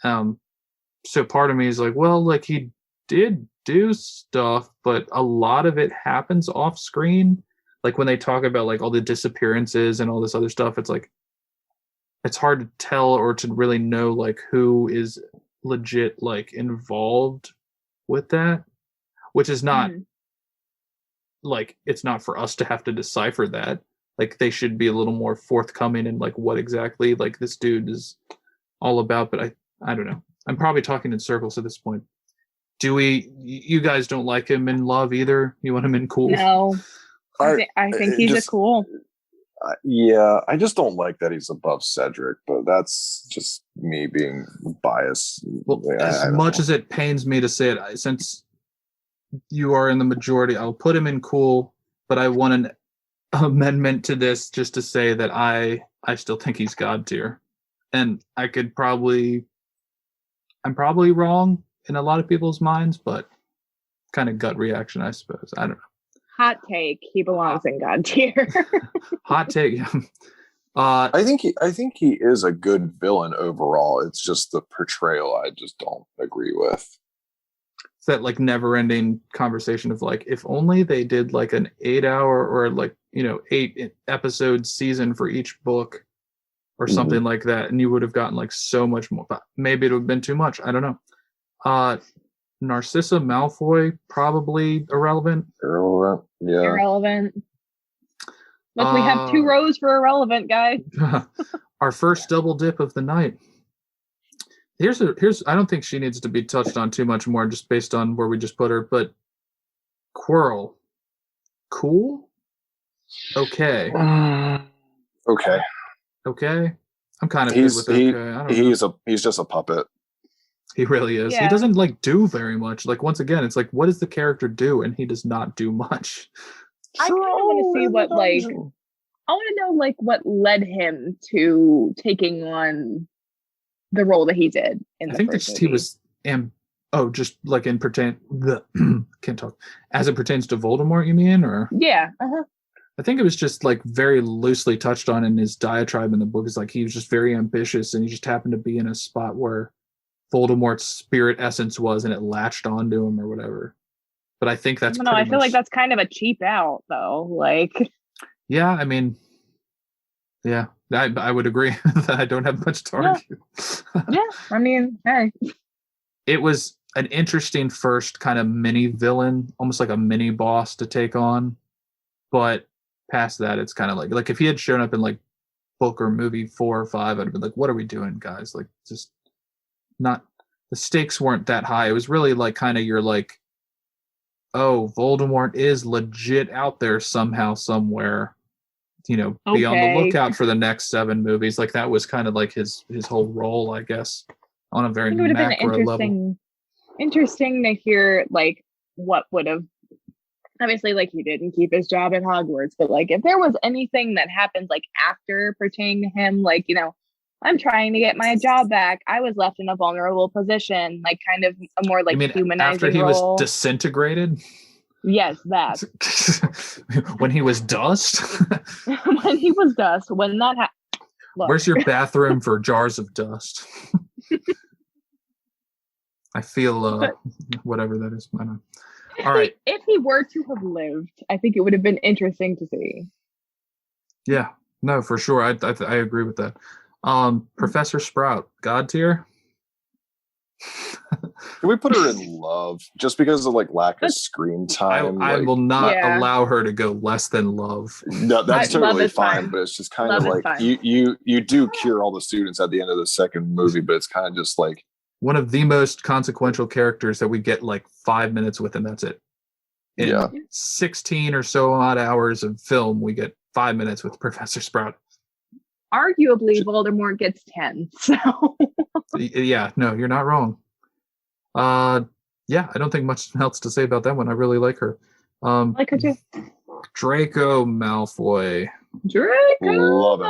Speaker 1: So part of me is like, well, like he did do stuff, but a lot of it happens off screen. Like when they talk about like all the disappearances and all this other stuff, it's like, it's hard to tell or to really know like who is legit like involved with that, which is not like, it's not for us to have to decipher that. Like they should be a little more forthcoming in like what exactly like this dude is all about. But I don't know. I'm probably talking in circles at this point. You guys don't like him in Love either? You want him in Cool?
Speaker 3: No. I think he's a Cool.
Speaker 2: Yeah, I just don't like that he's above Cedric, but that's just me being biased.
Speaker 1: Well, as much as it pains me to say it, since you are in the majority, I'll put him in Cool, but I want an amendment to this just to say that I still think he's God tier. And I'm probably wrong in a lot of people's minds, but kind of gut reaction, I suppose. I don't know.
Speaker 3: Hot take: he belongs in God tier.
Speaker 1: Hot take.
Speaker 2: I think he is a good villain overall. It's just the portrayal I just don't agree with.
Speaker 1: It's that like never-ending conversation of like, if only they did like an 8-hour or like 8-episode season for each book or something like that, and you would have gotten like so much more. But maybe it would have been too much. I don't know. Narcissa Malfoy, probably irrelevant.
Speaker 2: Yeah.
Speaker 3: Irrelevant. Look, we have 2 rows for irrelevant, guys.
Speaker 1: Our first double dip of the night. Here's I don't think she needs to be touched on too much more just based on where we just put her, but Quirrell. Cool? Okay.
Speaker 2: Okay.
Speaker 1: Okay. I'm kind of good with okay. I don't know.
Speaker 2: He's just a puppet.
Speaker 1: He really is. Yeah. He doesn't like do very much. Like once again, it's like, what does the character do? And he does not do much.
Speaker 3: I kind of want to see what I want to know like what led him to taking on the role that he did in the
Speaker 1: I think
Speaker 3: first
Speaker 1: that he was just like in can't talk as it pertains to Voldemort, you mean? Or
Speaker 3: yeah.
Speaker 1: I think it was just like very loosely touched on in his diatribe in the book. Is like he was just very ambitious and he just happened to be in a spot where Voldemort's spirit essence was, and it latched onto him or whatever. But I think that's
Speaker 3: I feel like that's kind of a cheap out though. Like,
Speaker 1: yeah, I mean, yeah, I would agree that I don't have much to argue.
Speaker 3: Yeah, I mean, hey.
Speaker 1: It was an interesting first kind of mini villain, almost like a mini boss to take on. But past that, it's kind of like if he had shown up in like book or movie 4 or 5, I'd have been like, what are we doing, guys? Like, just not, the stakes weren't that high. It was really like kind of you're like, oh, Voldemort is legit out there somehow, somewhere. Be on the lookout for the next 7 movies. Like that was kind of like his whole role, I guess, on a very macro level.
Speaker 3: Interesting to hear like what would have, obviously, like he didn't keep his job at Hogwarts, but like if there was anything that happened like after pertaining to him, like I'm trying to get my job back, I was left in a vulnerable position, like kind of a more like humanizing
Speaker 1: after he
Speaker 3: role.
Speaker 1: Was disintegrated.
Speaker 3: Yes, that.
Speaker 1: When he was dust.
Speaker 3: When he was dust. When that happened.
Speaker 1: Where's your bathroom for jars of dust? I feel whatever that is. I don't know. All right.
Speaker 3: If he were to have lived, I think it would have been interesting to see.
Speaker 1: Yeah, no, for sure. I agree with that. Professor Sprout, God tier.
Speaker 2: Can we put her in love just because of like lack of screen time?
Speaker 1: I will not allow her to go less than love.
Speaker 2: No, that's totally fine, but it's just kind of like you do cure all the students at the end of the second movie, but it's kind of just like
Speaker 1: one of the most consequential characters that we get like 5 minutes with, and that's it. In 16 or so odd hours of film, we get 5 minutes with Professor Sprout.
Speaker 3: Arguably, Voldemort gets 10. So
Speaker 1: yeah, no, you're not wrong. I don't think much else to say about that one. I really like her.
Speaker 3: Like her too.
Speaker 1: Draco Malfoy.
Speaker 2: Love him.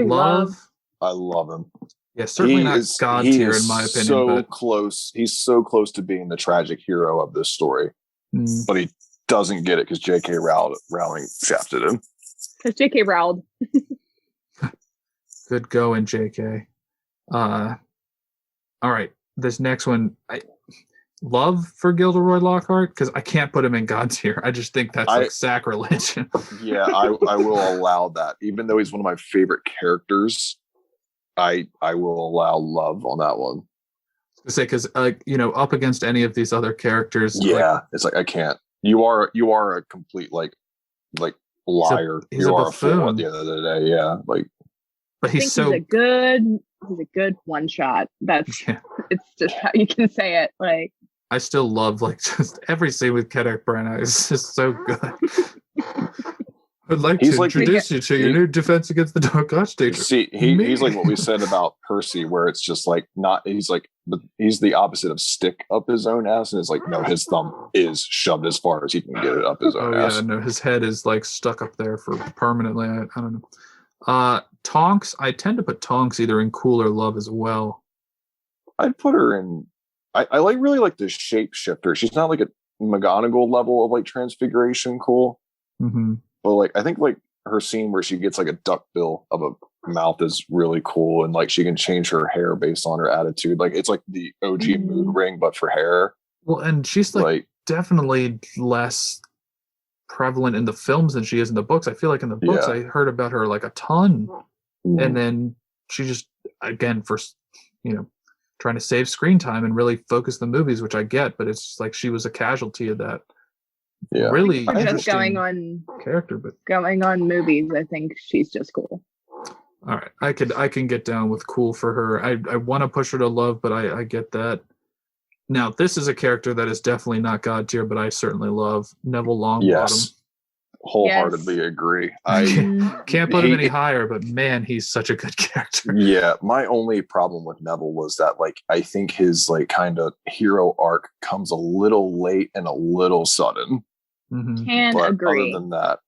Speaker 3: Malfoy.
Speaker 2: I love him.
Speaker 1: Yeah, certainly not God tier in my opinion.
Speaker 2: So close. He's so close to being the tragic hero of this story, but he doesn't get it because J.K. Rowling shafted him.
Speaker 3: Because J.K. Rowling.
Speaker 1: Good going, J.K. All right, this next one, I love for Gilderoy Lockhart because I can't put him in God tier. I just think that's like sacrilege.
Speaker 2: Yeah, I will allow that, even though he's one of my favorite characters. I will allow love on that one.
Speaker 1: I say because up against any of these other characters,
Speaker 2: it's like I can't. You are a complete like liar.
Speaker 1: He's a
Speaker 2: fool at the end of the day. Yeah, like.
Speaker 3: But he's a good one shot. It's just how you can say it. Like
Speaker 1: I still love like just every scene with Kenneth Branagh is just so good. I'd like to introduce you to your new defense against the Dark Arts teacher.
Speaker 2: See, he's like what we said about Percy, where it's just like he's the opposite of stick up his own ass, and it's like no, his thumb is shoved as far as he can get it up his own ass.
Speaker 1: Yeah, no, his head is like stuck up there for permanently. I don't know. Tonks, I tend to put Tonks either in cool or love as well.
Speaker 2: I'd put her in. I really like the shapeshifter. She's not like McGonagall level of like transfiguration cool.
Speaker 1: Mm-hmm.
Speaker 2: But like I think like her scene where she gets like a duck bill of a mouth is really cool, and like she can change her hair based on her attitude. Like it's like the OG mood ring, but for hair.
Speaker 1: Well, and she's like definitely less prevalent in the films than she is in the books. I feel like in the books I heard about her like a ton, and then she just again for trying to save screen time and really focus the movies, which I get, but it's like she was a casualty of that. Yeah, really
Speaker 3: just going on
Speaker 1: character, but
Speaker 3: going on movies, I think she's just cool.
Speaker 1: All right, I can get down with cool for her. I want to push her to love, but I get that. Now, this is a character that is definitely not God tier, but I certainly love Neville Longbottom.
Speaker 2: Yes, wholeheartedly agree. I
Speaker 1: can't put him any higher, but man, he's such a good character.
Speaker 2: Yeah, my only problem with Neville was that like I think his like kind of hero arc comes a little late and a little sudden.
Speaker 3: Can agree.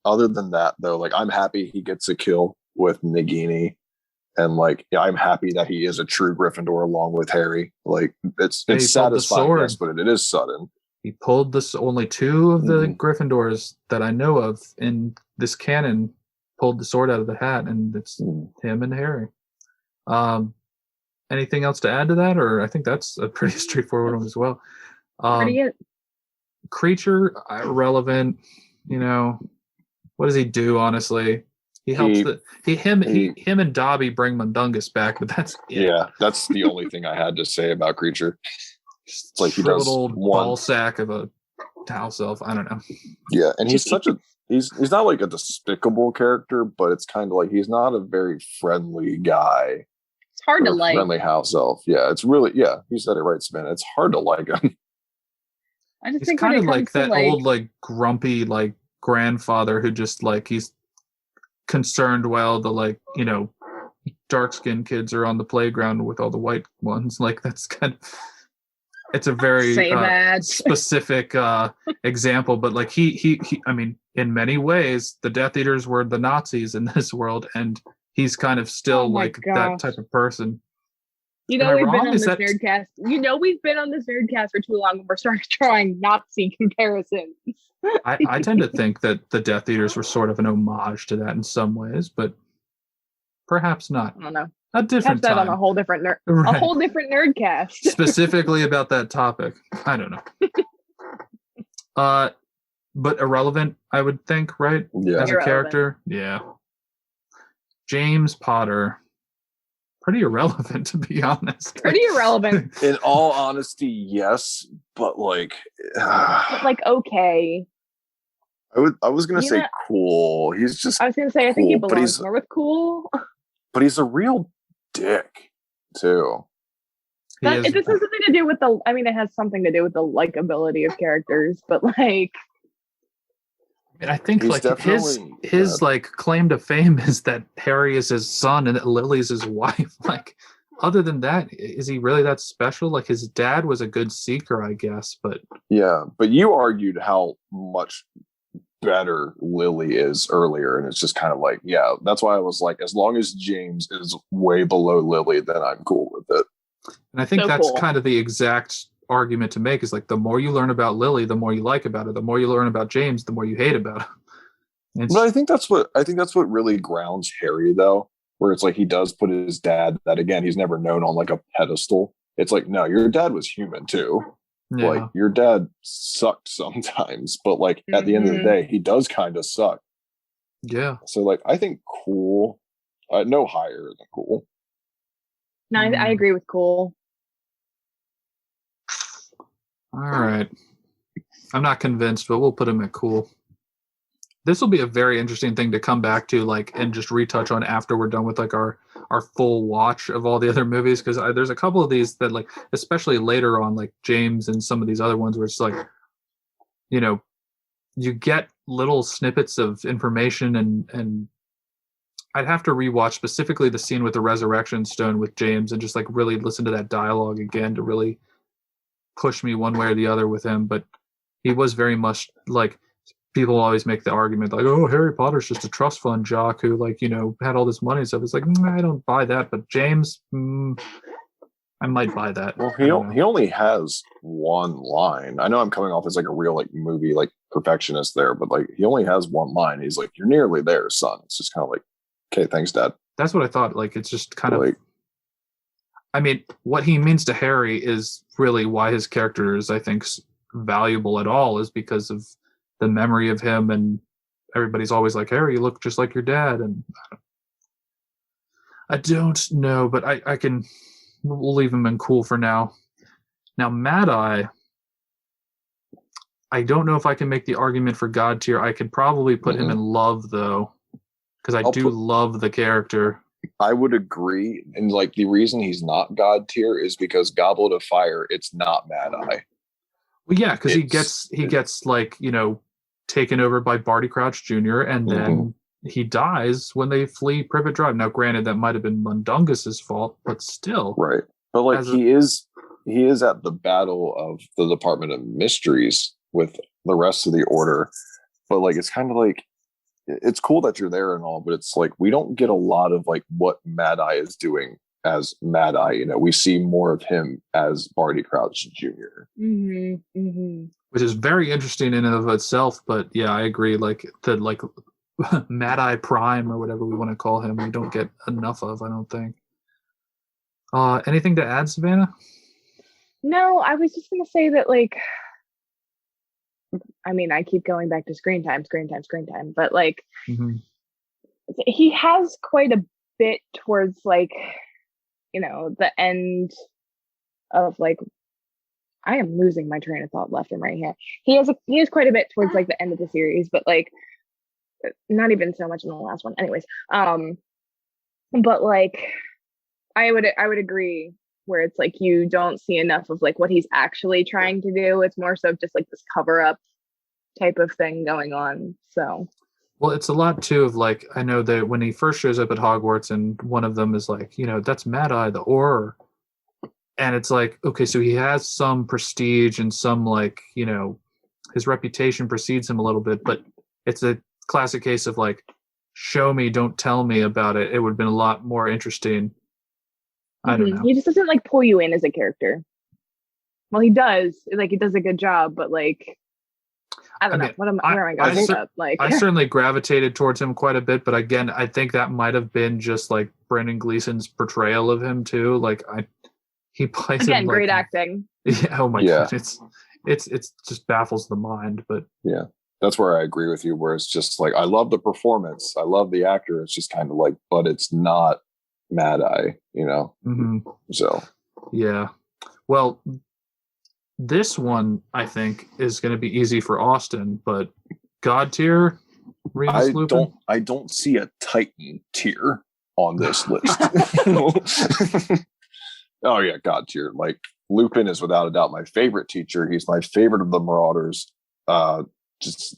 Speaker 2: Other than that, though, like I'm happy he gets a kill with Nagini. And like, yeah, I'm happy that he is a true Gryffindor along with Harry. Like, it's satisfying, yes, but it is sudden.
Speaker 1: He pulled only two of the Gryffindors that I know of in this canon pulled the sword out of the hat, and it's him and Harry. Anything else to add to that, or I think that's a pretty straightforward one as well.
Speaker 3: Pretty good.
Speaker 1: Creature irrelevant. What does he do? Honestly. He helps him and Dobby bring Mundungus back, but that's it.
Speaker 2: Yeah, that's the only thing I had to say about Creature. It's like he does
Speaker 1: old ball sack of a house elf. I don't know.
Speaker 2: Yeah, and he's he's not like a despicable character, but it's kind of like he's not a very friendly guy.
Speaker 3: It's hard to like.
Speaker 2: Friendly house elf. Yeah, it's really you said it right, Spin. It's hard to like him.
Speaker 3: I just
Speaker 1: he's
Speaker 3: think
Speaker 1: kind of like that old like grumpy like grandfather who just like he's concerned while the dark-skinned kids are on the playground with all the white ones. Like that's kind of it's a very specific example, but like he I mean in many ways the Death Eaters were the Nazis in this world, and he's kind of still that type of person.
Speaker 3: We've been on this Nerdkast. We've been on this Nerdcast for too long. We're starting drawing Nazi comparisons.
Speaker 1: I tend to think that the Death Eaters were sort of an homage to that in some ways, but perhaps not.
Speaker 3: I don't know.
Speaker 1: A different time.
Speaker 3: On a whole different a whole different Nerdcast.
Speaker 1: Specifically about that topic. I don't know. But irrelevant, I would think, right?
Speaker 2: Yeah.
Speaker 1: As a character. Yeah. James Potter. Pretty irrelevant, to be honest.
Speaker 3: Pretty irrelevant.
Speaker 2: In all honesty, yes, but like
Speaker 3: okay.
Speaker 2: I was gonna say cool. He's just
Speaker 3: I was gonna say I think he belongs more with cool.
Speaker 2: But he's a real dick too.
Speaker 3: This has something to do with it has something to do with the likability of characters, but like
Speaker 1: I think like his like claim to fame is that Harry is his son and that Lily's his wife. Like other than that, is he really that special? Like his dad was a good seeker, I guess, but
Speaker 2: but you argued how much better Lily is earlier, and it's just kind of like that's why I was like, as long as James is way below Lily, then I'm cool with it.
Speaker 1: And I think that's kind of the exact argument to make, is like the more you learn about Lily, the more you like about her. The more you learn about James, the more you hate about him.
Speaker 2: But I think that's what really grounds Harry, though, where it's like he does put his dad, that again he's never known, on like a pedestal. It's like, no, your dad was human too. Yeah. Like your dad sucked sometimes, but like at the end of the day, he does kind of suck.
Speaker 1: Yeah.
Speaker 2: So like I think cool, no higher than cool.
Speaker 3: No, I agree with cool.
Speaker 1: All right. I'm not convinced, but we'll put him at cool. This will be a very interesting thing to come back to, like, and just retouch on after we're done with like our full watch of all the other movies, because there's a couple of these that, like, especially later on, like James and some of these other ones, where it's like, you get little snippets of information, and I'd have to rewatch specifically the scene with the Resurrection Stone with James and just like really listen to that dialogue again to really push me one way or the other with him. But he was very much like, people always make the argument like, oh, Harry Potter's just a trust fund jock who, like, had all this money and stuff. It's like, I don't buy that. But James, I I might buy that.
Speaker 2: Well, he only has one line. I know I'm coming off as like a real like movie like perfectionist there, but like he only has one line. He's like, "You're nearly there, son." It's just kind of like, "Okay, thanks, Dad."
Speaker 1: That's what I thought. Like it's just kind
Speaker 2: like,
Speaker 1: of. I mean, what he means to Harry is really why his character is, I think, valuable at all, is because of the memory of him, and everybody's always like, Harry, you look just like your dad, and I don't know, but I can. We'll leave him in cool for now. Now, Mad Eye, I don't know if I can make the argument for God tier. I could probably put him in love, though, because I love the character.
Speaker 2: I would agree. And like the reason he's not God tier is because Goblet of Fire, it's not Mad Eye.
Speaker 1: Well, yeah, because he gets like, taken over by Barty Crouch Jr., and then he dies when they flee Privet Drive. Now, granted, that might have been Mundungus's fault, but still.
Speaker 2: Right. But like he is at the battle of the Department of Mysteries with the rest of the Order. But like it's kind of like, it's cool that you're there and all, but it's like we don't get a lot of like what Mad Eye is doing as Mad Eye. We see more of him as Barty Crouch Jr.
Speaker 1: Which is very interesting in and of itself. But yeah, I agree. Like the Mad Eye Prime or whatever we want to call him, we don't get enough of, I don't think. Anything to add, Savannah?
Speaker 3: No, I was just gonna say that, like, I mean, I keep going back to screen time, but like, he has quite a bit towards like, the end of like, I am losing my train of thought left and right here. He has quite a bit towards like the end of the series, but like, not even so much in the last one. Anyways, but like, I would agree where it's like you don't see enough of like what he's actually trying to do. It's more so just like this cover up type of thing going on. So,
Speaker 1: well, it's a lot too of like, I know that when he first shows up at Hogwarts and one of them is like, that's Mad Eye, the Auror. And it's like, okay, so he has some prestige and some like, his reputation precedes him a little bit, but it's a classic case of like, show me, don't tell me about it. It would have been a lot more interesting. I don't know.
Speaker 3: He just doesn't like pull you in as a character. Well, he does. Like he does a good job, but like I don't know. Where am I going with that? Like
Speaker 1: I certainly gravitated towards him quite a bit, but again, I think that might have been just like Brendan Gleeson's portrayal of him too. Like he plays
Speaker 3: again,
Speaker 1: him
Speaker 3: great
Speaker 1: like,
Speaker 3: acting.
Speaker 1: Yeah. Oh my god, it's just baffles the mind. But
Speaker 2: yeah, that's where I agree with you. Where it's just like I love the performance, I love the actor. It's just kind of like, but it's not Mad Eye, So
Speaker 1: yeah. Well, this one I think is going to be easy for Austin, but God tier, Remus Lupin.
Speaker 2: I don't see a Titan tier on this list. Oh yeah, God tier. Like Lupin is without a doubt my favorite teacher. He's my favorite of the Marauders. Just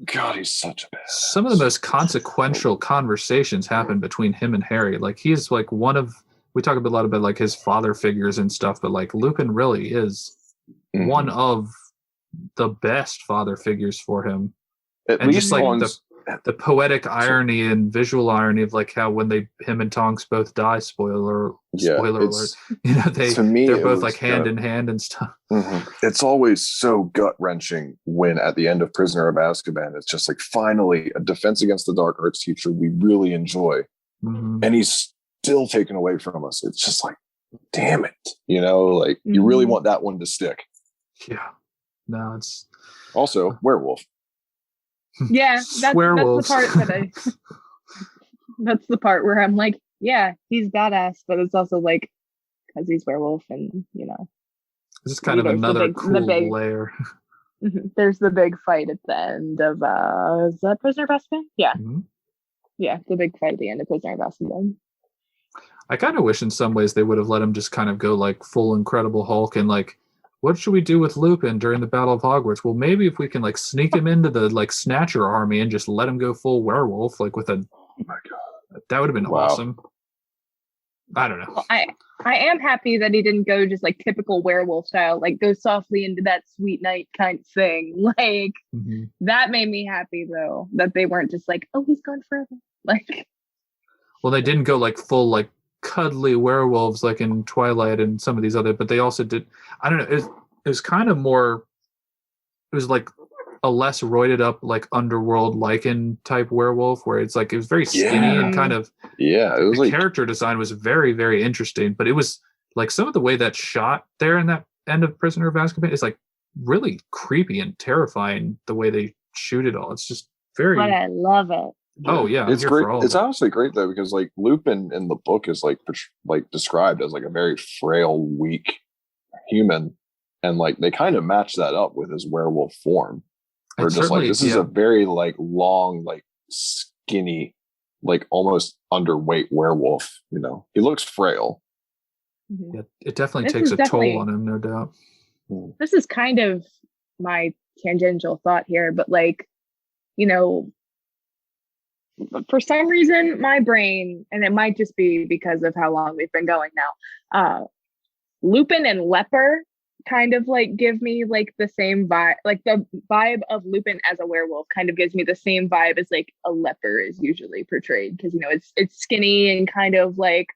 Speaker 2: God, he's such a badass.
Speaker 1: Some of the most consequential conversations happen between him and Harry. Like he's like one of, we talk a lot about like his father figures and stuff, but like Lupin really is one of the best father figures for him.
Speaker 2: At
Speaker 1: and
Speaker 2: least
Speaker 1: just like the poetic irony and visual irony of like how when him and Tonks both die, spoiler alert, they're both like hand in hand and stuff.
Speaker 2: It's always so gut wrenching when at the end of Prisoner of Azkaban, it's just like finally a Defense Against the Dark Arts teacher we really enjoy, and he's still taken away from us. It's just like, damn it, you really want that one to stick.
Speaker 1: Yeah, no, it's
Speaker 2: also werewolf.
Speaker 3: Yeah, that's the part that's the part where I'm like, yeah, he's badass, but it's also like because he's werewolf, and
Speaker 1: this is kind of another cool layer.
Speaker 3: There's the big fight at the end of is that Prisoner of Azkaban? Yeah, yeah, the big fight at the end of Prisoner of Azkaban.
Speaker 1: I kind of wish in some ways they would have let him just kind of go like full Incredible Hulk and like, what should we do with Lupin during the Battle of Hogwarts? Well, maybe if we can like sneak him into the like Snatcher army and just let him go full werewolf, like with a, oh my god, that would have been awesome. I don't know.
Speaker 3: Well, I am happy that he didn't go just like typical werewolf style, like go softly into that sweet night kind of thing. Like that made me happy though, that they weren't just like, oh, he's gone forever. Like,
Speaker 1: well, they didn't go like full like cuddly werewolves like in Twilight and some of these other, but they also did, I don't know, it was kind of more, it was like a less roided up like underworld lichen type werewolf where it's like it was very skinny and kind of
Speaker 2: it was
Speaker 1: the
Speaker 2: like
Speaker 1: character design was very, very interesting, but it was like some of the way that shot there in that end of Prisoner of Azkaban is like really creepy and terrifying the way they shoot it all. It's just very,
Speaker 3: But I love it.
Speaker 1: oh yeah,
Speaker 2: it's great. It's honestly great though, because like Lupin in the book is like described as like a very frail, weak human, and like they kind of match that up with his werewolf form. Or just like this is a very like long, like skinny, like almost underweight werewolf. You know, he looks frail.
Speaker 1: Yeah, it definitely takes a toll on him, no doubt.
Speaker 3: This is kind of my tangential thought here, but like, you know, for some reason, my brain, and it might just be because of how long we've been going now, Lupin and Leper kind of like give me like the same vibe, like the vibe of Lupin as a werewolf kind of gives me the same vibe as like a leper is usually portrayed, because you know it's skinny and kind of like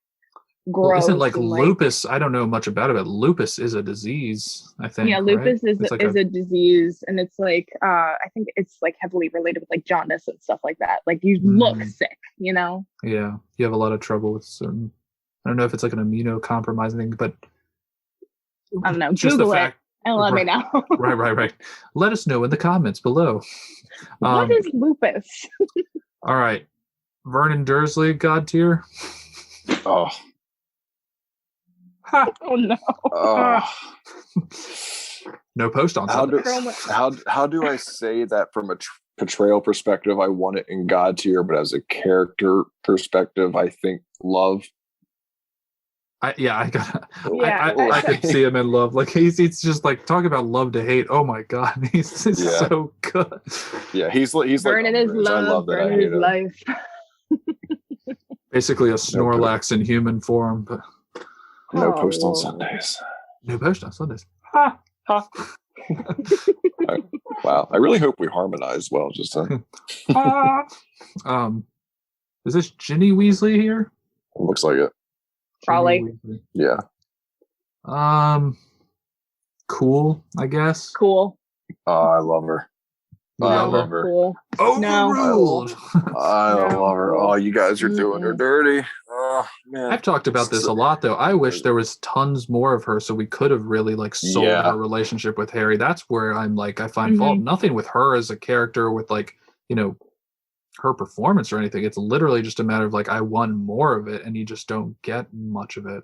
Speaker 3: gross.
Speaker 1: Well, isn't like lupus? I don't know much about it, but lupus is a disease, I think.
Speaker 3: Yeah, lupus
Speaker 1: right?
Speaker 3: is a disease, and it's like I think it's like heavily related with like jaundice and stuff like that. Like you look sick, you know.
Speaker 1: Yeah, you have a lot of trouble with certain. I don't know if it's like an immunocompromising thing, but
Speaker 3: I don't know. Google it and let me know.
Speaker 1: Right. Let us know in the comments below.
Speaker 3: What is lupus?
Speaker 1: All right, Vernon Dursley, God tier.
Speaker 2: Oh.
Speaker 3: Oh no.
Speaker 1: No post on Sunday.
Speaker 2: How do I say that from a portrayal perspective? I want it in God tier, but as a character perspective, I think love.
Speaker 1: I could see him in love. Like he's just like talk about love to hate. Oh my god, he's so good.
Speaker 2: Yeah, he's
Speaker 3: Vernon
Speaker 2: like
Speaker 3: is love. Vernon is life.
Speaker 1: Basically a Snorlax in human form, but
Speaker 2: no post on Sundays.
Speaker 1: No post on Sundays.
Speaker 2: Ha ha. Wow, I really hope we harmonize well. Just
Speaker 1: is this Ginny Weasley here?
Speaker 2: It looks like it.
Speaker 3: Probably.
Speaker 2: Yeah.
Speaker 1: Cool, I guess.
Speaker 3: Cool.
Speaker 2: Oh, I love her. I love her.
Speaker 3: Cool.
Speaker 1: Overruled.
Speaker 2: I love her. Oh, you guys are doing her dirty. Oh man.
Speaker 1: I've talked about this a lot though. I wish there was tons more of her so we could have really like sold her relationship with Harry. That's where I'm like I find fault. Nothing with her as a character with like, you know, her performance or anything. It's literally just a matter of like I want more of it and you just don't get much of it.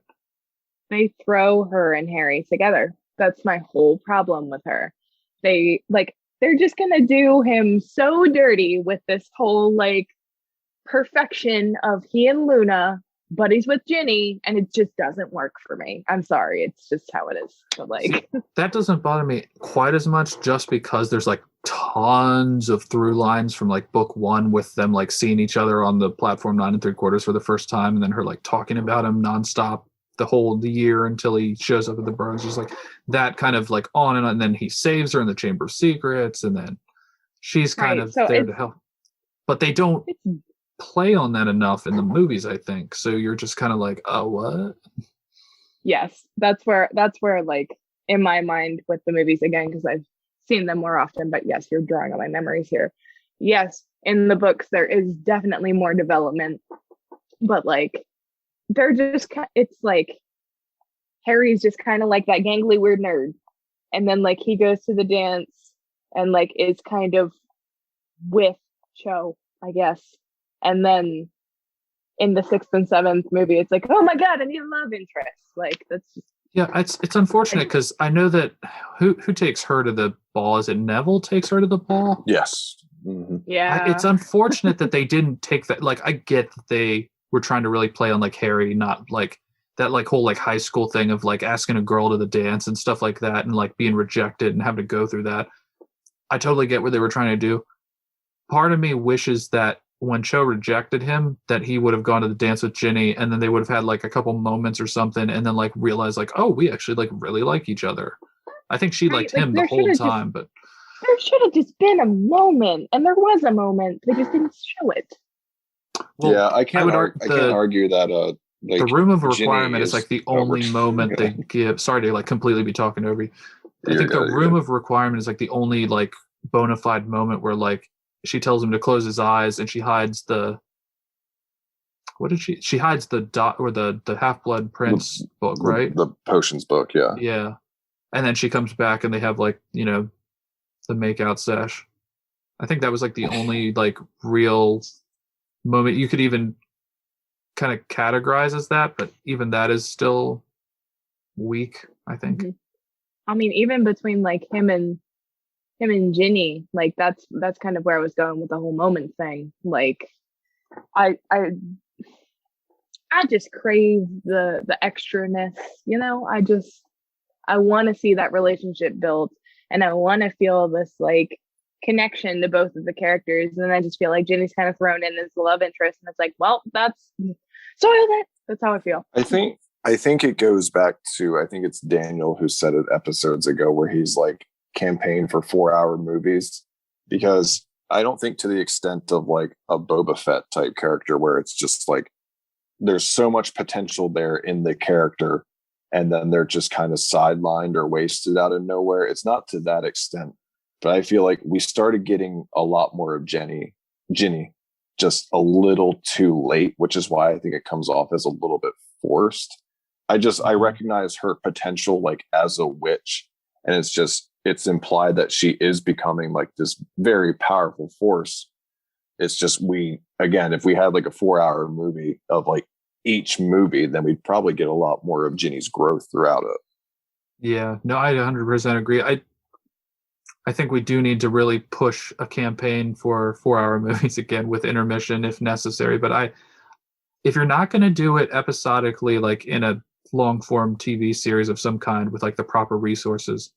Speaker 3: They throw her and Harry together. That's my whole problem with her. They're just gonna do him so dirty with this whole like perfection of he and Luna, but he's with Ginny, and it just doesn't work for me. I'm sorry, it's just how it is. But like
Speaker 1: that doesn't bother me quite as much just because there's like tons of through lines from like book one with them like seeing each other on the platform 9 3/4 for the first time, and then her like talking about him nonstop the year until he shows up at the Burns. Just like that kind of like on and on. And then he saves her in the Chamber of Secrets, and then she's kind of there to help. But they don't play on that enough in the movies, I think. So you're just kind of like, oh, what?
Speaker 3: Yes, that's where like in my mind with the movies again, because I've seen them more often. But yes, you're drawing on my memories here. Yes, in the books there is definitely more development, but like they're just it's like Harry's just kind of like that gangly weird nerd, and then like he goes to the dance and like is kind of with Cho, I guess, and then in the 6th and 7th movie it's like, oh my god, I need a love interest. Like that's just
Speaker 1: it's unfortunate because I know that who takes her to the ball? Is it Neville takes her to the ball?
Speaker 2: Yes.
Speaker 3: Yeah,
Speaker 1: it's unfortunate that they didn't take that. Like I get that they were trying to really play on like Harry, not like that like whole like high school thing of like asking a girl to the dance and stuff like that and like being rejected and having to go through that. I totally get what they were trying to do. Part of me wishes that when Cho rejected him that he would have gone to the dance with Ginny and then they would have had like a couple moments or something and then like realized like, oh, we actually like really like each other. I think she liked him the whole time, but
Speaker 3: there should have just been a moment, and there was a moment. They just didn't show it.
Speaker 2: Well, yeah, I can't argue that Like,
Speaker 1: the room of
Speaker 2: Ginny
Speaker 1: requirement is like the only moment they give. Sorry to like completely be talking over you. I think the room of requirement is like the only like bona fide moment where like she tells him to close his eyes and she hides the she hides the dot or the Half-Blood Prince book, right?
Speaker 2: The potions book, yeah.
Speaker 1: Yeah. And then she comes back and they have like, you know, the makeout sesh. I think that was like the only like real moment you could even kind of categorize as that, but even that is still weak, I think.
Speaker 3: Mm-hmm. I mean, even between like him and Ginny, like that's kind of where I was going with the whole moment thing. Like I just crave the extraness, you know? I want to see that relationship built, and I want to feel this like connection to both of the characters. And I just feel like Ginny's kind of thrown in as the love interest, and it's like, well, that's soiled it. That's how I feel.
Speaker 2: I think it goes back to, I think it's Daniel who said it episodes ago, where he's like campaign for 4-hour movies, because I don't think to the extent of like a Boba Fett type character where it's just like there's so much potential there in the character and then they're just kind of sidelined or wasted out of nowhere. It's not to that extent, but I feel like we started getting a lot more of Ginny just a little too late, which is why I think it comes off as a little bit forced. I recognize her potential like as a witch, and it's implied that she is becoming like this very powerful force. It's just if we had like a 4-hour movie of like each movie, then we'd probably get a lot more of Ginny's growth throughout it.
Speaker 1: Yeah, no, I 100% agree. I think we do need to really push a campaign for 4-hour movies again with intermission if necessary. But if you're not going to do it episodically, like in a long form TV series of some kind with like the proper resources,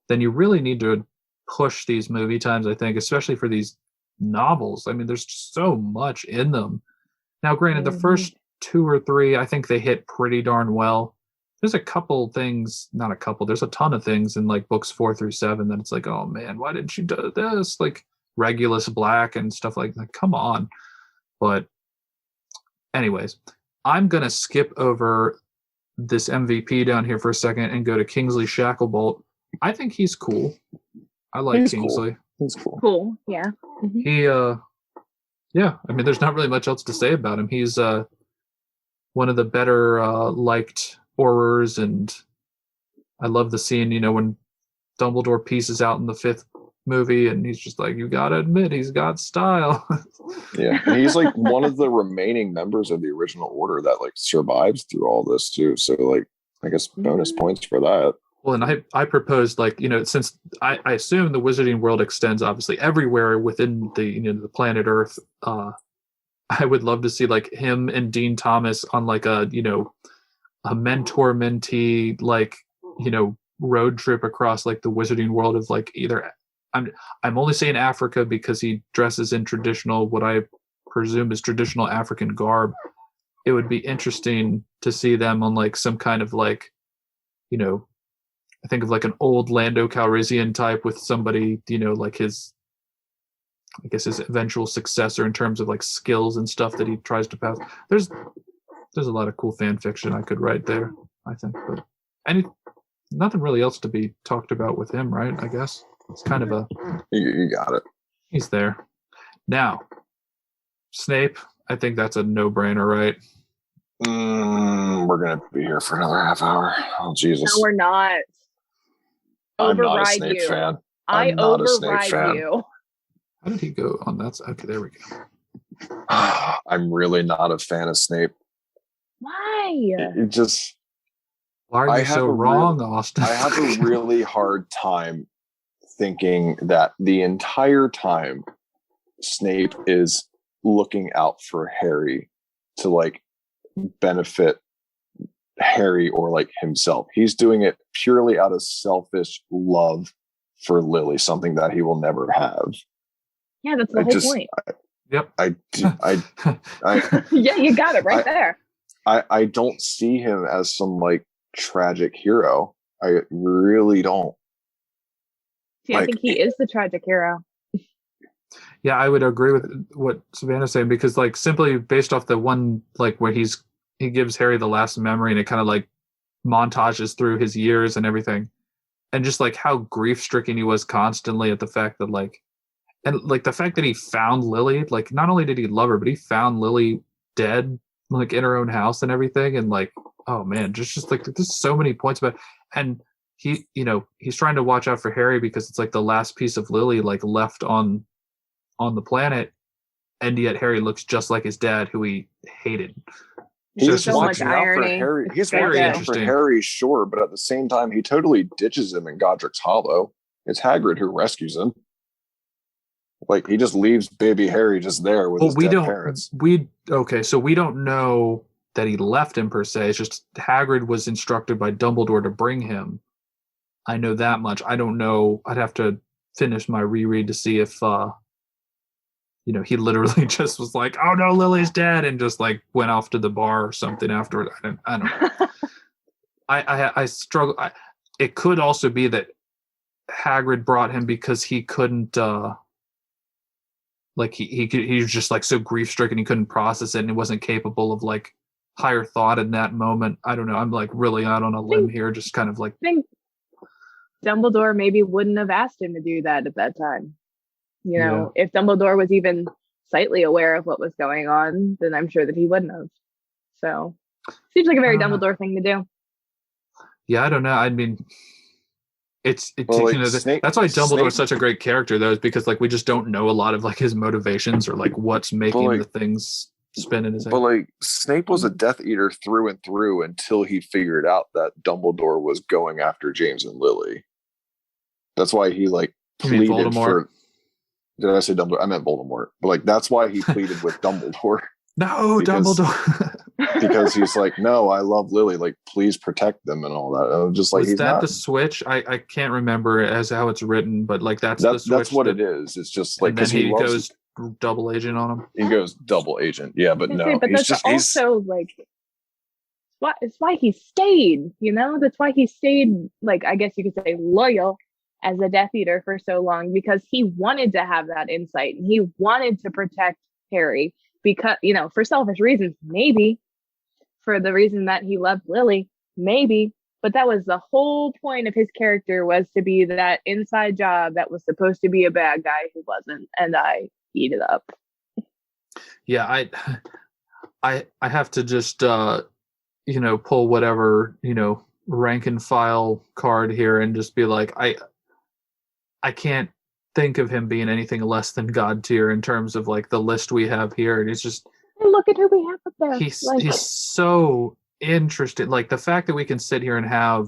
Speaker 1: then you really need to push these movie times, I think, especially for these novels. I mean, there's so much in them. Now, granted, the first 2 or 3, I think they hit pretty darn well. There's a couple things, not a couple, there's a ton of things in like books 4 through 7 that it's like, oh man, why didn't you do this? Like Regulus Black and stuff like that. Come on. But anyways, I'm going to skip over this MVP down here for a second and go to Kingsley Shacklebolt. I think he's cool. I like Kingsley.
Speaker 2: Cool. He's cool.
Speaker 3: Cool, yeah. Mm-hmm.
Speaker 1: He, yeah, I mean, there's not really much else to say about him. He's one of the better liked horrors, and I love the scene, you know, when Dumbledore pieces out in the 5th movie and he's just like, you gotta admit he's got style.
Speaker 2: Yeah, he's like one of the remaining members of the original order that like survives through all this too, so like I guess bonus points for that.
Speaker 1: Well, and I proposed, like, you know, since I assume the wizarding world extends obviously everywhere within the, you know, the planet Earth, I would love to see like him and Dean Thomas on like a, you know, a mentor mentee, like, you know, road trip across like the wizarding world of like either I'm only saying Africa because he dresses in traditional, what I presume is traditional African garb. It would be interesting to see them on like some kind of like, you know, I think of like an old Lando Calrissian type with somebody, you know, like his, I guess his eventual successor in terms of like skills and stuff that he tries to pass. There's a lot of cool fan fiction I could write there, I think. But nothing really else to be talked about with him, right? I guess it's kind of
Speaker 2: you got it.
Speaker 1: He's there. Now, Snape, I think that's a no-brainer, right?
Speaker 2: We're gonna be here for another half hour. Oh Jesus!
Speaker 3: No, we're not.
Speaker 2: I'm not a Snape fan. I'm not a Snape fan.
Speaker 3: You.
Speaker 1: How did he go on that side? Okay, there we go.
Speaker 2: I'm really not a fan of Snape.
Speaker 3: Why?
Speaker 2: It just.
Speaker 1: Why are you so wrong, Austin?
Speaker 2: I have a really hard time thinking that the entire time Snape is looking out for Harry to like benefit Harry or like himself. He's doing it purely out of selfish love for Lily, something that he will never have.
Speaker 3: Yeah, that's the whole point.
Speaker 1: Yep.
Speaker 2: I
Speaker 3: yeah, you got it right there.
Speaker 2: I don't see him as some like tragic hero. I really don't.
Speaker 3: See, I think he is the tragic hero.
Speaker 1: Yeah, I would agree with what Savannah's saying, because like simply based off the one like where he's he gives Harry the last memory, and it kind of like montages through his years and everything, and just like how grief stricken he was constantly at the fact that like, and like the fact that he found Lily, like not only did he love her, but he found Lily dead, like in her own house and everything, and like, oh man, just like there's so many points about, and he, you know, he's trying to watch out for Harry because it's like the last piece of Lily like left on the planet, and yet Harry looks just like his dad, who he hated.
Speaker 2: He's
Speaker 3: so much
Speaker 2: watching out for
Speaker 3: irony.
Speaker 2: Harry. He's
Speaker 1: Very
Speaker 2: watching out for
Speaker 1: interesting.
Speaker 2: Harry, sure, but at the same time, he totally ditches him in Godric's Hollow. It's Hagrid who rescues him. Like he just leaves baby Harry just there with his dead parents.
Speaker 1: So we don't know that he left him per se. It's just Hagrid was instructed by Dumbledore to bring him. I know that much. I don't know. I'd have to finish my reread to see if you know, he literally just was like, "Oh no, Lily's dead," and just like went off to the bar or something afterward. I don't know. I struggle. It could also be that Hagrid brought him because he couldn't. Like he was just like so grief stricken he couldn't process it, and he wasn't capable of like higher thought in that moment. I don't know. I'm like really out on a limb here, just kind of like.
Speaker 3: I think Dumbledore maybe wouldn't have asked him to do that at that time. You know, if Dumbledore was even slightly aware of what was going on, then I'm sure that he wouldn't have. So, seems like a very Dumbledore thing to do.
Speaker 1: Yeah, I don't know. I mean, it's
Speaker 2: Well, like
Speaker 1: you know,
Speaker 2: Snape,
Speaker 1: that's why Dumbledore
Speaker 2: Snape,
Speaker 1: is such a great character, though, is because like we just don't know a lot of like his motivations or like what's making
Speaker 2: like,
Speaker 1: the things spin in his head.
Speaker 2: But like Snape was a Death Eater through and through until he figured out that Dumbledore was going after James and Lily. That's why he like pleaded for. Did I say Dumbledore? I meant Voldemort. But like that's why he pleaded with Dumbledore.
Speaker 1: No, Dumbledore.
Speaker 2: Because he's like, no, I love Lily. Like, please protect them and all that. And I'm just like,
Speaker 1: is that the switch? I can't remember as how it's written, but like that's the switch.
Speaker 2: That's what it is. It's just like
Speaker 1: because he goes double agent on him.
Speaker 2: He goes double agent. Yeah, but no.
Speaker 3: But that's also like it's why he stayed, you know? That's why he stayed, like, I guess you could say loyal as a Death Eater for so long, because he wanted to have that insight and he wanted to protect Harry because, you know, for selfish reasons, maybe for the reason that he loved Lily, maybe, but that was the whole point of his character, was to be that inside job that was supposed to be a bad guy who wasn't, and I eat it up.
Speaker 1: Yeah, I have to just you know, pull whatever, you know, rank and file card here and just be like, I can't think of him being anything less than God tier in terms of like the list we have here. And it's just,
Speaker 3: look at who we have up there.
Speaker 1: He's so interesting. Like the fact that we can sit here and have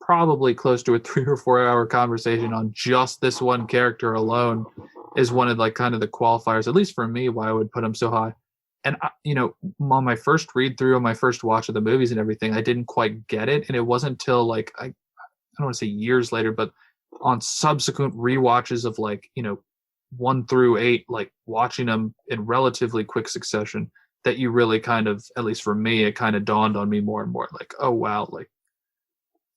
Speaker 1: probably close to a 3 or 4 hour conversation on just this one character alone is one of like kind of the qualifiers, at least for me, why I would put him so high. And you know, on my first read through, on my first watch of the movies and everything, I didn't quite get it. And it wasn't until like, I don't want to say years later, but on subsequent rewatches of like, you know, 1 through 8, like watching them in relatively quick succession, that you really kind of, at least for me, it kind of dawned on me more and more like, oh wow, like,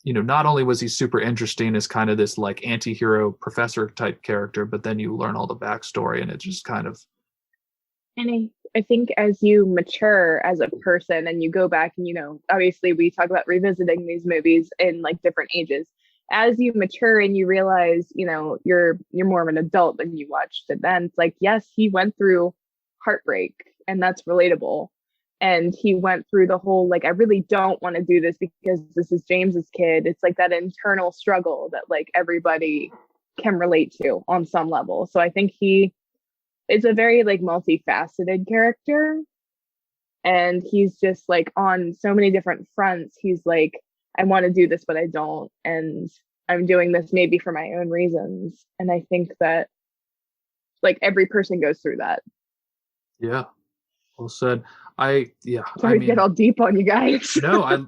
Speaker 1: you know, not only was he super interesting as kind of this like anti-hero professor type character, but then you learn all the backstory and it just kind of.
Speaker 3: And I think as you mature as a person and you go back and, you know, obviously we talk about revisiting these movies in like different ages. As you mature and you realize, you know, you're more of an adult than you watched it then, it's like, yes, he went through heartbreak and that's relatable. And he went through the whole, like, I really don't want to do this because this is James's kid. It's like that internal struggle that like everybody can relate to on some level. So I think he is a very like multifaceted character. And he's just like on so many different fronts. He's like, I want to do this, but I don't. And I'm doing this maybe for my own reasons. And I think that like every person goes through that.
Speaker 1: Yeah. Well said. Sorry
Speaker 3: to get all deep on you guys.
Speaker 1: No,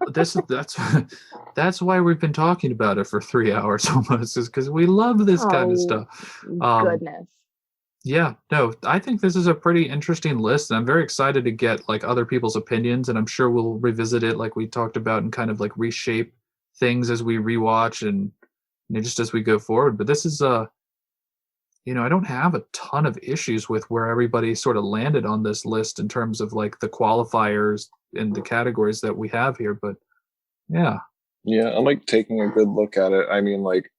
Speaker 1: that's why we've been talking about it for 3 hours almost, is because we love this kind of stuff.
Speaker 3: Goodness.
Speaker 1: Yeah, no, I think this is a pretty interesting list, and I'm very excited to get like other people's opinions, and I'm sure we'll revisit it like we talked about and kind of like reshape things as we rewatch and, you know, just as we go forward. But this is I don't have a ton of issues with where everybody sort of landed on this list in terms of like the qualifiers and the categories that we have here. But yeah.
Speaker 2: Yeah, I'm like taking a good look at it. I mean, like,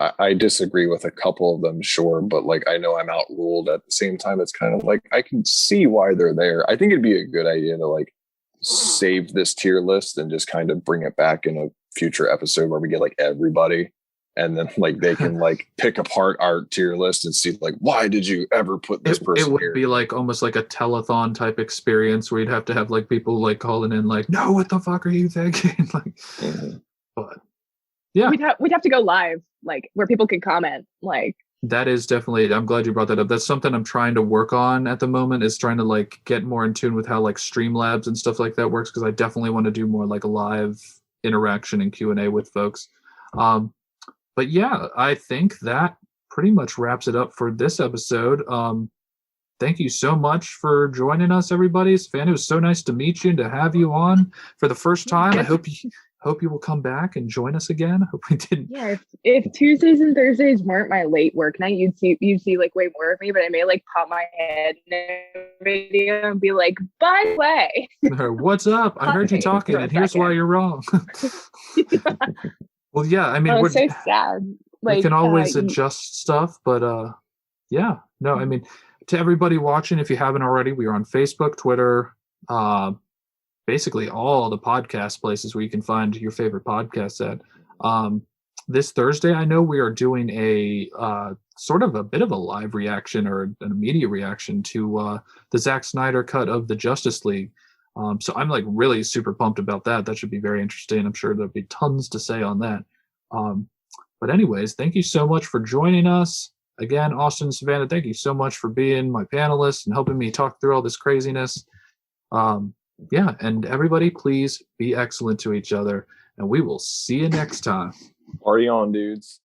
Speaker 2: I disagree with a couple of them, sure, but like I know I'm outruled at the same time. It's kind of like I can see why they're there. I think it'd be a good idea to like save this tier list and just kind of bring it back in a future episode where we get like everybody, and then like they can like pick apart our tier list and see like, why did you ever put this person
Speaker 1: it would
Speaker 2: here?
Speaker 1: be like almost like a telethon type experience where you'd have to have like people like calling in like, no, what the fuck are you thinking? Like, but yeah,
Speaker 3: we'd have to go live, like where people can comment. Like,
Speaker 1: that is definitely, I'm glad you brought that up. That's something I'm trying to work on at the moment, is trying to like get more in tune with how like Streamlabs and stuff like that works, because I definitely want to do more like a live interaction and Q&A with folks. But yeah, I think that pretty much wraps it up for this episode. Thank you so much for joining us, everybody. Savannah, it was so nice to meet you and to have you on for the first time. I hope you will come back and join us again. I hope we didn't.
Speaker 3: Yeah, if Tuesdays and Thursdays weren't my late work night, you'd see like way more of me. But I may like pop my head in a video and be like, by the way,
Speaker 1: what's up? I heard you talking, and here's why you're wrong. Well, yeah, I mean,
Speaker 3: it's so sad. Like,
Speaker 1: we can always adjust stuff, but yeah, no, I mean, to everybody watching, if you haven't already, we are on Facebook, Twitter, basically all the podcast places where you can find your favorite podcasts at. This Thursday, I know we are doing a sort of a bit of a live reaction or an immediate reaction to the Zack Snyder cut of the Justice League. So I'm like really super pumped about that. That should be very interesting. I'm sure there'll be tons to say on that. But anyways, thank you so much for joining us. Again, Austin and Savannah, thank you so much for being my panelists and helping me talk through all this craziness. Yeah, and everybody, please be excellent to each other, and we will see you next time.
Speaker 2: Party on, dudes.